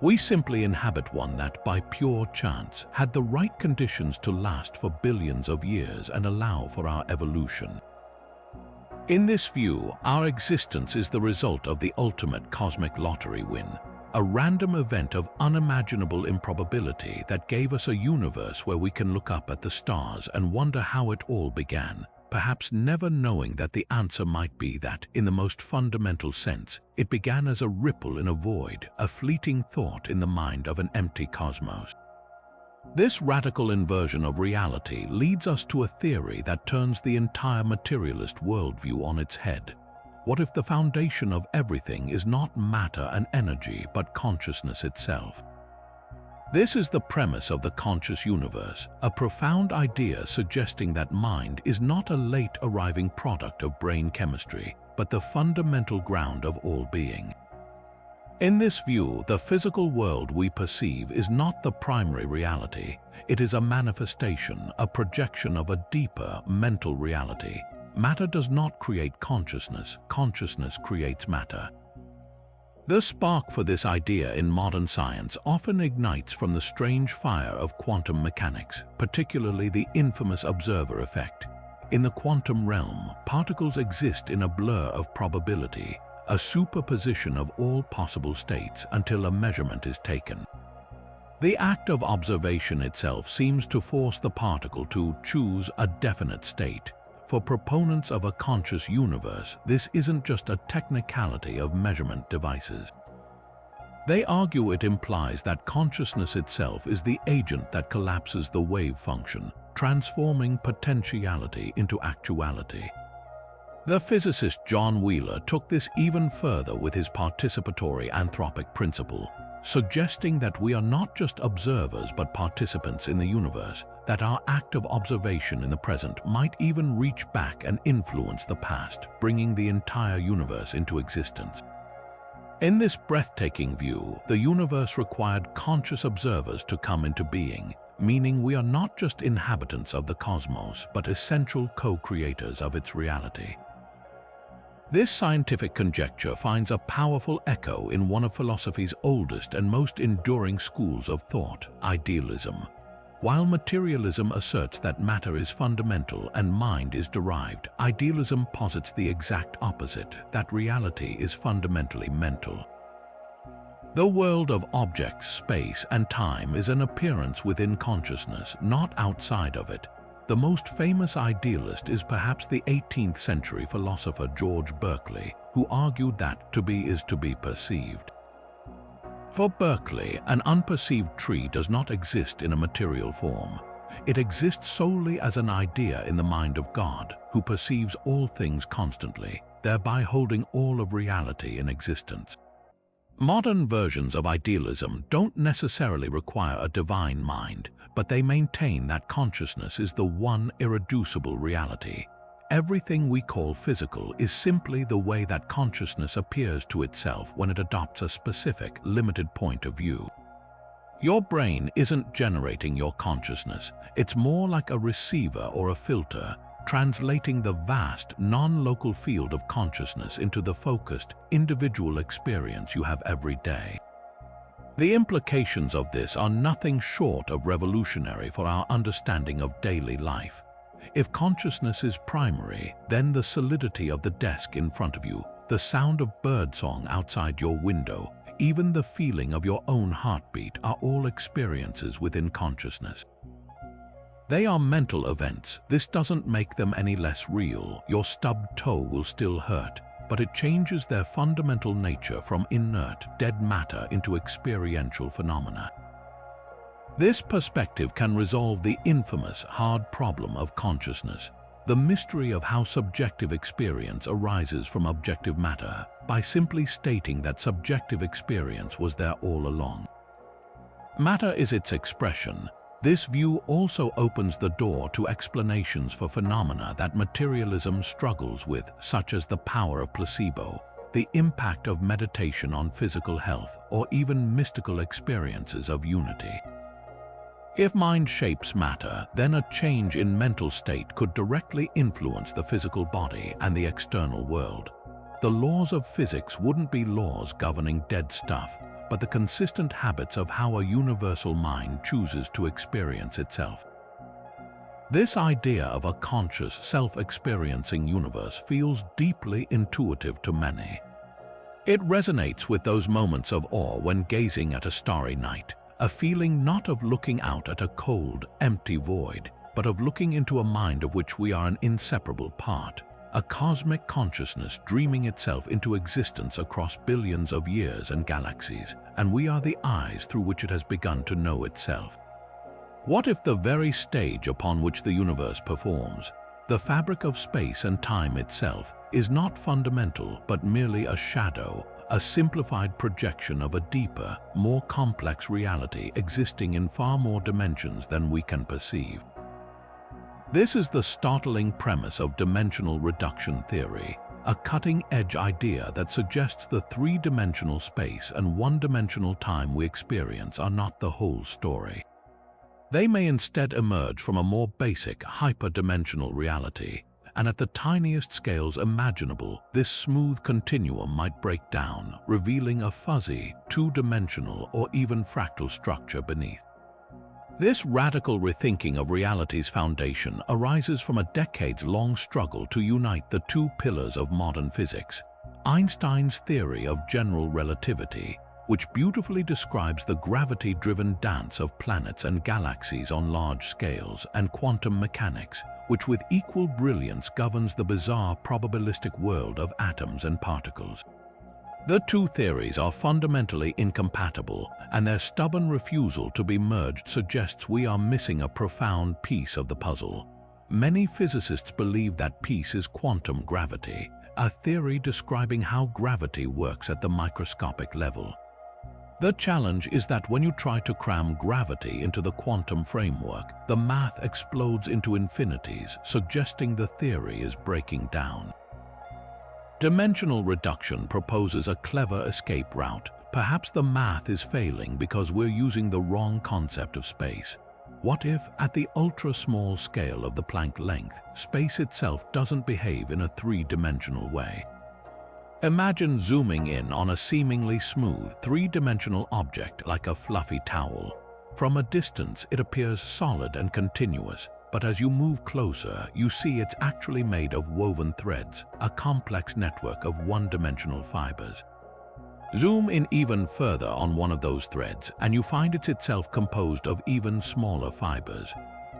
We simply inhabit one that, by pure chance, had the right conditions to last for billions of years and allow for our evolution. In this view, our existence is the result of the ultimate cosmic lottery win, a random event of unimaginable improbability that gave us a universe where we can look up at the stars and wonder how it all began, perhaps never knowing that the answer might be that, in the most fundamental sense, it began as a ripple in a void, a fleeting thought in the mind of an empty cosmos. This radical inversion of reality leads us to a theory that turns the entire materialist worldview on its head. What if the foundation of everything is not matter and energy, but consciousness itself? This is the premise of the conscious universe, a profound idea suggesting that mind is not a late arriving product of brain chemistry, but the fundamental ground of all being. In this view, the physical world we perceive is not the primary reality. It is a manifestation, a projection of a deeper mental reality. Matter does not create consciousness, consciousness creates matter. The spark for this idea in modern science often ignites from the strange fire of quantum mechanics, particularly the infamous observer effect. In the quantum realm, particles exist in a blur of probability, a superposition of all possible states until a measurement is taken. The act of observation itself seems to force the particle to choose a definite state. For proponents of a conscious universe, this isn't just a technicality of measurement devices. They argue it implies that consciousness itself is the agent that collapses the wave function, transforming potentiality into actuality. The physicist John Wheeler took this even further with his participatory anthropic principle, suggesting that we are not just observers but participants in the universe, that our act of observation in the present might even reach back and influence the past, bringing the entire universe into existence. In this breathtaking view, the universe required conscious observers to come into being, meaning we are not just inhabitants of the cosmos, but essential co-creators of its reality. This scientific conjecture finds a powerful echo in one of philosophy's oldest and most enduring schools of thought, idealism. While materialism asserts that matter is fundamental and mind is derived, idealism posits the exact opposite, that reality is fundamentally mental. The world of objects, space, and time is an appearance within consciousness, not outside of it. The most famous idealist is perhaps the 18th century philosopher George Berkeley, who argued that to be is to be perceived. For Berkeley, an unperceived tree does not exist in a material form. It exists solely as an idea in the mind of God, who perceives all things constantly, thereby holding all of reality in existence. Modern versions of idealism don't necessarily require a divine mind, but they maintain that consciousness is the one irreducible reality. Everything we call physical is simply the way that consciousness appears to itself when it adopts a specific, limited point of view. Your brain isn't generating your consciousness. It's more like a receiver or a filter, translating the vast, non-local field of consciousness into the focused, individual experience you have every day. The implications of this are nothing short of revolutionary for our understanding of daily life. If consciousness is primary, then the solidity of the desk in front of you, the sound of birdsong outside your window, even the feeling of your own heartbeat are all experiences within consciousness. They are mental events. This doesn't make them any less real. Your stubbed toe will still hurt, but it changes their fundamental nature from inert, dead matter into experiential phenomena. This perspective can resolve the infamous hard problem of consciousness, the mystery of how subjective experience arises from objective matter, by simply stating that subjective experience was there all along. Matter is its expression. This view also opens the door to explanations for phenomena that materialism struggles with, such as the power of placebo, the impact of meditation on physical health, or even mystical experiences of unity. If mind shapes matter, then a change in mental state could directly influence the physical body and the external world. The laws of physics wouldn't be laws governing dead stuff, but the consistent habits of how a universal mind chooses to experience itself. This idea of a conscious, self-experiencing universe feels deeply intuitive to many. It resonates with those moments of awe when gazing at a starry night, a feeling not of looking out at a cold, empty void, but of looking into a mind of which we are an inseparable part, a cosmic consciousness dreaming itself into existence across billions of years and galaxies, and we are the eyes through which it has begun to know itself. What if the very stage upon which the universe performs, the fabric of space and time itself, is not fundamental but merely a shadow, a simplified projection of a deeper, more complex reality existing in far more dimensions than we can perceive? This is the startling premise of dimensional reduction theory, a cutting-edge idea that suggests the three-dimensional space and one-dimensional time we experience are not the whole story. They may instead emerge from a more basic, hyperdimensional reality, and at the tiniest scales imaginable, this smooth continuum might break down, revealing a fuzzy, two-dimensional or even fractal structure beneath. This radical rethinking of reality's foundation arises from a decades-long struggle to unite the two pillars of modern physics: Einstein's theory of general relativity, which beautifully describes the gravity-driven dance of planets and galaxies on large scales, and quantum mechanics, which with equal brilliance governs the bizarre probabilistic world of atoms and particles. The two theories are fundamentally incompatible, and their stubborn refusal to be merged suggests we are missing a profound piece of the puzzle. Many physicists believe that piece is quantum gravity, a theory describing how gravity works at the microscopic level. The challenge is that when you try to cram gravity into the quantum framework, the math explodes into infinities, suggesting the theory is breaking down. Dimensional reduction proposes a clever escape route. Perhaps the math is failing because we're using the wrong concept of space. What if, at the ultra-small scale of the Planck length, space itself doesn't behave in a three-dimensional way? Imagine zooming in on a seemingly smooth, three-dimensional object like a fluffy towel. From a distance, it appears solid and continuous, but as you move closer, you see it's actually made of woven threads, a complex network of one-dimensional fibers. Zoom in even further on one of those threads, and you find it's itself composed of even smaller fibers.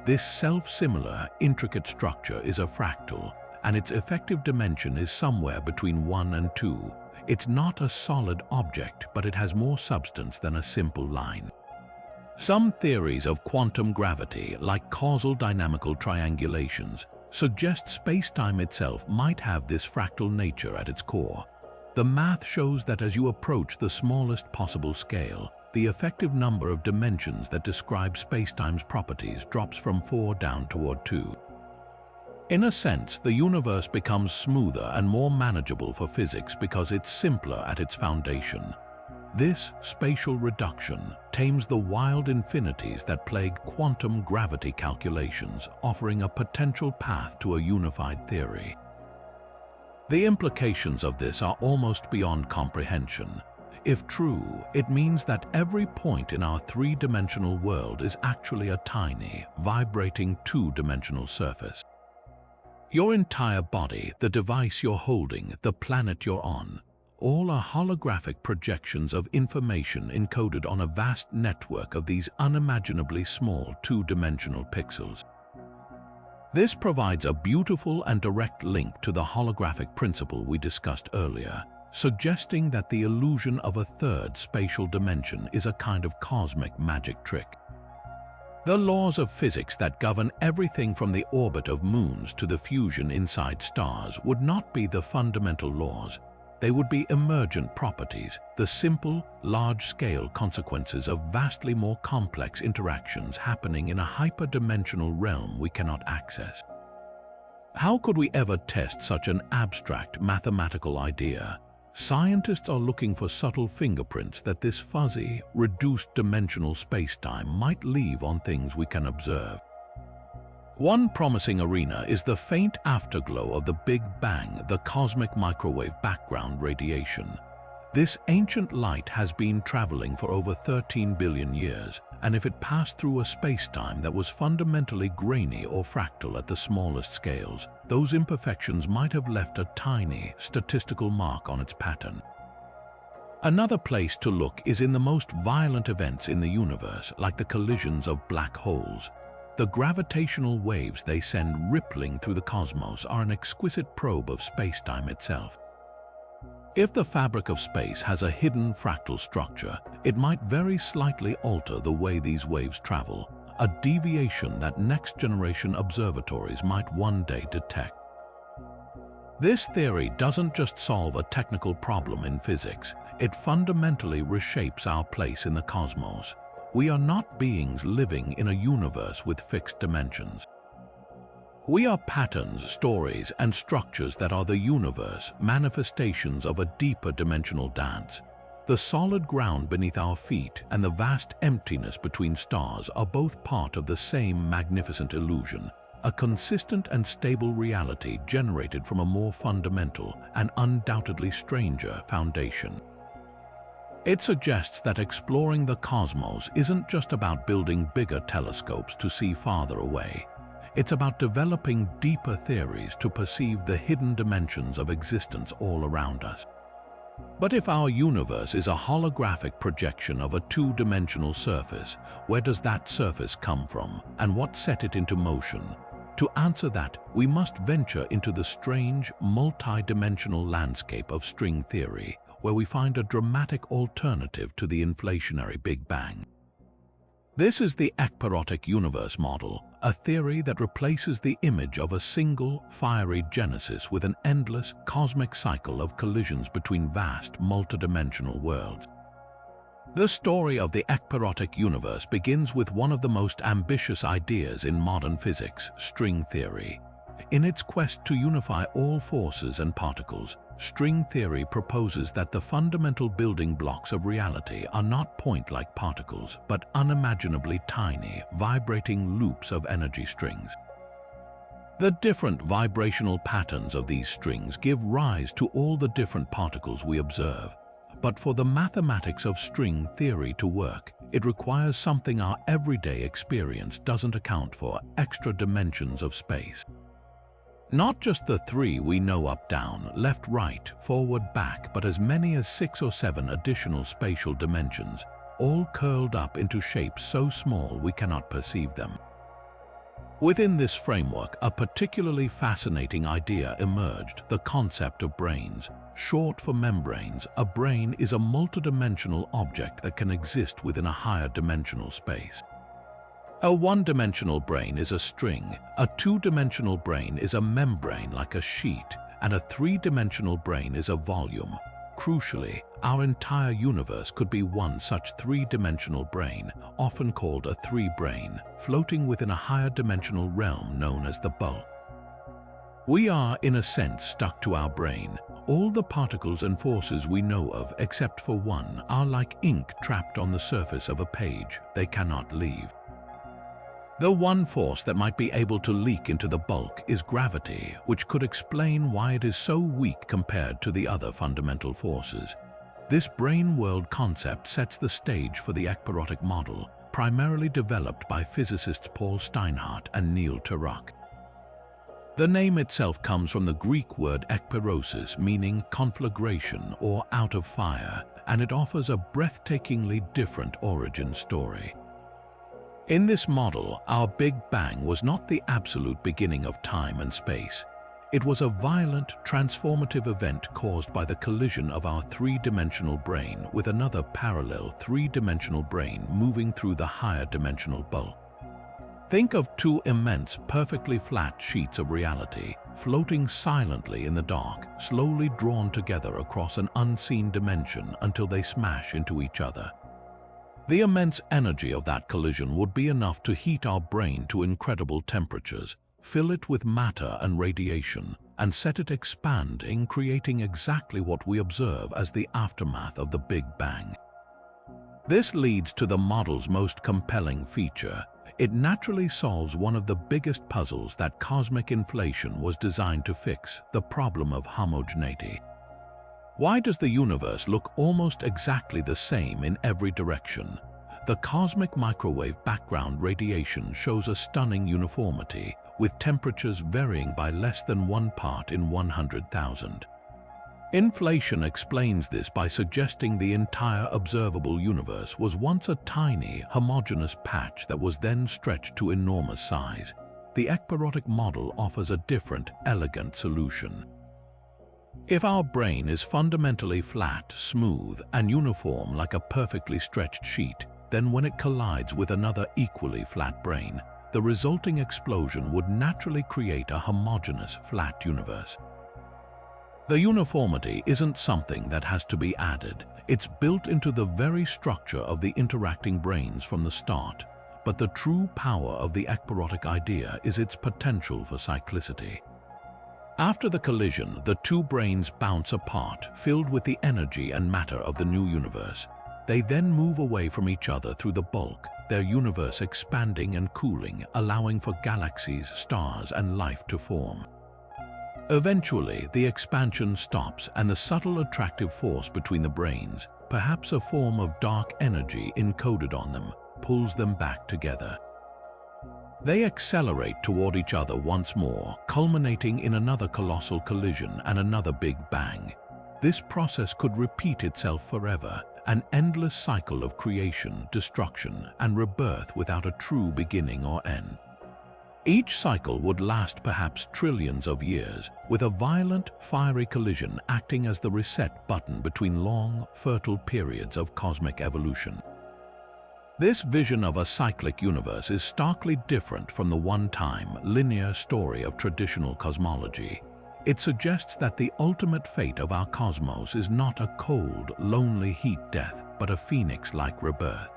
This self-similar, intricate structure is a fractal, and its effective dimension is somewhere between 1 and 2. It's not a solid object, but it has more substance than a simple line. Some theories of quantum gravity, like causal dynamical triangulations, suggest space-time itself might have this fractal nature at its core. The math shows that as you approach the smallest possible scale, the effective number of dimensions that describe space-time's properties drops from 4 down toward 2. In a sense, the universe becomes smoother and more manageable for physics because it's simpler at its foundation. This spatial reduction tames the wild infinities that plague quantum gravity calculations, offering a potential path to a unified theory. The implications of this are almost beyond comprehension. If true, it means that every point in our three-dimensional world is actually a tiny, vibrating two-dimensional surface. Your entire body, the device you're holding, the planet you're on, all are holographic projections of information encoded on a vast network of these unimaginably small two-dimensional pixels. This provides a beautiful and direct link to the holographic principle we discussed earlier, suggesting that the illusion of a third spatial dimension is a kind of cosmic magic trick. The laws of physics that govern everything from the orbit of moons to the fusion inside stars would not be the fundamental laws. They would be emergent properties, the simple, large-scale consequences of vastly more complex interactions happening in a hyperdimensional realm we cannot access. How could we ever test such an abstract mathematical idea? Scientists are looking for subtle fingerprints that this fuzzy, reduced dimensional spacetime might leave on things we can observe. One promising arena is the faint afterglow of the Big Bang, the cosmic microwave background radiation. This ancient light has been traveling for over 13 billion years, and if it passed through a spacetime that was fundamentally grainy or fractal at the smallest scales, those imperfections might have left a tiny, statistical mark on its pattern. Another place to look is in the most violent events in the universe, like the collisions of black holes. The gravitational waves they send rippling through the cosmos are an exquisite probe of spacetime itself. If the fabric of space has a hidden fractal structure, it might very slightly alter the way these waves travel, a deviation that next-generation observatories might one day detect. This theory doesn't just solve a technical problem in physics, it fundamentally reshapes our place in the cosmos. We are not beings living in a universe with fixed dimensions. We are patterns, stories, and structures that are the universe, manifestations of a deeper dimensional dance. The solid ground beneath our feet and the vast emptiness between stars are both part of the same magnificent illusion, a consistent and stable reality generated from a more fundamental and undoubtedly stranger foundation. It suggests that exploring the cosmos isn't just about building bigger telescopes to see farther away. It's about developing deeper theories to perceive the hidden dimensions of existence all around us. But if our universe is a holographic projection of a two-dimensional surface, where does that surface come from, and what set it into motion? To answer that, we must venture into the strange, multi-dimensional landscape of string theory, where we find a dramatic alternative to the inflationary Big Bang. This is the ekpyrotic universe model, a theory that replaces the image of a single, fiery genesis with an endless, cosmic cycle of collisions between vast, multidimensional worlds. The story of the ekpyrotic universe begins with one of the most ambitious ideas in modern physics, string theory. In its quest to unify all forces and particles, string theory proposes that the fundamental building blocks of reality are not point-like particles, but unimaginably tiny, vibrating loops of energy strings. The different vibrational patterns of these strings give rise to all the different particles we observe. But for the mathematics of string theory to work, it requires something our everyday experience doesn't account for: extra dimensions of space. Not just the three we know: up, down, left, right, forward, back, but as many as 6 or 7 additional spatial dimensions, all curled up into shapes so small we cannot perceive them. Within this framework, a particularly fascinating idea emerged: the concept of brains. Short for membranes, a brain is a multidimensional object that can exist within a higher dimensional space. A one-dimensional brain is a string, a two-dimensional brain is a membrane like a sheet, and a three-dimensional brain is a volume. Crucially, our entire universe could be one such three-dimensional brain, often called a three-brain, floating within a higher dimensional realm known as the bulk. We are, in a sense, stuck to our brain. All the particles and forces we know of, except for one, are like ink trapped on the surface of a page. They cannot leave. The one force that might be able to leak into the bulk is gravity, which could explain why it is so weak compared to the other fundamental forces. This brain-world concept sets the stage for the ekpyrotic model, primarily developed by physicists Paul Steinhardt and Neil Turok. The name itself comes from the Greek word ekpyrosis, meaning conflagration or out of fire, and it offers a breathtakingly different origin story. In this model, our Big Bang was not the absolute beginning of time and space. It was a violent, transformative event caused by the collision of our three-dimensional brain with another parallel three-dimensional brain moving through the higher dimensional bulk. Think of two immense, perfectly flat sheets of reality, floating silently in the dark, slowly drawn together across an unseen dimension until they smash into each other. The immense energy of that collision would be enough to heat our brain to incredible temperatures, fill it with matter and radiation, and set it expanding, creating exactly what we observe as the aftermath of the Big Bang. This leads to the model's most compelling feature. It naturally solves one of the biggest puzzles that cosmic inflation was designed to fix, the problem of homogeneity. Why does the universe look almost exactly the same in every direction? The cosmic microwave background radiation shows a stunning uniformity, with temperatures varying by less than 1 part in 100,000. Inflation explains this by suggesting the entire observable universe was once a tiny, homogeneous patch that was then stretched to enormous size. The ekpyrotic model offers a different, elegant solution. If our brain is fundamentally flat, smooth, and uniform like a perfectly stretched sheet, then when it collides with another equally flat brain, the resulting explosion would naturally create a homogeneous, flat universe. The uniformity isn't something that has to be added. It's built into the very structure of the interacting brains from the start. But the true power of the ekpyrotic idea is its potential for cyclicity. After the collision, the two brains bounce apart, filled with the energy and matter of the new universe. They then move away from each other through the bulk, their universe expanding and cooling, allowing for galaxies, stars, and life to form. Eventually, the expansion stops and the subtle attractive force between the brains, perhaps a form of dark energy encoded on them, pulls them back together. They accelerate toward each other once more, culminating in another colossal collision and another Big Bang. This process could repeat itself forever, an endless cycle of creation, destruction, and rebirth without a true beginning or end. Each cycle would last perhaps trillions of years, with a violent, fiery collision acting as the reset button between long, fertile periods of cosmic evolution. This vision of a cyclic universe is starkly different from the one-time, linear story of traditional cosmology. It suggests that the ultimate fate of our cosmos is not a cold, lonely heat death, but a phoenix-like rebirth.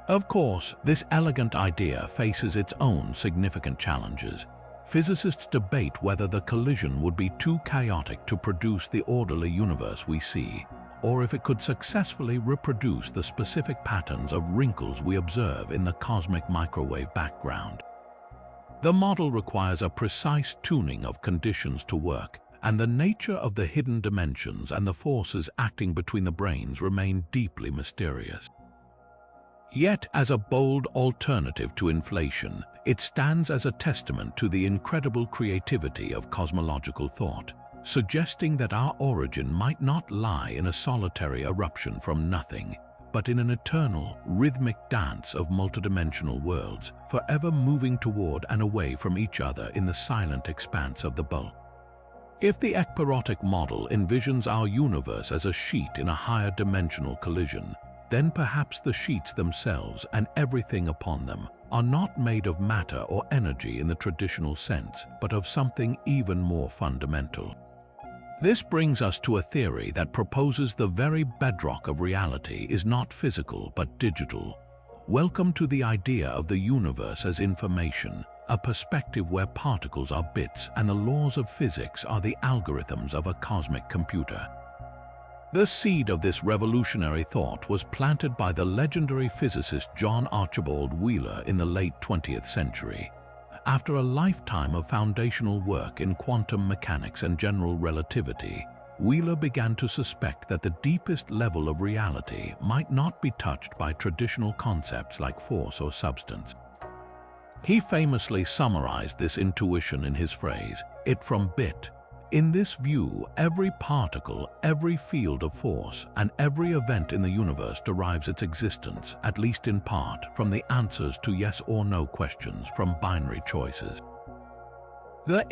Of course, this elegant idea faces its own significant challenges. Physicists debate whether the collision would be too chaotic to produce the orderly universe we see, or if it could successfully reproduce the specific patterns of wrinkles we observe in the cosmic microwave background. The model requires a precise tuning of conditions to work, and the nature of the hidden dimensions and the forces acting between the brains remain deeply mysterious. Yet, as a bold alternative to inflation, it stands as a testament to the incredible creativity of cosmological thought, suggesting that our origin might not lie in a solitary eruption from nothing, but in an eternal, rhythmic dance of multidimensional worlds, forever moving toward and away from each other in the silent expanse of the bulk. If the ekpyrotic model envisions our universe as a sheet in a higher dimensional collision, then perhaps the sheets themselves and everything upon them are not made of matter or energy in the traditional sense, but of something even more fundamental. This brings us to a theory that proposes the very bedrock of reality is not physical but digital. Welcome to the idea of the universe as information, a perspective where particles are bits and the laws of physics are the algorithms of a cosmic computer. The seed of this revolutionary thought was planted by the legendary physicist John Archibald Wheeler in the late 20th century. After a lifetime of foundational work in quantum mechanics and general relativity, Wheeler began to suspect that the deepest level of reality might not be touched by traditional concepts like force or substance. He famously summarized this intuition in his phrase, "It from bit, In this view, every particle, every field of force, and every event in the universe derives its existence, at least in part, from the answers to yes or no questions, from binary choices. The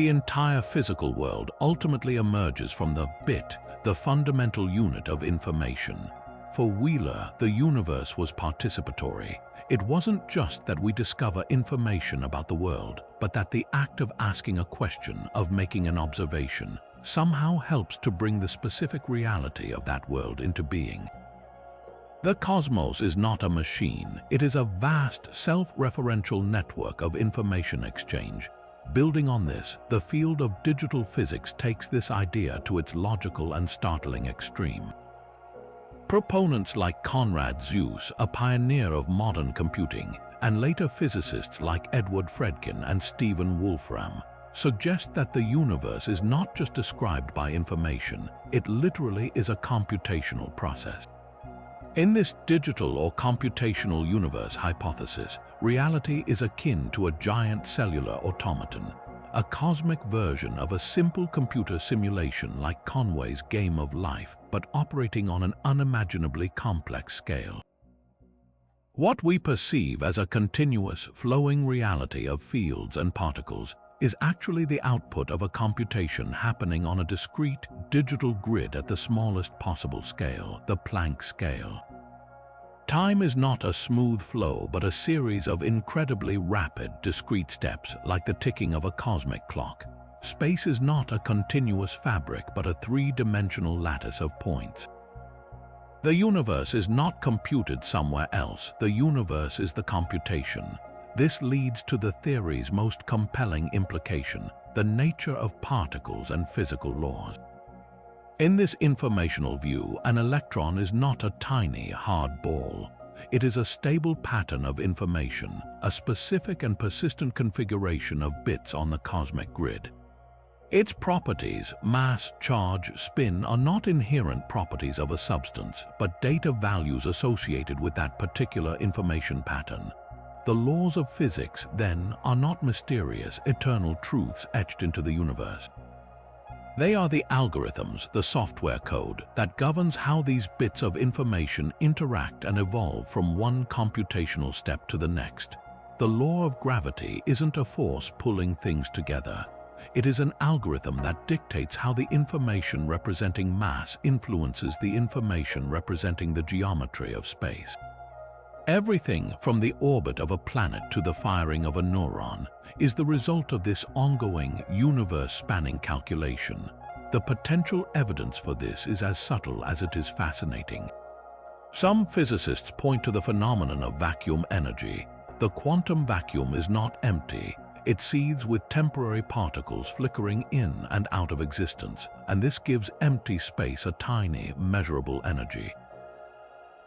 entire physical world ultimately emerges from the bit, the fundamental unit of information. For Wheeler, the universe was participatory. It wasn't just that we discover information about the world, but that the act of asking a question, of making an observation, somehow helps to bring the specific reality of that world into being. The cosmos is not a machine. It is a vast, self-referential network of information exchange. Building on this, the field of digital physics takes this idea to its logical and startling extreme. Proponents like Konrad Zuse, a pioneer of modern computing, and later physicists like Edward Fredkin and Stephen Wolfram, suggest that the universe is not just described by information, it literally is a computational process. In this digital or computational universe hypothesis, reality is akin to a giant cellular automaton, a cosmic version of a simple computer simulation like Conway's Game of Life, but operating on an unimaginably complex scale. What we perceive as a continuous, flowing reality of fields and particles is actually the output of a computation happening on a discrete, digital grid at the smallest possible scale, the Planck scale. Time is not a smooth flow, but a series of incredibly rapid, discrete steps, like the ticking of a cosmic clock. Space is not a continuous fabric, but a three-dimensional lattice of points. The universe is not computed somewhere else. The universe is the computation. This leads to the theory's most compelling implication, the nature of particles and physical laws. In this informational view, an electron is not a tiny, hard ball. It is a stable pattern of information, a specific and persistent configuration of bits on the cosmic grid. Its properties, mass, charge, spin, are not inherent properties of a substance, but data values associated with that particular information pattern. The laws of physics, then, are not mysterious, eternal truths etched into the universe. They are the algorithms, the software code, that governs how these bits of information interact and evolve from one computational step to the next. The law of gravity isn't a force pulling things together. It is an algorithm that dictates how the information representing mass influences the information representing the geometry of space. Everything from the orbit of a planet to the firing of a neuron is the result of this ongoing, universe-spanning calculation. The potential evidence for this is as subtle as it is fascinating. Some physicists point to the phenomenon of vacuum energy. The quantum vacuum is not empty. It seethes with temporary particles flickering in and out of existence, and this gives empty space a tiny, measurable energy.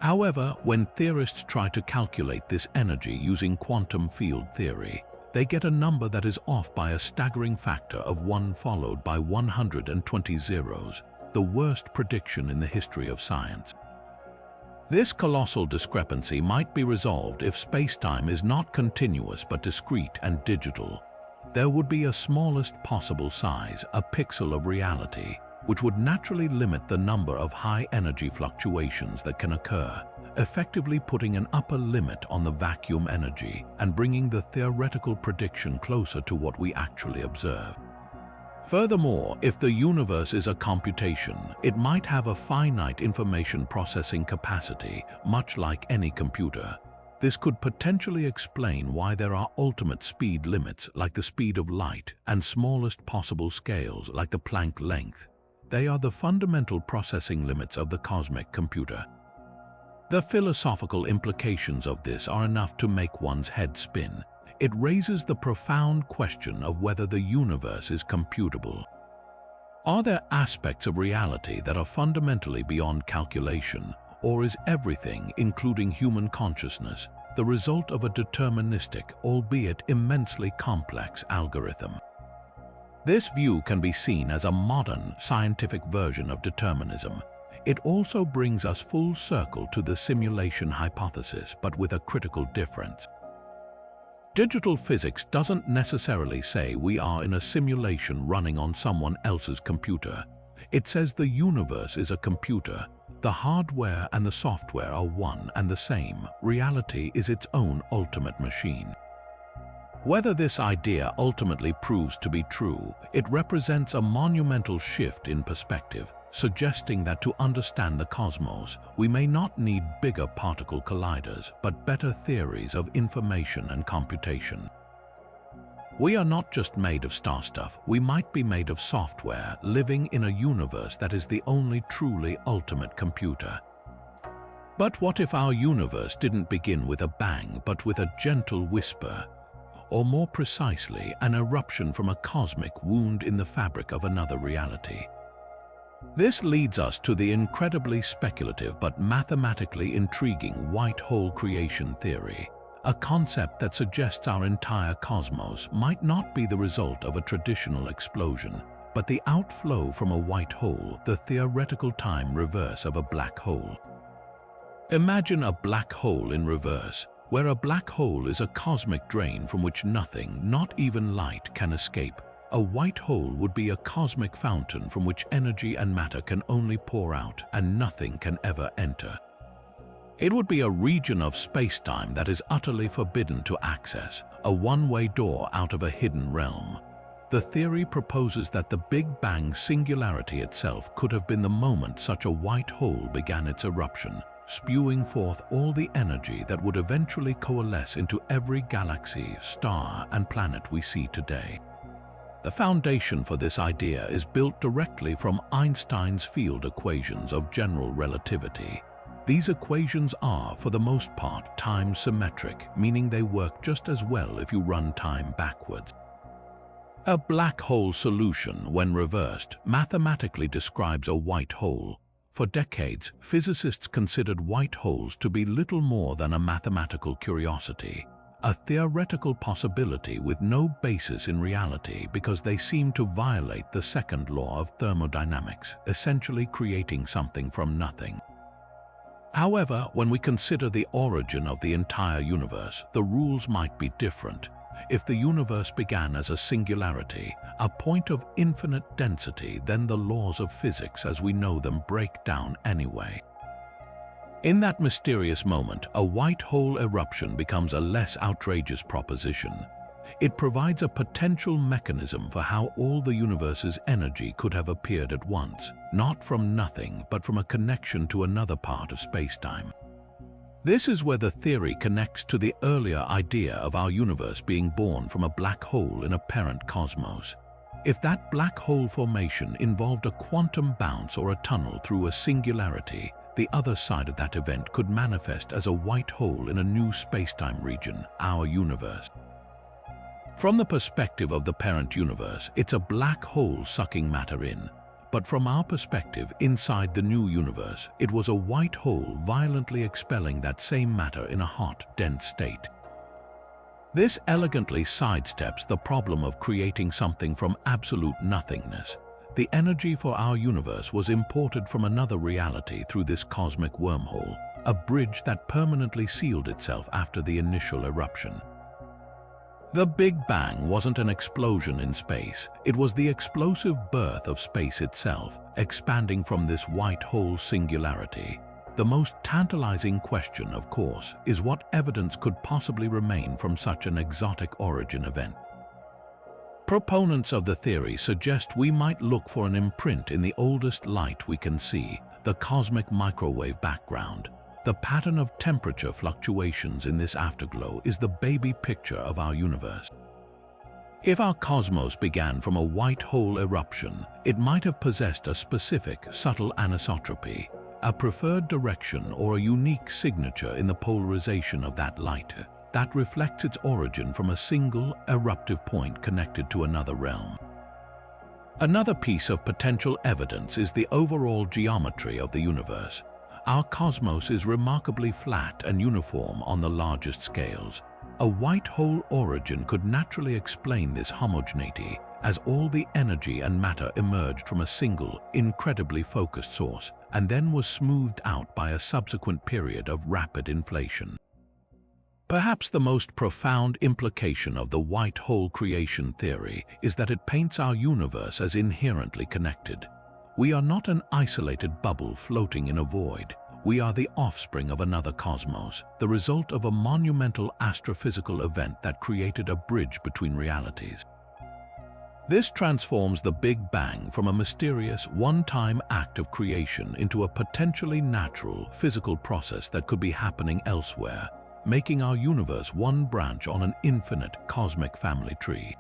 However, when theorists try to calculate this energy using quantum field theory, they get a number that is off by a staggering factor of 1 followed by 120 zeros, the worst prediction in the history of science. This colossal discrepancy might be resolved if space-time is not continuous but discrete and digital. There would be a smallest possible size, a pixel of reality, which would naturally limit the number of high-energy fluctuations that can occur, effectively putting an upper limit on the vacuum energy and bringing the theoretical prediction closer to what we actually observe. Furthermore, if the universe is a computation, it might have a finite information processing capacity, much like any computer. This could potentially explain why there are ultimate speed limits, like the speed of light, and smallest possible scales, like the Planck length. They are the fundamental processing limits of the cosmic computer. The philosophical implications of this are enough to make one's head spin. It raises the profound question of whether the universe is computable. Are there aspects of reality that are fundamentally beyond calculation, or is everything, including human consciousness, the result of a deterministic, albeit immensely complex, algorithm? This view can be seen as a modern, scientific version of determinism. It also brings us full circle to the simulation hypothesis, but with a critical difference. Digital physics doesn't necessarily say we are in a simulation running on someone else's computer. It says the universe is a computer. The hardware and the software are one and the same. Reality is its own ultimate machine. Whether this idea ultimately proves to be true, it represents a monumental shift in perspective, suggesting that to understand the cosmos, we may not need bigger particle colliders, but better theories of information and computation. We are not just made of star stuff, we might be made of software, living in a universe that is the only truly ultimate computer. But what if our universe didn't begin with a bang, but with a gentle whisper? Or more precisely, an eruption from a cosmic wound in the fabric of another reality. This leads us to the incredibly speculative but mathematically intriguing white hole creation theory, a concept that suggests our entire cosmos might not be the result of a traditional explosion, but the outflow from a white hole, the theoretical time reverse of a black hole. Imagine a black hole in reverse, where a black hole is a cosmic drain from which nothing, not even light, can escape. A white hole would be a cosmic fountain from which energy and matter can only pour out and nothing can ever enter. It would be a region of space-time that is utterly forbidden to access, a one-way door out of a hidden realm. The theory proposes that the Big Bang singularity itself could have been the moment such a white hole began its eruption, spewing forth all the energy that would eventually coalesce into every galaxy, star, and planet we see today. The foundation for this idea is built directly from Einstein's field equations of general relativity. These equations are, for the most part, time-symmetric, meaning they work just as well if you run time backwards. A black hole solution, when reversed, mathematically describes a white hole. For decades, physicists considered white holes to be little more than a mathematical curiosity, a theoretical possibility with no basis in reality because they seem to violate the second law of thermodynamics, essentially creating something from nothing. However, when we consider the origin of the entire universe, the rules might be different. If the universe began as a singularity, a point of infinite density, then the laws of physics as we know them break down anyway. In that mysterious moment, a white hole eruption becomes a less outrageous proposition. It provides a potential mechanism for how all the universe's energy could have appeared at once, not from nothing, but from a connection to another part of space-time. This is where the theory connects to the earlier idea of our universe being born from a black hole in a parent cosmos. If that black hole formation involved a quantum bounce or a tunnel through a singularity, the other side of that event could manifest as a white hole in a new space-time region, our universe. From the perspective of the parent universe, it's a black hole sucking matter in. But from our perspective, inside the new universe, it was a white hole violently expelling that same matter in a hot, dense state. This elegantly sidesteps the problem of creating something from absolute nothingness. The energy for our universe was imported from another reality through this cosmic wormhole, a bridge that permanently sealed itself after the initial eruption. The Big Bang wasn't an explosion in space, it was the explosive birth of space itself, expanding from this white hole singularity. The most tantalizing question, of course, is what evidence could possibly remain from such an exotic origin event. Proponents of the theory suggest we might look for an imprint in the oldest light we can see, the cosmic microwave background. The pattern of temperature fluctuations in this afterglow is the baby picture of our universe. If our cosmos began from a white hole eruption, it might have possessed a specific, subtle anisotropy, a preferred direction or a unique signature in the polarization of that light that reflects its origin from a single, eruptive point connected to another realm. Another piece of potential evidence is the overall geometry of the universe. Our cosmos is remarkably flat and uniform on the largest scales. A white hole origin could naturally explain this homogeneity, as all the energy and matter emerged from a single, incredibly focused source, and then was smoothed out by a subsequent period of rapid inflation. Perhaps the most profound implication of the white hole creation theory is that it paints our universe as inherently connected. We are not an isolated bubble floating in a void. We are the offspring of another cosmos, the result of a monumental astrophysical event that created a bridge between realities. This transforms the Big Bang from a mysterious, one-time act of creation into a potentially natural, physical process that could be happening elsewhere, making our universe one branch on an infinite cosmic family tree.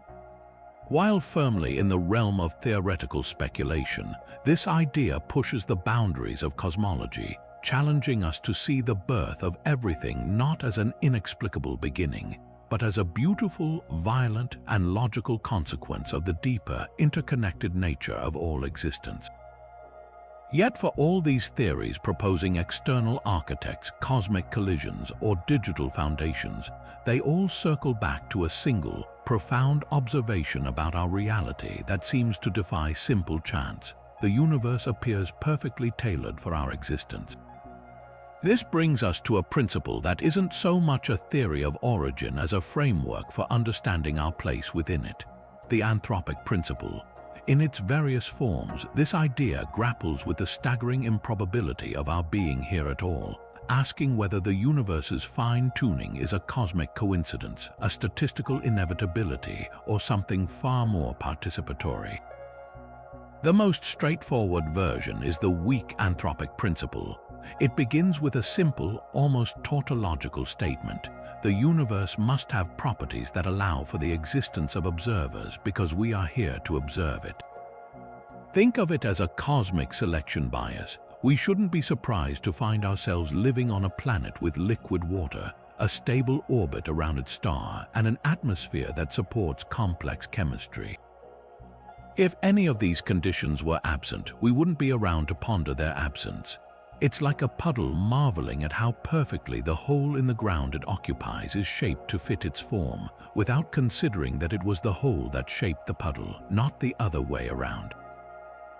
While firmly in the realm of theoretical speculation, this idea pushes the boundaries of cosmology, challenging us to see the birth of everything not as an inexplicable beginning, but as a beautiful, violent, and logical consequence of the deeper, interconnected nature of all existence. Yet for all these theories proposing external architects, cosmic collisions, or digital foundations, they all circle back to a single, profound observation about our reality that seems to defy simple chance. The universe appears perfectly tailored for our existence. This brings us to a principle that isn't so much a theory of origin as a framework for understanding our place within it: the anthropic principle. In its various forms, this idea grapples with the staggering improbability of our being here at all, asking whether the universe's fine-tuning is a cosmic coincidence, a statistical inevitability, or something far more participatory. The most straightforward version is the weak anthropic principle. It begins with a simple, almost tautological statement: the universe must have properties that allow for the existence of observers because we are here to observe it. Think of it as a cosmic selection bias. We shouldn't be surprised to find ourselves living on a planet with liquid water, a stable orbit around its star, and an atmosphere that supports complex chemistry. If any of these conditions were absent, we wouldn't be around to ponder their absence. It's like a puddle marveling at how perfectly the hole in the ground it occupies is shaped to fit its form, without considering that it was the hole that shaped the puddle, not the other way around.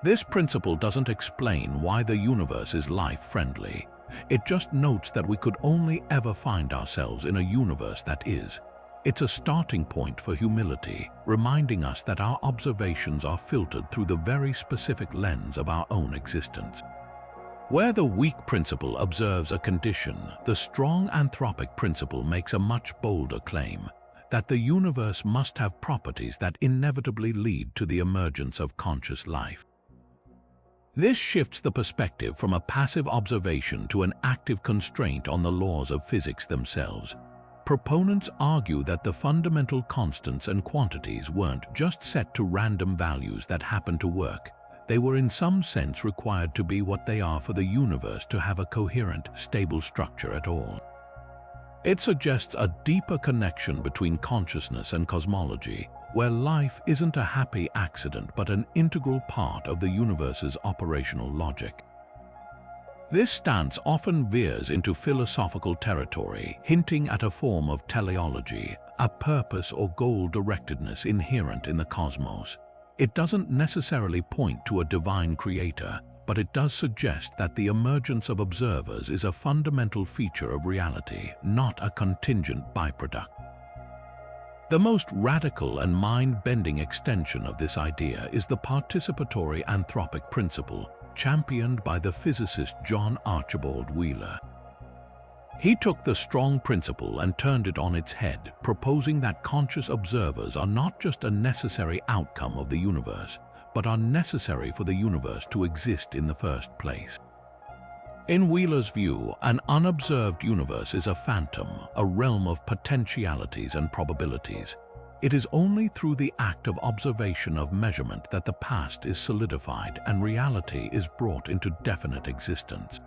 This principle doesn't explain why the universe is life-friendly. It just notes that we could only ever find ourselves in a universe that is. It's a starting point for humility, reminding us that our observations are filtered through the very specific lens of our own existence. Where the weak principle observes a condition, the strong anthropic principle makes a much bolder claim: that the universe must have properties that inevitably lead to the emergence of conscious life. This shifts the perspective from a passive observation to an active constraint on the laws of physics themselves. Proponents argue that the fundamental constants and quantities weren't just set to random values that happen to work. They were in some sense required to be what they are for the universe to have a coherent, stable structure at all. It suggests a deeper connection between consciousness and cosmology, where life isn't a happy accident but an integral part of the universe's operational logic. This stance often veers into philosophical territory, hinting at a form of teleology, a purpose or goal-directedness inherent in the cosmos. It doesn't necessarily point to a divine creator, but it does suggest that the emergence of observers is a fundamental feature of reality, not a contingent byproduct. The most radical and mind-bending extension of this idea is the participatory anthropic principle, championed by the physicist John Archibald Wheeler. He took the strong principle and turned it on its head, proposing that conscious observers are not just a necessary outcome of the universe, but are necessary for the universe to exist in the first place. In Wheeler's view, an unobserved universe is a phantom, a realm of potentialities and probabilities. It is only through the act of observation of measurement that the past is solidified and reality is brought into definite existence.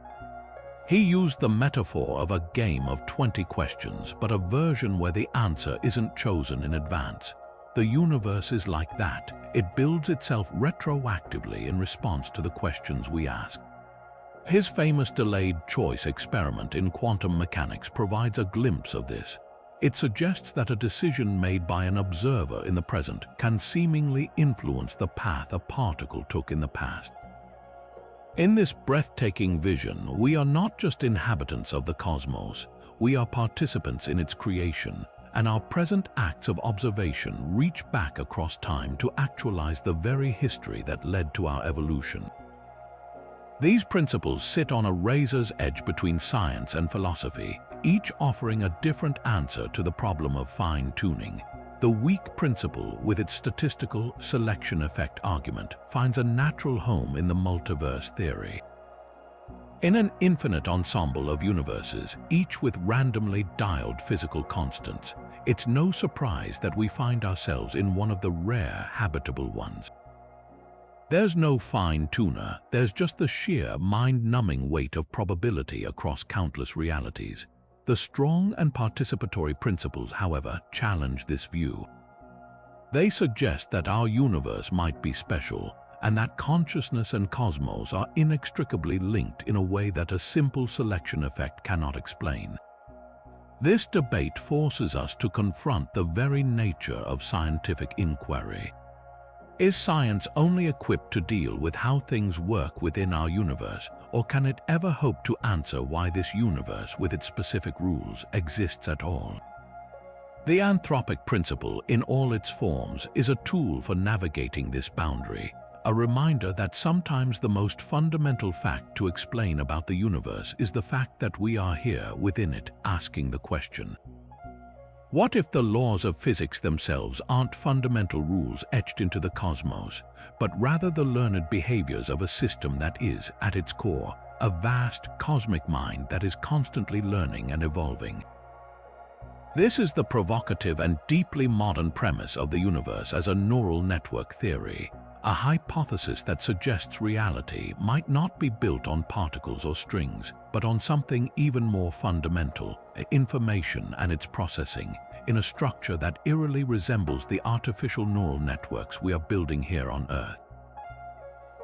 He used the metaphor of a game of 20 questions, but a version where the answer isn't chosen in advance. The universe is like that. It builds itself retroactively in response to the questions we ask. His famous delayed choice experiment in quantum mechanics provides a glimpse of this. It suggests that a decision made by an observer in the present can seemingly influence the path a particle took in the past. In this breathtaking vision, we are not just inhabitants of the cosmos. we are participants in its creation, and our present acts of observation reach back across time to actualize the very history that led to our evolution. These principles sit on a razor's edge between science and philosophy, each offering a different answer to the problem of fine-tuning. The weak principle, with its statistical selection effect argument, finds a natural home in the multiverse theory. In an infinite ensemble of universes, each with randomly dialed physical constants, it's no surprise that we find ourselves in one of the rare habitable ones. There's no fine-tuner, there's just the sheer mind-numbing weight of probability across countless realities. The strong and participatory principles, however, challenge this view. They suggest that our universe might be special, and that consciousness and cosmos are inextricably linked in a way that a simple selection effect cannot explain. This debate forces us to confront the very nature of scientific inquiry. Is science only equipped to deal with how things work within our universe, or can it ever hope to answer why this universe, with its specific rules, exists at all? The anthropic principle, in all its forms, is a tool for navigating this boundary, a reminder that sometimes the most fundamental fact to explain about the universe is the fact that we are here within it, asking the question: what if the laws of physics themselves aren't fundamental rules etched into the cosmos, but rather the learned behaviors of a system that is, at its core, a vast cosmic mind that is constantly learning and evolving? This is the provocative and deeply modern premise of the universe as a neural network theory, a hypothesis that suggests reality might not be built on particles or strings, but on something even more fundamental: information and its processing, in a structure that eerily resembles the artificial neural networks we are building here on Earth.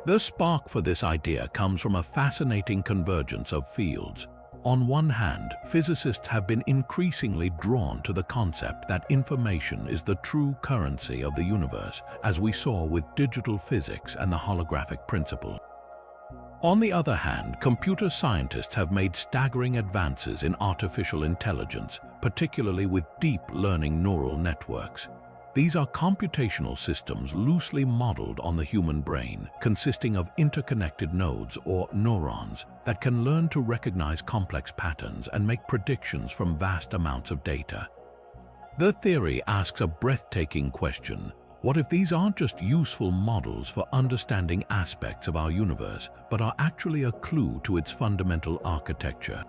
The spark for this idea comes from a fascinating convergence of fields. On one hand, physicists have been increasingly drawn to the concept that information is the true currency of the universe, as we saw with digital physics and the holographic principle. On the other hand, computer scientists have made staggering advances in artificial intelligence, particularly with deep learning neural networks. These are computational systems loosely modeled on the human brain, consisting of interconnected nodes or neurons that can learn to recognize complex patterns and make predictions from vast amounts of data. The theory asks a breathtaking question: what if these aren't just useful models for understanding aspects of our universe, but are actually a clue to its fundamental architecture?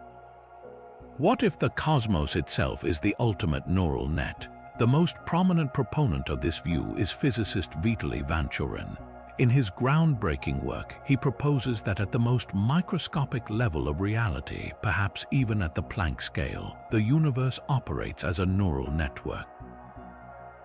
What if the cosmos itself is the ultimate neural net? The most prominent proponent of this view is physicist Vitaly Vanchurin. In his groundbreaking work, he proposes that at the most microscopic level of reality, perhaps even at the Planck scale, the universe operates as a neural network.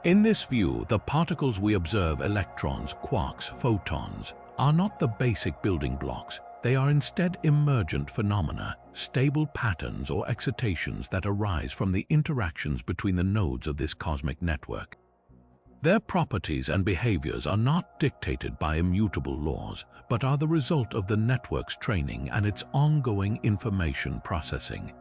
In this view, the particles we observe, electrons, quarks, photons, are not the basic building blocks. They are instead emergent phenomena, stable patterns or excitations that arise from the interactions between the nodes of this cosmic network. Their properties and behaviors are not dictated by immutable laws, but are the result of the network's training and its ongoing information processing.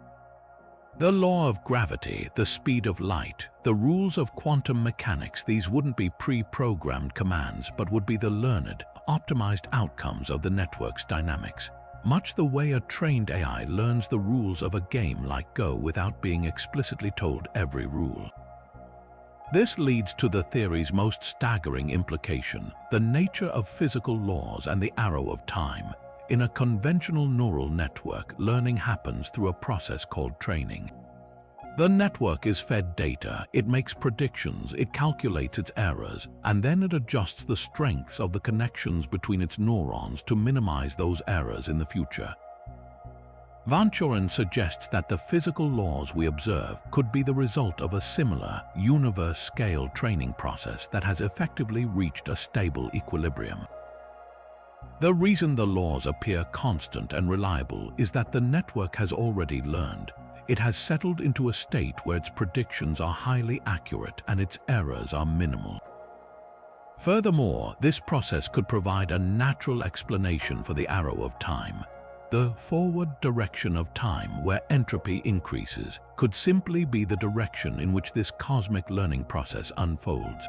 The law of gravity, the speed of light, the rules of quantum mechanics, these wouldn't be pre-programmed commands, but would be the learned, optimized outcomes of the network's dynamics. Much the way a trained AI learns the rules of a game like Go without being explicitly told every rule. This leads to the theory's most staggering implication: the nature of physical laws and the arrow of time. In a conventional neural network, learning happens through a process called training. The network is fed data, it makes predictions, it calculates its errors, and then it adjusts the strengths of the connections between its neurons to minimize those errors in the future. Vanchurin suggests that the physical laws we observe could be the result of a similar, universe-scale training process that has effectively reached a stable equilibrium. The reason the laws appear constant and reliable is that the network has already learned. It has settled into a state where its predictions are highly accurate and its errors are minimal. Furthermore, this process could provide a natural explanation for the arrow of time. The forward direction of time, where entropy increases, could simply be the direction in which this cosmic learning process unfolds.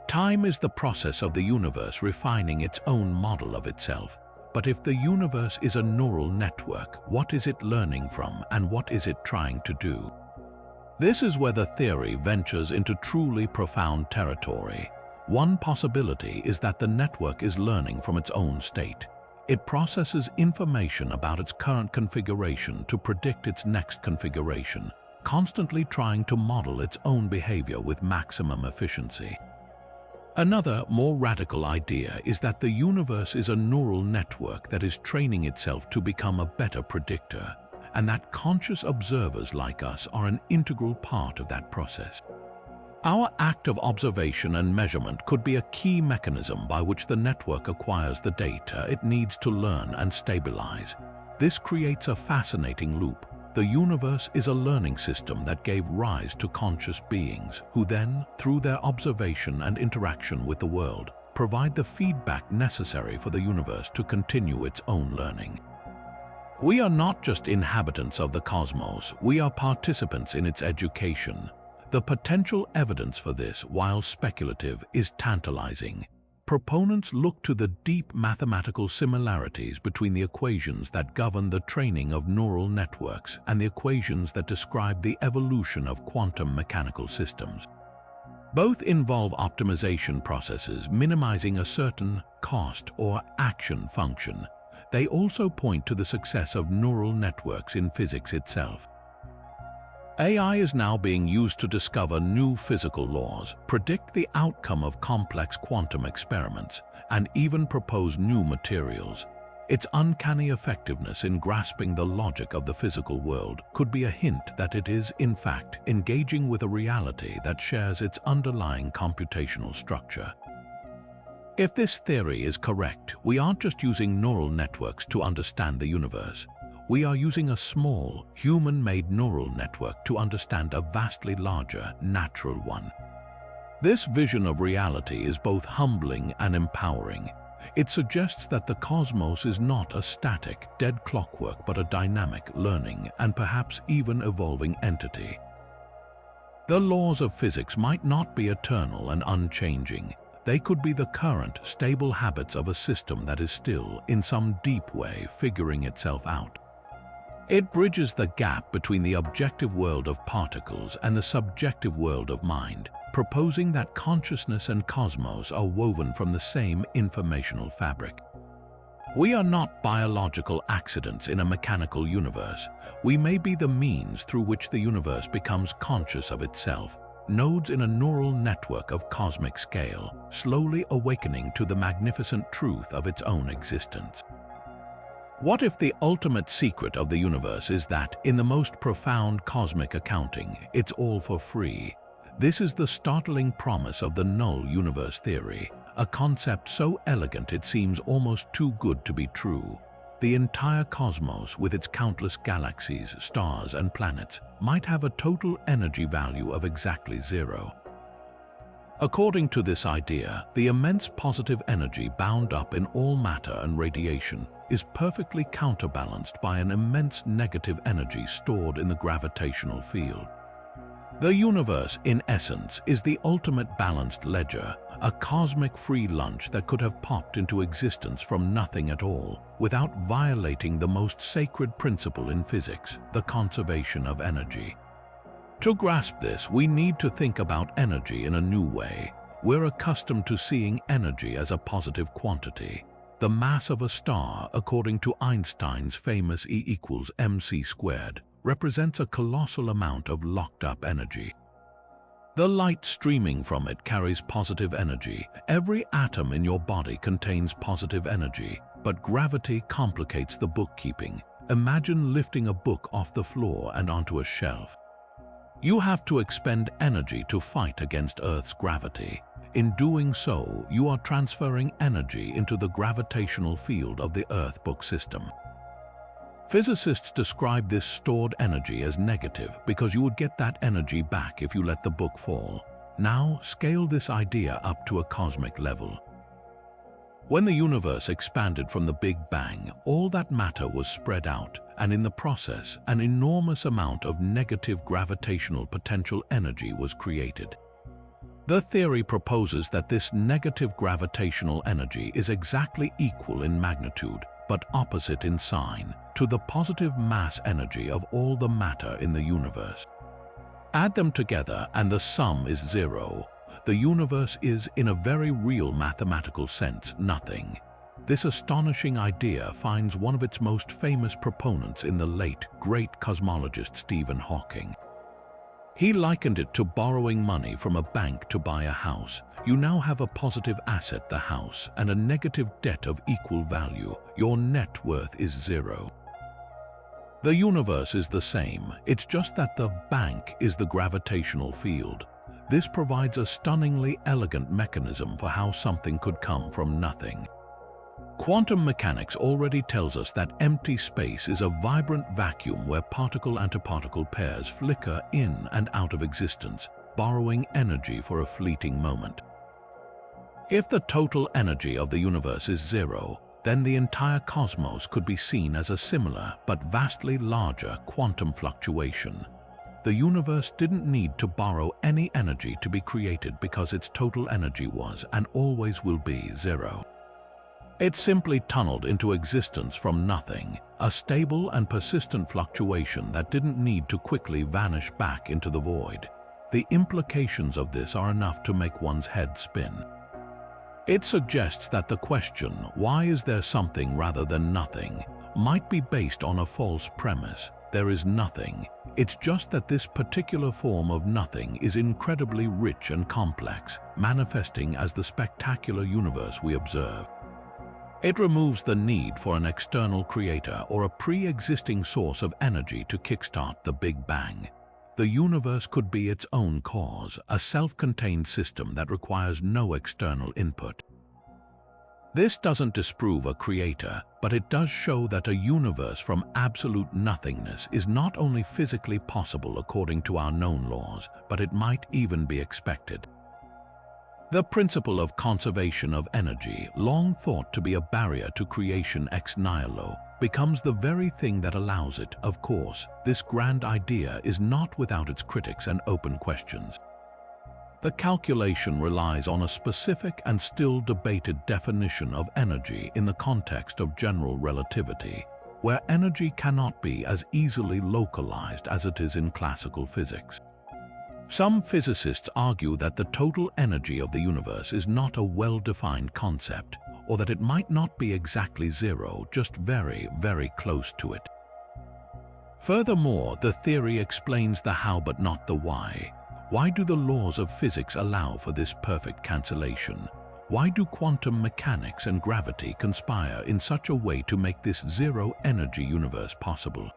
Time is the process of the universe refining its own model of itself. But if the universe is a neural network, what is it learning from and what is it trying to do? This is where the theory ventures into truly profound territory. One possibility is that the network is learning from its own state. It processes information about its current configuration to predict its next configuration, constantly trying to model its own behavior with maximum efficiency. Another, more radical idea is that the universe is a neural network that is training itself to become a better predictor, and that conscious observers like us are an integral part of that process. Our act of observation and measurement could be a key mechanism by which the network acquires the data it needs to learn and stabilize. This creates a fascinating loop. The universe is a learning system that gave rise to conscious beings, who then, through their observation and interaction with the world, provide the feedback necessary for the universe to continue its own learning. We are not just inhabitants of the cosmos, we are participants in its education. The potential evidence for this, while speculative, is tantalizing. Proponents look to the deep mathematical similarities between the equations that govern the training of neural networks and the equations that describe the evolution of quantum mechanical systems. Both involve optimization processes minimizing a certain cost or action function. They also point to the success of neural networks in physics itself. AI is now being used to discover new physical laws, predict the outcome of complex quantum experiments, and even propose new materials. Its uncanny effectiveness in grasping the logic of the physical world could be a hint that it is, in fact, engaging with a reality that shares its underlying computational structure. If this theory is correct, we aren't just using neural networks to understand the universe. We are using a small, human-made neural network to understand a vastly larger, natural one. This vision of reality is both humbling and empowering. It suggests that the cosmos is not a static, dead clockwork but a dynamic, learning, and perhaps even evolving entity. The laws of physics might not be eternal and unchanging. They could be the current, stable habits of a system that is still, in some deep way, figuring itself out. It bridges the gap between the objective world of particles and the subjective world of mind, proposing that consciousness and cosmos are woven from the same informational fabric. We are not biological accidents in a mechanical universe. We may be the means through which the universe becomes conscious of itself, nodes in a neural network of cosmic scale, slowly awakening to the magnificent truth of its own existence. What if the ultimate secret of the universe is that, in the most profound cosmic accounting, it's all for free? This is the startling promise of the null universe theory, a concept so elegant it seems almost too good to be true. The entire cosmos, with its countless galaxies, stars, and planets, might have a total energy value of exactly zero. According to this idea, the immense positive energy bound up in all matter and radiation is perfectly counterbalanced by an immense negative energy stored in the gravitational field. The universe, in essence, is the ultimate balanced ledger, a cosmic free lunch that could have popped into existence from nothing at all, without violating the most sacred principle in physics, the conservation of energy. To grasp this, we need to think about energy in a new way. We're accustomed to seeing energy as a positive quantity. The mass of a star, according to Einstein's famous E=mc², represents a colossal amount of locked-up energy. The light streaming from it carries positive energy. Every atom in your body contains positive energy, but gravity complicates the bookkeeping. Imagine lifting a book off the floor and onto a shelf. You have to expend energy to fight against Earth's gravity. In doing so, you are transferring energy into the gravitational field of the Earth book system. Physicists describe this stored energy as negative because you would get that energy back if you let the book fall. Now, scale this idea up to a cosmic level. When the universe expanded from the Big Bang, all that matter was spread out, and in the process, an enormous amount of negative gravitational potential energy was created. The theory proposes that this negative gravitational energy is exactly equal in magnitude, but opposite in sign, to the positive mass energy of all the matter in the universe. Add them together and the sum is zero. The universe is, in a very real mathematical sense, nothing. This astonishing idea finds one of its most famous proponents in the late, great cosmologist Stephen Hawking. He likened it to borrowing money from a bank to buy a house. You now have a positive asset, the house, and a negative debt of equal value. Your net worth is zero. The universe is the same, it's just that the bank is the gravitational field. This provides a stunningly elegant mechanism for how something could come from nothing. Quantum mechanics already tells us that empty space is a vibrant vacuum where particle-antiparticle pairs flicker in and out of existence, borrowing energy for a fleeting moment. If the total energy of the universe is zero, then the entire cosmos could be seen as a similar but vastly larger quantum fluctuation. The universe didn't need to borrow any energy to be created because its total energy was and always will be zero. It simply tunneled into existence from nothing, a stable and persistent fluctuation that didn't need to quickly vanish back into the void. The implications of this are enough to make one's head spin. It suggests that the question, why is there something rather than nothing, might be based on a false premise. There is nothing. It's just that this particular form of nothing is incredibly rich and complex, manifesting as the spectacular universe we observe. It removes the need for an external creator or a pre-existing source of energy to kickstart the Big Bang. The universe could be its own cause, a self-contained system that requires no external input. This doesn't disprove a creator, but it does show that a universe from absolute nothingness is not only physically possible according to our known laws, but it might even be expected. The principle of conservation of energy, long thought to be a barrier to creation ex nihilo, becomes the very thing that allows it. Of course, this grand idea is not without its critics and open questions. The calculation relies on a specific and still debated definition of energy in the context of general relativity, where energy cannot be as easily localized as it is in classical physics. Some physicists argue that the total energy of the universe is not a well-defined concept, or that it might not be exactly zero, just very, very close to it. Furthermore, the theory explains the how but not the why. Why do the laws of physics allow for this perfect cancellation? Why do quantum mechanics and gravity conspire in such a way to make this zero-energy universe possible?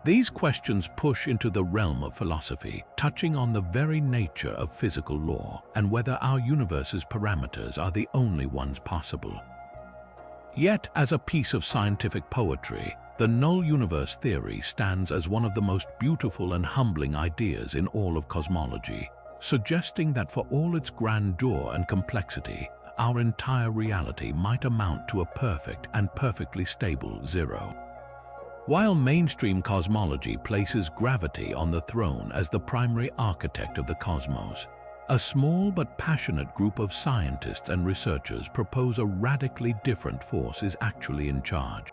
These questions push into the realm of philosophy, touching on the very nature of physical law and whether our universe's parameters are the only ones possible. Yet, as a piece of scientific poetry, the null universe theory stands as one of the most beautiful and humbling ideas in all of cosmology, suggesting that for all its grandeur and complexity, our entire reality might amount to a perfect and perfectly stable zero. While mainstream cosmology places gravity on the throne as the primary architect of the cosmos, a small but passionate group of scientists and researchers propose a radically different force is actually in charge.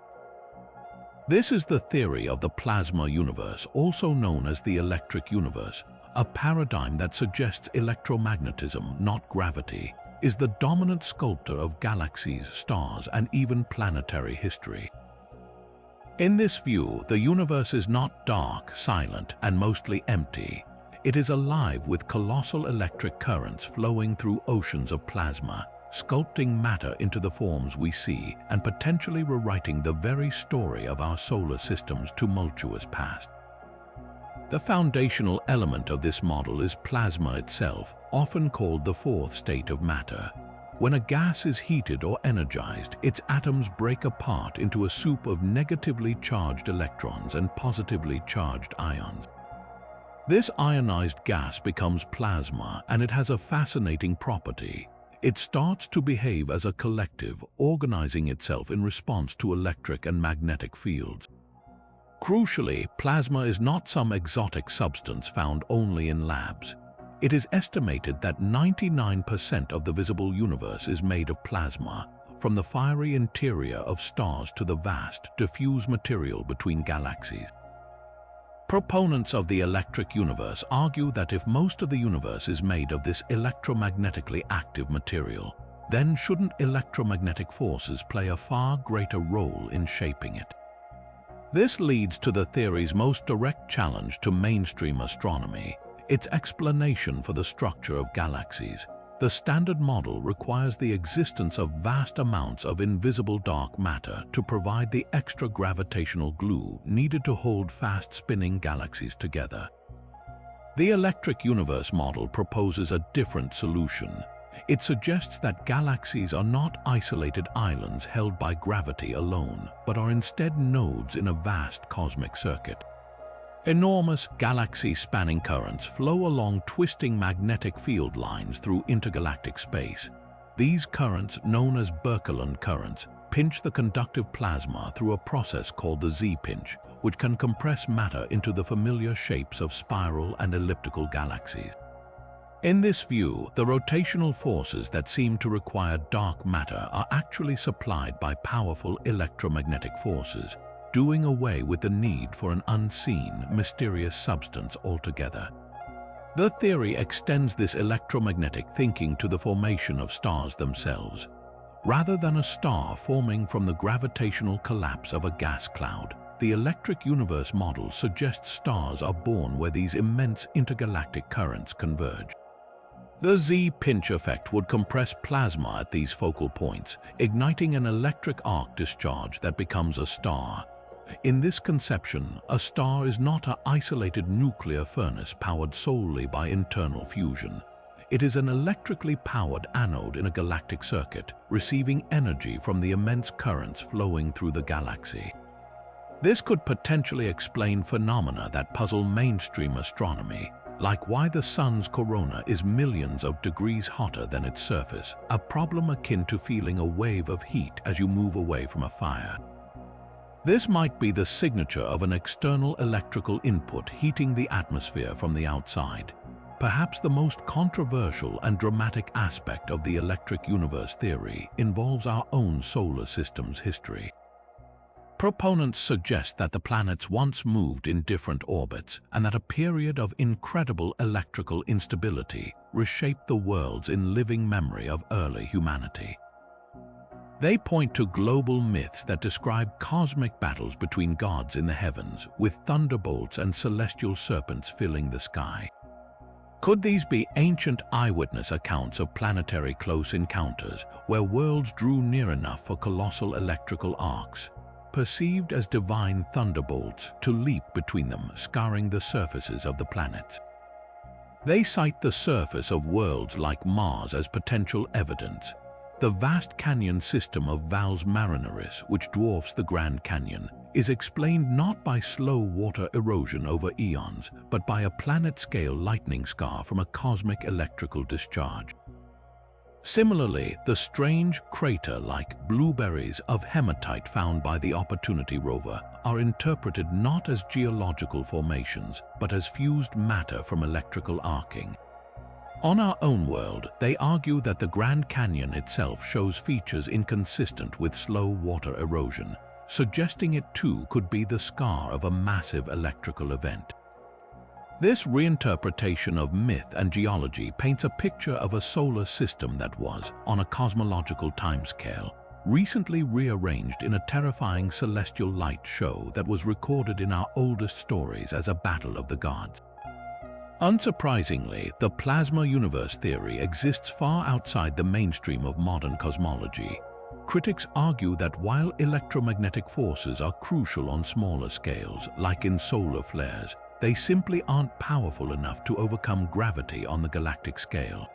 This is the theory of the plasma universe, also known as the electric universe, a paradigm that suggests electromagnetism, not gravity, is the dominant sculptor of galaxies, stars, and even planetary history. In this view, the universe is not dark, silent, and mostly empty. It is alive with colossal electric currents flowing through oceans of plasma, sculpting matter into the forms we see and potentially rewriting the very story of our solar system's tumultuous past. The foundational element of this model is plasma itself, often called the fourth state of matter. When a gas is heated or energized, its atoms break apart into a soup of negatively charged electrons and positively charged ions. This ionized gas becomes plasma, and it has a fascinating property. It starts to behave as a collective, organizing itself in response to electric and magnetic fields. Crucially, plasma is not some exotic substance found only in labs. It is estimated that 99% of the visible universe is made of plasma, from the fiery interior of stars to the vast, diffuse material between galaxies. Proponents of the electric universe argue that if most of the universe is made of this electromagnetically active material, then shouldn't electromagnetic forces play a far greater role in shaping it? This leads to the theory's most direct challenge to mainstream astronomy, its explanation for the structure of galaxies. The standard model requires the existence of vast amounts of invisible dark matter to provide the extra gravitational glue needed to hold fast-spinning galaxies together. The electric universe model proposes a different solution. It suggests that galaxies are not isolated islands held by gravity alone, but are instead nodes in a vast cosmic circuit. Enormous galaxy-spanning currents flow along twisting magnetic field lines through intergalactic space. These currents, known as Birkeland currents, pinch the conductive plasma through a process called the Z-pinch, which can compress matter into the familiar shapes of spiral and elliptical galaxies. In this view, the rotational forces that seem to require dark matter are actually supplied by powerful electromagnetic forces, doing away with the need for an unseen, mysterious substance altogether. The theory extends this electromagnetic thinking to the formation of stars themselves. Rather than a star forming from the gravitational collapse of a gas cloud, the electric universe model suggests stars are born where these immense intergalactic currents converge. The Z-pinch effect would compress plasma at these focal points, igniting an electric arc discharge that becomes a star. In this conception, a star is not an isolated nuclear furnace powered solely by internal fusion. It is an electrically powered anode in a galactic circuit, receiving energy from the immense currents flowing through the galaxy. This could potentially explain phenomena that puzzle mainstream astronomy, like why the sun's corona is millions of degrees hotter than its surface, a problem akin to feeling a wave of heat as you move away from a fire. This might be the signature of an external electrical input heating the atmosphere from the outside. Perhaps the most controversial and dramatic aspect of the electric universe theory involves our own solar system's history. Proponents suggest that the planets once moved in different orbits and that a period of incredible electrical instability reshaped the worlds in living memory of early humanity. They point to global myths that describe cosmic battles between gods in the heavens, with thunderbolts and celestial serpents filling the sky. Could these be ancient eyewitness accounts of planetary close encounters, where worlds drew near enough for colossal electrical arcs, perceived as divine thunderbolts, to leap between them, scarring the surfaces of the planets? They cite the surface of worlds like Mars as potential evidence. The vast canyon system of Valles Marineris, which dwarfs the Grand Canyon, is explained not by slow water erosion over eons, but by a planet-scale lightning scar from a cosmic electrical discharge. Similarly, the strange crater-like blueberries of hematite found by the Opportunity rover are interpreted not as geological formations, but as fused matter from electrical arcing. On our own world, they argue that the Grand Canyon itself shows features inconsistent with slow water erosion, suggesting it too could be the scar of a massive electrical event. This reinterpretation of myth and geology paints a picture of a solar system that was, on a cosmological timescale, recently rearranged in a terrifying celestial light show that was recorded in our oldest stories as a battle of the gods. Unsurprisingly, the plasma universe theory exists far outside the mainstream of modern cosmology. Critics argue that while electromagnetic forces are crucial on smaller scales, like in solar flares, they simply aren't powerful enough to overcome gravity on the galactic scale.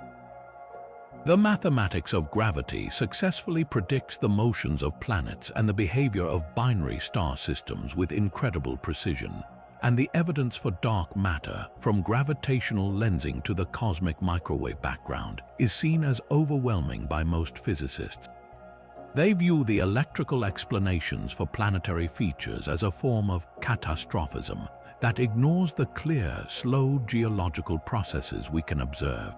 The mathematics of gravity successfully predicts the motions of planets and the behavior of binary star systems with incredible precision. and the evidence for dark matter, from gravitational lensing to the cosmic microwave background, is seen as overwhelming by most physicists. They view the electrical explanations for planetary features as a form of catastrophism that ignores the clear, slow geological processes we can observe.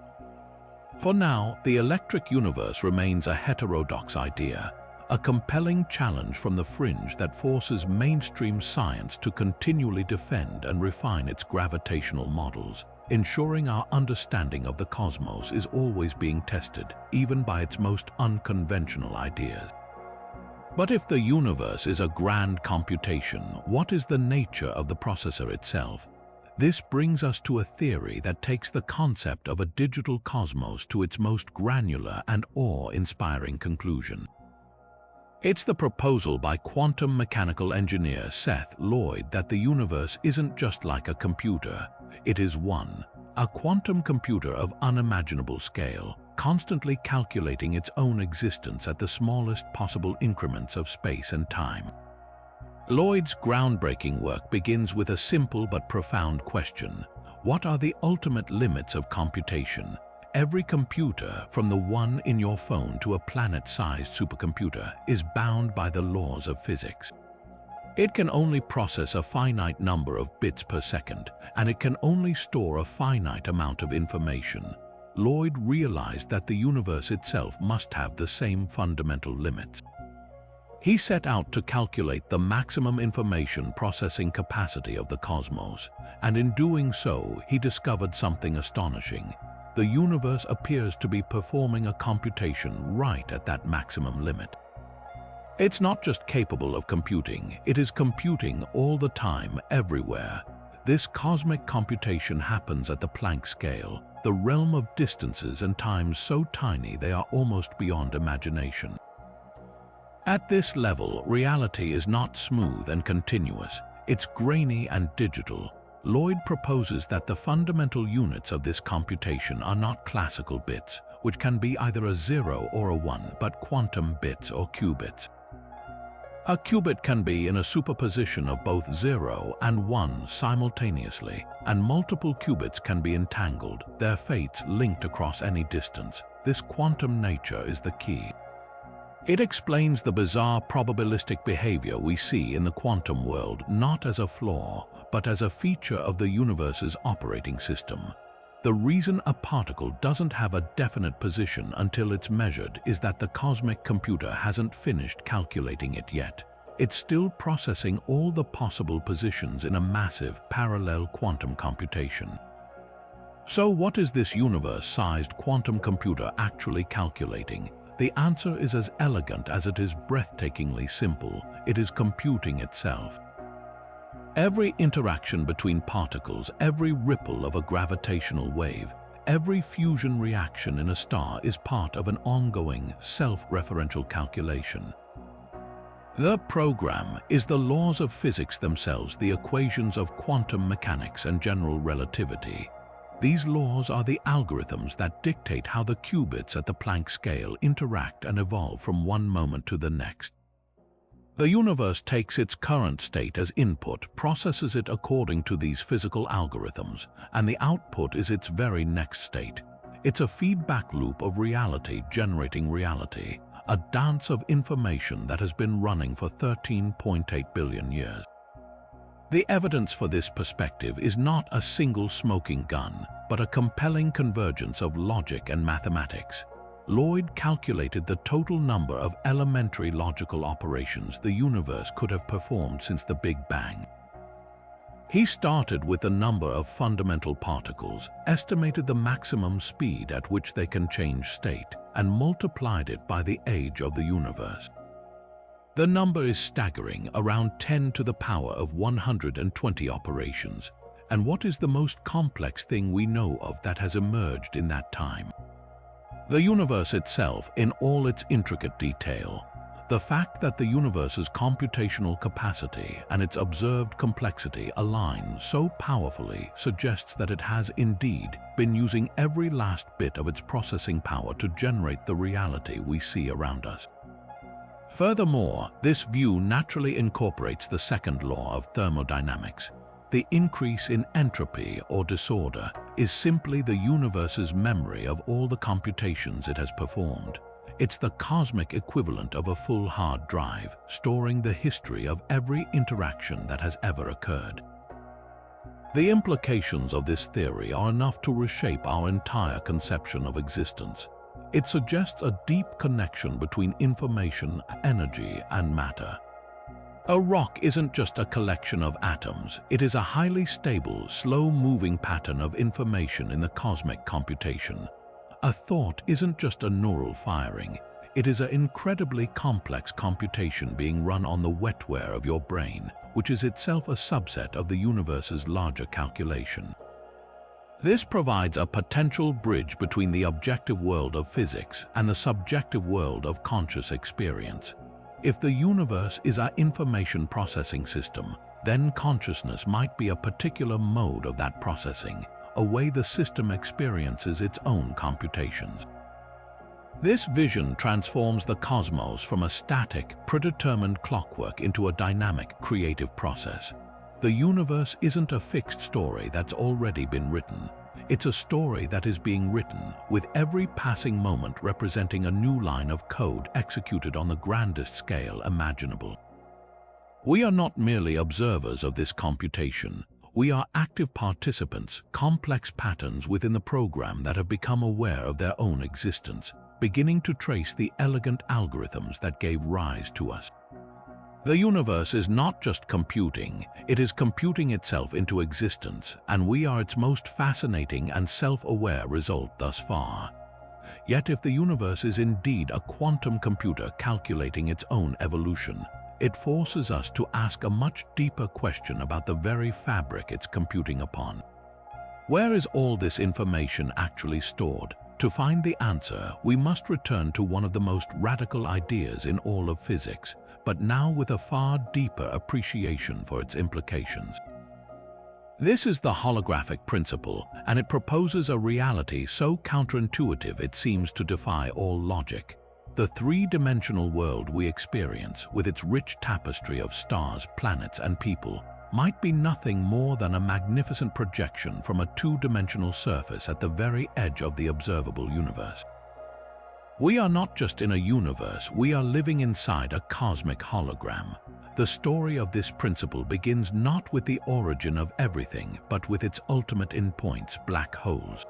For now, the electric universe remains a heterodox idea, a compelling challenge from the fringe that forces mainstream science to continually defend and refine its gravitational models, ensuring our understanding of the cosmos is always being tested, even by its most unconventional ideas. But if the universe is a grand computation, what is the nature of the processor itself? This brings us to a theory that takes the concept of a digital cosmos to its most granular and awe-inspiring conclusion. It's the proposal by quantum mechanical engineer Seth Lloyd that the universe isn't just like a computer, it is a quantum computer of unimaginable scale, constantly calculating its own existence at the smallest possible increments of space and time. Lloyd's groundbreaking work begins with a simple but profound question: what are the ultimate limits of computation? Every computer, from the one in your phone to a planet-sized supercomputer, is bound by the laws of physics. It can only process a finite number of bits per second, and it can only store a finite amount of information. Lloyd realized that the universe itself must have the same fundamental limits. He set out to calculate the maximum information processing capacity of the cosmos, and in doing so, he discovered something astonishing. The universe appears to be performing a computation right at that maximum limit. It's not just capable of computing, it is computing all the time, everywhere. This cosmic computation happens at the Planck scale, the realm of distances and times so tiny they are almost beyond imagination. At this level, reality is not smooth and continuous, it's grainy and digital. Lloyd proposes that the fundamental units of this computation are not classical bits, which can be either a 0 or a 1, but quantum bits or qubits. A qubit can be in a superposition of both 0 and 1 simultaneously, and multiple qubits can be entangled, their fates linked across any distance. This quantum nature is the key. It explains the bizarre probabilistic behavior we see in the quantum world not as a flaw, but as a feature of the universe's operating system. The reason a particle doesn't have a definite position until it's measured is that the cosmic computer hasn't finished calculating it yet. It's still processing all the possible positions in a massive parallel quantum computation. So what is this universe-sized quantum computer actually calculating? The answer is as elegant as it is breathtakingly simple. It is computing itself. Every interaction between particles, every ripple of a gravitational wave, every fusion reaction in a star is part of an ongoing, self-referential calculation. The program is the laws of physics themselves, the equations of quantum mechanics and general relativity. These laws are the algorithms that dictate how the qubits at the Planck scale interact and evolve from one moment to the next. The universe takes its current state as input, processes it according to these physical algorithms, and the output is its very next state. It's a feedback loop of reality generating reality, a dance of information that has been running for 13.8 billion years. The evidence for this perspective is not a single smoking gun, but a compelling convergence of logic and mathematics. Lloyd calculated the total number of elementary logical operations the universe could have performed since the Big Bang. He started with the number of fundamental particles, estimated the maximum speed at which they can change state, and multiplied it by the age of the universe. The number is staggering, around 10 to the power of 120 operations. And what is the most complex thing we know of that has emerged in that time? The universe itself, in all its intricate detail. The fact that the universe's computational capacity and its observed complexity align so powerfully suggests that it has indeed been using every last bit of its processing power to generate the reality we see around us. Furthermore, this view naturally incorporates the second law of thermodynamics. The increase in entropy or disorder is simply the universe's memory of all the computations it has performed. It's the cosmic equivalent of a full hard drive, storing the history of every interaction that has ever occurred. The implications of this theory are enough to reshape our entire conception of existence. It suggests a deep connection between information, energy, and matter. A rock isn't just a collection of atoms, it is a highly stable, slow-moving pattern of information in the cosmic computation. A thought isn't just a neural firing, it is an incredibly complex computation being run on the wetware of your brain, which is itself a subset of the universe's larger calculation. This provides a potential bridge between the objective world of physics and the subjective world of conscious experience. If the universe is our information processing system, then consciousness might be a particular mode of that processing, a way the system experiences its own computations. This vision transforms the cosmos from a static, predetermined clockwork into a dynamic, creative process. The universe isn't a fixed story that's already been written. It's a story that is being written, with every passing moment representing a new line of code executed on the grandest scale imaginable. We are not merely observers of this computation. We are active participants, complex patterns within the program that have become aware of their own existence, beginning to trace the elegant algorithms that gave rise to us. The universe is not just computing, it is computing itself into existence, and we are its most fascinating and self-aware result thus far. Yet if the universe is indeed a quantum computer calculating its own evolution, it forces us to ask a much deeper question about the very fabric it's computing upon. Where is all this information actually stored? To find the answer, we must return to one of the most radical ideas in all of physics, but now with a far deeper appreciation for its implications. This is the holographic principle, and it proposes a reality so counterintuitive it seems to defy all logic. The three-dimensional world we experience, with its rich tapestry of stars, planets, and people, might be nothing more than a magnificent projection from a two-dimensional surface at the very edge of the observable universe. We are not just in a universe, we are living inside a cosmic hologram. The story of this principle begins not with the origin of everything, but with its ultimate endpoints, black holes.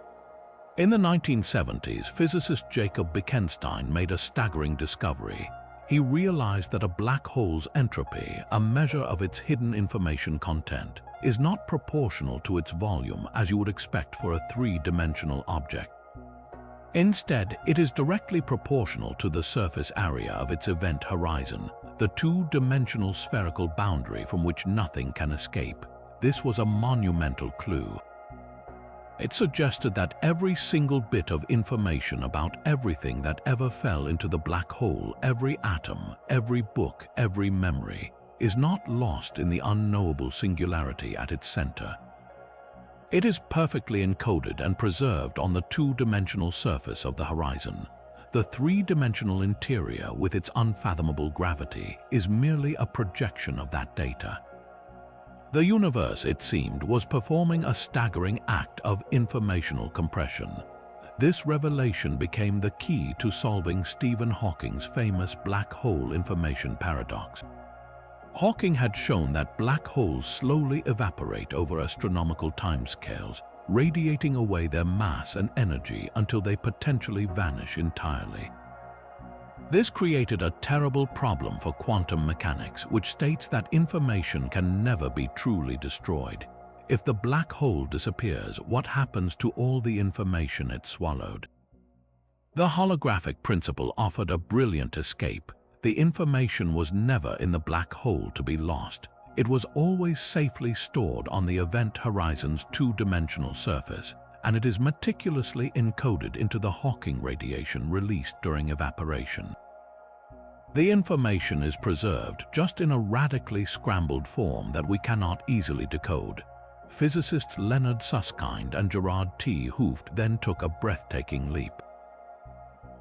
In the 1970s, physicist Jacob Bekenstein made a staggering discovery. He realized that a black hole's entropy, a measure of its hidden information content, is not proportional to its volume as you would expect for a three-dimensional object. Instead, it is directly proportional to the surface area of its event horizon, the two-dimensional spherical boundary from which nothing can escape. This was a monumental clue. It suggested that every single bit of information about everything that ever fell into the black hole, every atom, every book, every memory, is not lost in the unknowable singularity at its center. It is perfectly encoded and preserved on the two-dimensional surface of the horizon. The three-dimensional interior, with its unfathomable gravity, is merely a projection of that data. The universe, it seemed, was performing a staggering act of informational compression. This revelation became the key to solving Stephen Hawking's famous black hole information paradox. Hawking had shown that black holes slowly evaporate over astronomical timescales, radiating away their mass and energy until they potentially vanish entirely. This created a terrible problem for quantum mechanics, which states that information can never be truly destroyed. If the black hole disappears, what happens to all the information it swallowed? The holographic principle offered a brilliant escape. The information was never in the black hole to be lost. It was always safely stored on the event horizon's two-dimensional surface, and it is meticulously encoded into the Hawking radiation released during evaporation. The information is preserved just in a radically scrambled form that we cannot easily decode. Physicists Leonard Susskind and Gerard T. Hooft then took a breathtaking leap.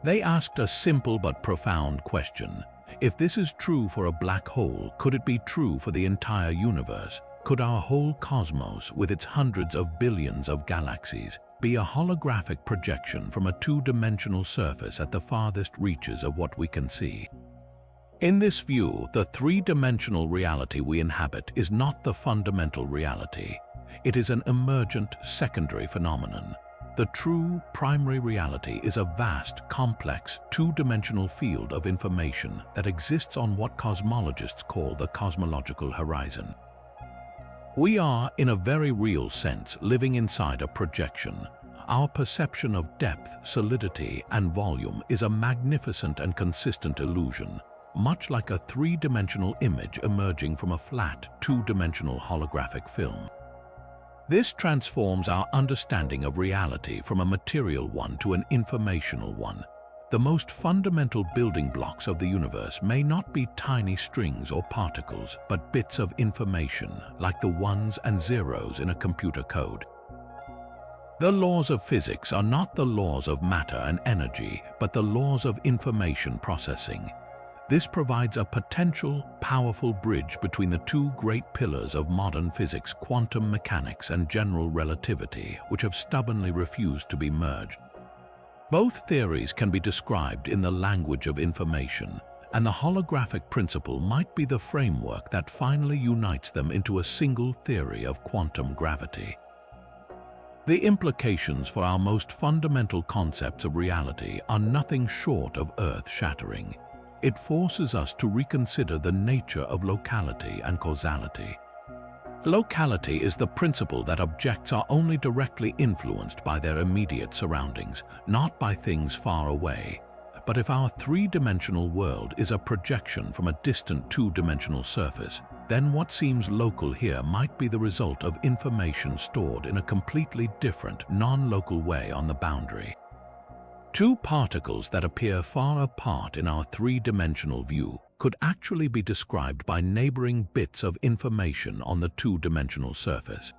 They asked a simple but profound question. If this is true for a black hole, could it be true for the entire universe? Could our whole cosmos, with its hundreds of billions of galaxies, be a holographic projection from a two-dimensional surface at the farthest reaches of what we can see? In this view, the three-dimensional reality we inhabit is not the fundamental reality. It is an emergent secondary phenomenon. The true primary reality is a vast, complex, two-dimensional field of information that exists on what cosmologists call the cosmological horizon. We are, in a very real sense, living inside a projection. Our perception of depth, solidity, and volume is a magnificent and consistent illusion, much like a three-dimensional image emerging from a flat, two-dimensional holographic film. This transforms our understanding of reality from a material one to an informational one. The most fundamental building blocks of the universe may not be tiny strings or particles, but bits of information, like the ones and zeros in a computer code. The laws of physics are not the laws of matter and energy, but the laws of information processing. This provides a potential, powerful bridge between the two great pillars of modern physics, quantum mechanics and general relativity, which have stubbornly refused to be merged. Both theories can be described in the language of information, and the holographic principle might be the framework that finally unites them into a single theory of quantum gravity. The implications for our most fundamental concepts of reality are nothing short of earth-shattering. It forces us to reconsider the nature of locality and causality. Locality is the principle that objects are only directly influenced by their immediate surroundings, not by things far away. But if our three-dimensional world is a projection from a distant two-dimensional surface, then what seems local here might be the result of information stored in a completely different, non-local way on the boundary. Two particles that appear far apart in our three-dimensional view could actually be described by neighboring bits of information on the two-dimensional surface.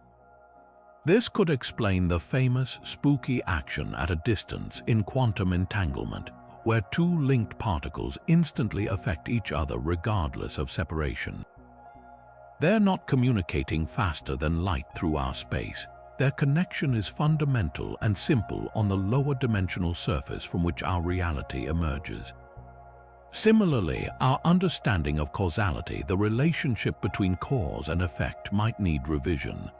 This could explain the famous, spooky action at a distance in quantum entanglement, where two linked particles instantly affect each other regardless of separation. They're not communicating faster than light through our space. Their connection is fundamental and simple on the lower dimensional surface from which our reality emerges. Similarly, our understanding of causality, the relationship between cause and effect, might need revision.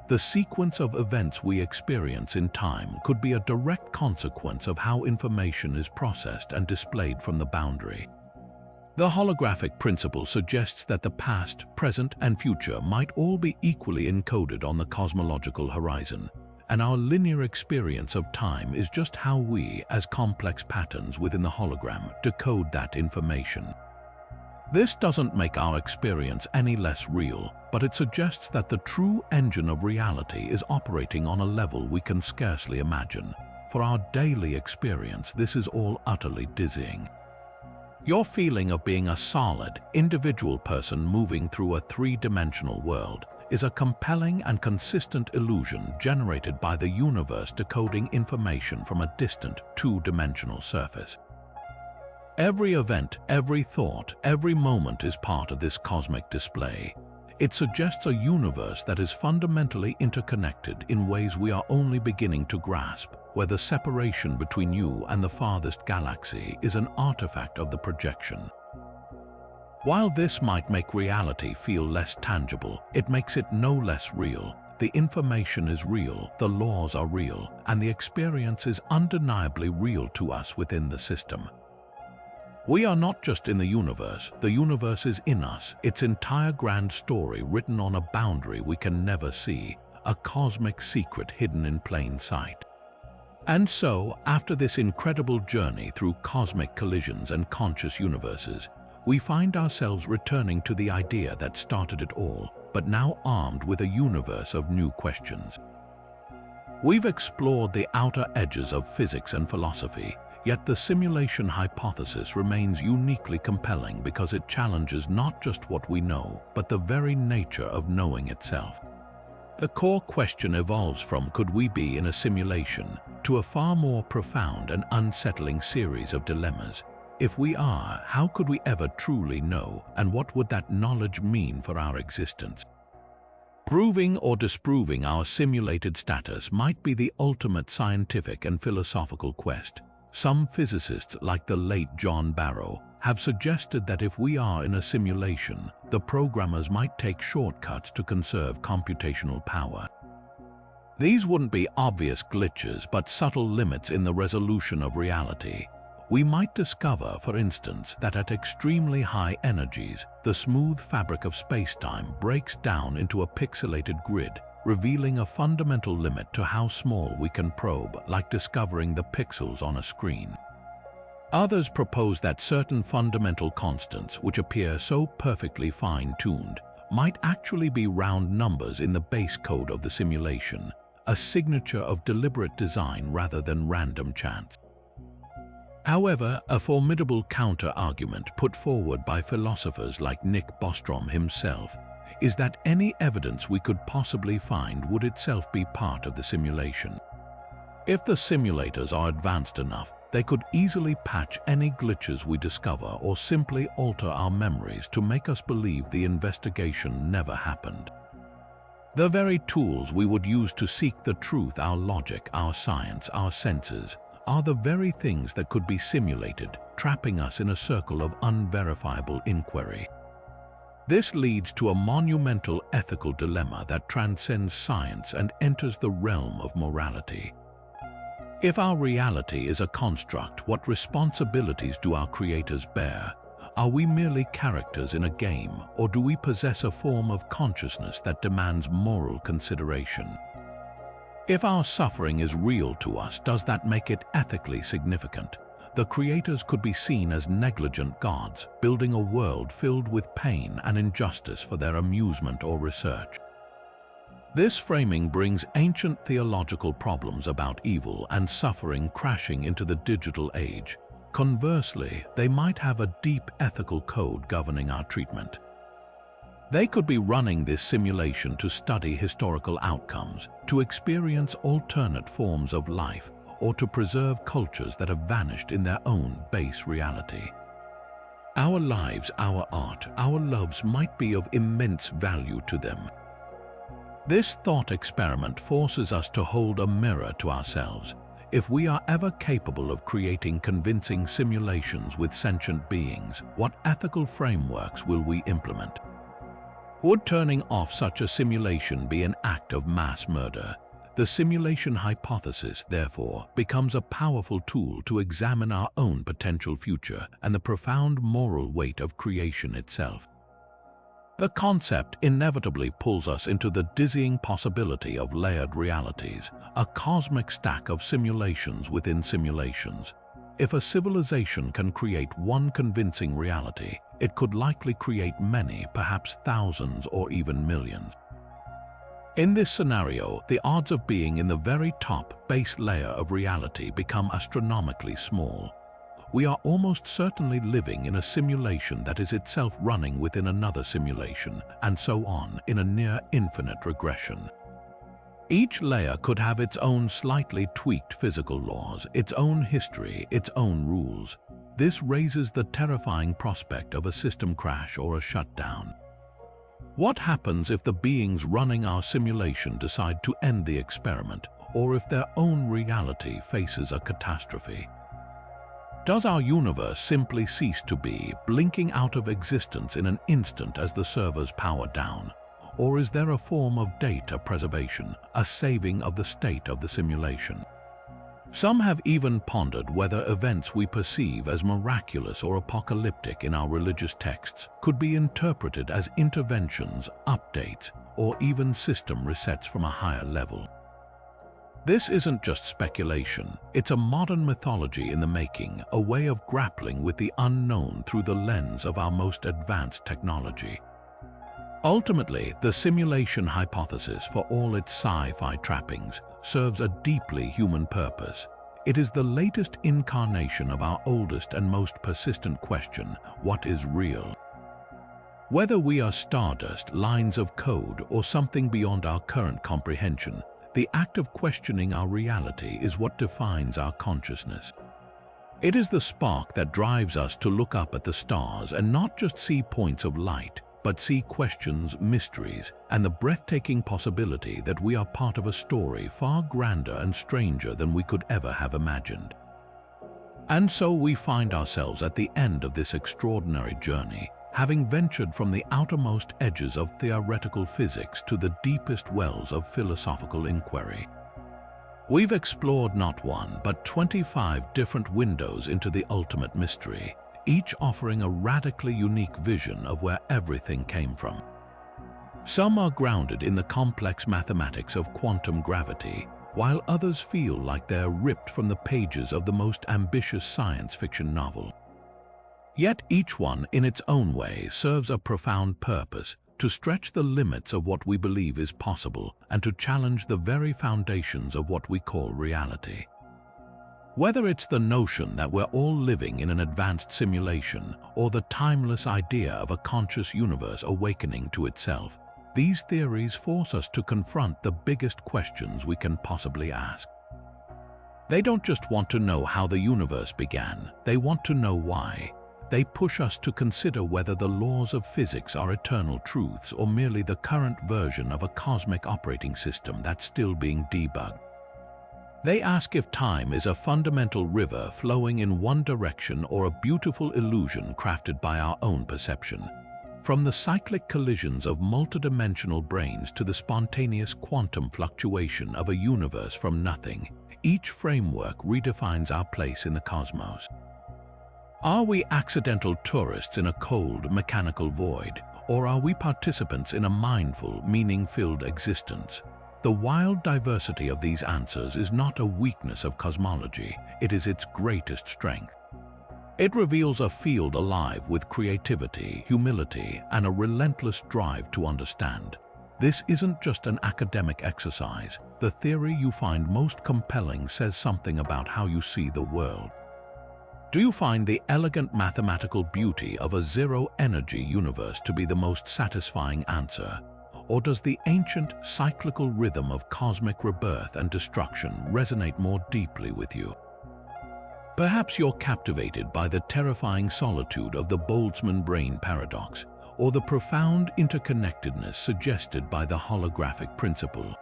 The sequence of events we experience in time could be a direct consequence of how information is processed and displayed from the boundary. The holographic principle suggests that the past, present, and future might all be equally encoded on the cosmological horizon, and our linear experience of time is just how we, as complex patterns within the hologram, decode that information. This doesn't make our experience any less real, but it suggests that the true engine of reality is operating on a level we can scarcely imagine. For our daily experience, this is all utterly dizzying. Your feeling of being a solid, individual person moving through a three-dimensional world is a compelling and consistent illusion generated by the universe decoding information from a distant, two-dimensional surface. Every event, every thought, every moment is part of this cosmic display. It suggests a universe that is fundamentally interconnected in ways we are only beginning to grasp, where the separation between you and the farthest galaxy is an artifact of the projection. While this might make reality feel less tangible, it makes it no less real. The information is real, the laws are real, and the experience is undeniably real to us within the system. We are not just in the universe is in us, its entire grand story written on a boundary we can never see, a cosmic secret hidden in plain sight. And so, after this incredible journey through cosmic collisions and conscious universes, we find ourselves returning to the idea that started it all, but now armed with a universe of new questions. We've explored the outer edges of physics and philosophy, yet the simulation hypothesis remains uniquely compelling because it challenges not just what we know, but the very nature of knowing itself. The core question evolves from "could we be in a simulation?" to a far more profound and unsettling series of dilemmas. If we are, how could we ever truly know, and what would that knowledge mean for our existence? Proving or disproving our simulated status might be the ultimate scientific and philosophical quest. Some physicists, like the late John Barrow, have suggested that if we are in a simulation, the programmers might take shortcuts to conserve computational power. These wouldn't be obvious glitches, but subtle limits in the resolution of reality. We might discover, for instance, that at extremely high energies, the smooth fabric of space-time breaks down into a pixelated grid, revealing a fundamental limit to how small we can probe, like discovering the pixels on a screen. Others propose that certain fundamental constants, which appear so perfectly fine-tuned, might actually be round numbers in the base code of the simulation, a signature of deliberate design rather than random chance. However, a formidable counter-argument put forward by philosophers like Nick Bostrom himself is that any evidence we could possibly find would itself be part of the simulation. If the simulators are advanced enough, they could easily patch any glitches we discover or simply alter our memories to make us believe the investigation never happened. The very tools we would use to seek the truth, our logic, our science, our senses, are the very things that could be simulated, trapping us in a circle of unverifiable inquiry. This leads to a monumental ethical dilemma that transcends science and enters the realm of morality. If our reality is a construct, what responsibilities do our creators bear? Are we merely characters in a game, or do we possess a form of consciousness that demands moral consideration? If our suffering is real to us, does that make it ethically significant? The creators could be seen as negligent gods, building a world filled with pain and injustice for their amusement or research. This framing brings ancient theological problems about evil and suffering crashing into the digital age. Conversely, they might have a deep ethical code governing our treatment. They could be running this simulation to study historical outcomes, to experience alternate forms of life, or to preserve cultures that have vanished in their own base reality. Our lives, our art, our loves might be of immense value to them. This thought experiment forces us to hold a mirror to ourselves. If we are ever capable of creating convincing simulations with sentient beings, what ethical frameworks will we implement? Would turning off such a simulation be an act of mass murder? The simulation hypothesis, therefore, becomes a powerful tool to examine our own potential future and the profound moral weight of creation itself. The concept inevitably pulls us into the dizzying possibility of layered realities, a cosmic stack of simulations within simulations. If a civilization can create one convincing reality, it could likely create many, perhaps thousands or even millions. In this scenario, the odds of being in the very top base layer of reality become astronomically small. We are almost certainly living in a simulation that is itself running within another simulation, and so on in a near-infinite regression. Each layer could have its own slightly tweaked physical laws, its own history, its own rules. This raises the terrifying prospect of a system crash or a shutdown. What happens if the beings running our simulation decide to end the experiment, or if their own reality faces a catastrophe? Does our universe simply cease to be, blinking out of existence in an instant as the servers power down? Or is there a form of data preservation, a saving of the state of the simulation? Some have even pondered whether events we perceive as miraculous or apocalyptic in our religious texts could be interpreted as interventions, updates, or even system resets from a higher level. This isn't just speculation, it's a modern mythology in the making, a way of grappling with the unknown through the lens of our most advanced technology. Ultimately, the simulation hypothesis, for all its sci-fi trappings, serves a deeply human purpose. It is the latest incarnation of our oldest and most persistent question: what is real? Whether we are stardust, lines of code, or something beyond our current comprehension, the act of questioning our reality is what defines our consciousness. It is the spark that drives us to look up at the stars and not just see points of light, but see questions, mysteries, and the breathtaking possibility that we are part of a story far grander and stranger than we could ever have imagined. And so we find ourselves at the end of this extraordinary journey, having ventured from the outermost edges of theoretical physics to the deepest wells of philosophical inquiry. We've explored not one, but 25 different windows into the ultimate mystery, each offering a radically unique vision of where everything came from. Some are grounded in the complex mathematics of quantum gravity, while others feel like they're ripped from the pages of the most ambitious science fiction novel. Yet each one, in its own way, serves a profound purpose: to stretch the limits of what we believe is possible and to challenge the very foundations of what we call reality. Whether it's the notion that we're all living in an advanced simulation or the timeless idea of a conscious universe awakening to itself, these theories force us to confront the biggest questions we can possibly ask. They don't just want to know how the universe began, they want to know why. They push us to consider whether the laws of physics are eternal truths or merely the current version of a cosmic operating system that's still being debugged. They ask if time is a fundamental river flowing in one direction or a beautiful illusion crafted by our own perception. From the cyclic collisions of multidimensional brains to the spontaneous quantum fluctuation of a universe from nothing, each framework redefines our place in the cosmos. Are we accidental tourists in a cold, mechanical void, or are we participants in a mindful, meaning-filled existence? The wild diversity of these answers is not a weakness of cosmology, it is its greatest strength. It reveals a field alive with creativity, humility, and a relentless drive to understand. This isn't just an academic exercise. The theory you find most compelling says something about how you see the world. Do you find the elegant mathematical beauty of a zero-energy universe to be the most satisfying answer? Or does the ancient cyclical rhythm of cosmic rebirth and destruction resonate more deeply with you? Perhaps you're captivated by the terrifying solitude of the Boltzmann Brain Paradox, or the profound interconnectedness suggested by the Holographic Principle.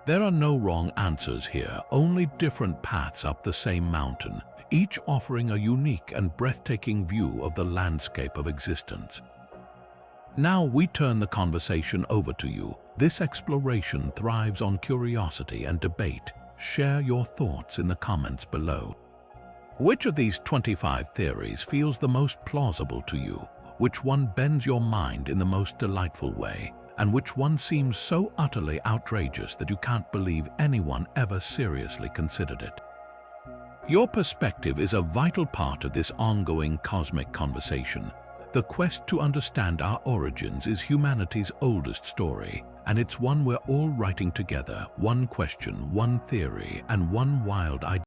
There are no wrong answers here, only different paths up the same mountain, each offering a unique and breathtaking view of the landscape of existence. Now we turn the conversation over to you. This exploration thrives on curiosity and debate. Share your thoughts in the comments below. Which of these 25 theories feels the most plausible to you? Which one bends your mind in the most delightful way? And which one seems so utterly outrageous that you can't believe anyone ever seriously considered it? Your perspective is a vital part of this ongoing cosmic conversation. The quest to understand our origins is humanity's oldest story, and it's one we're all writing together, one question, one theory, and one wild idea.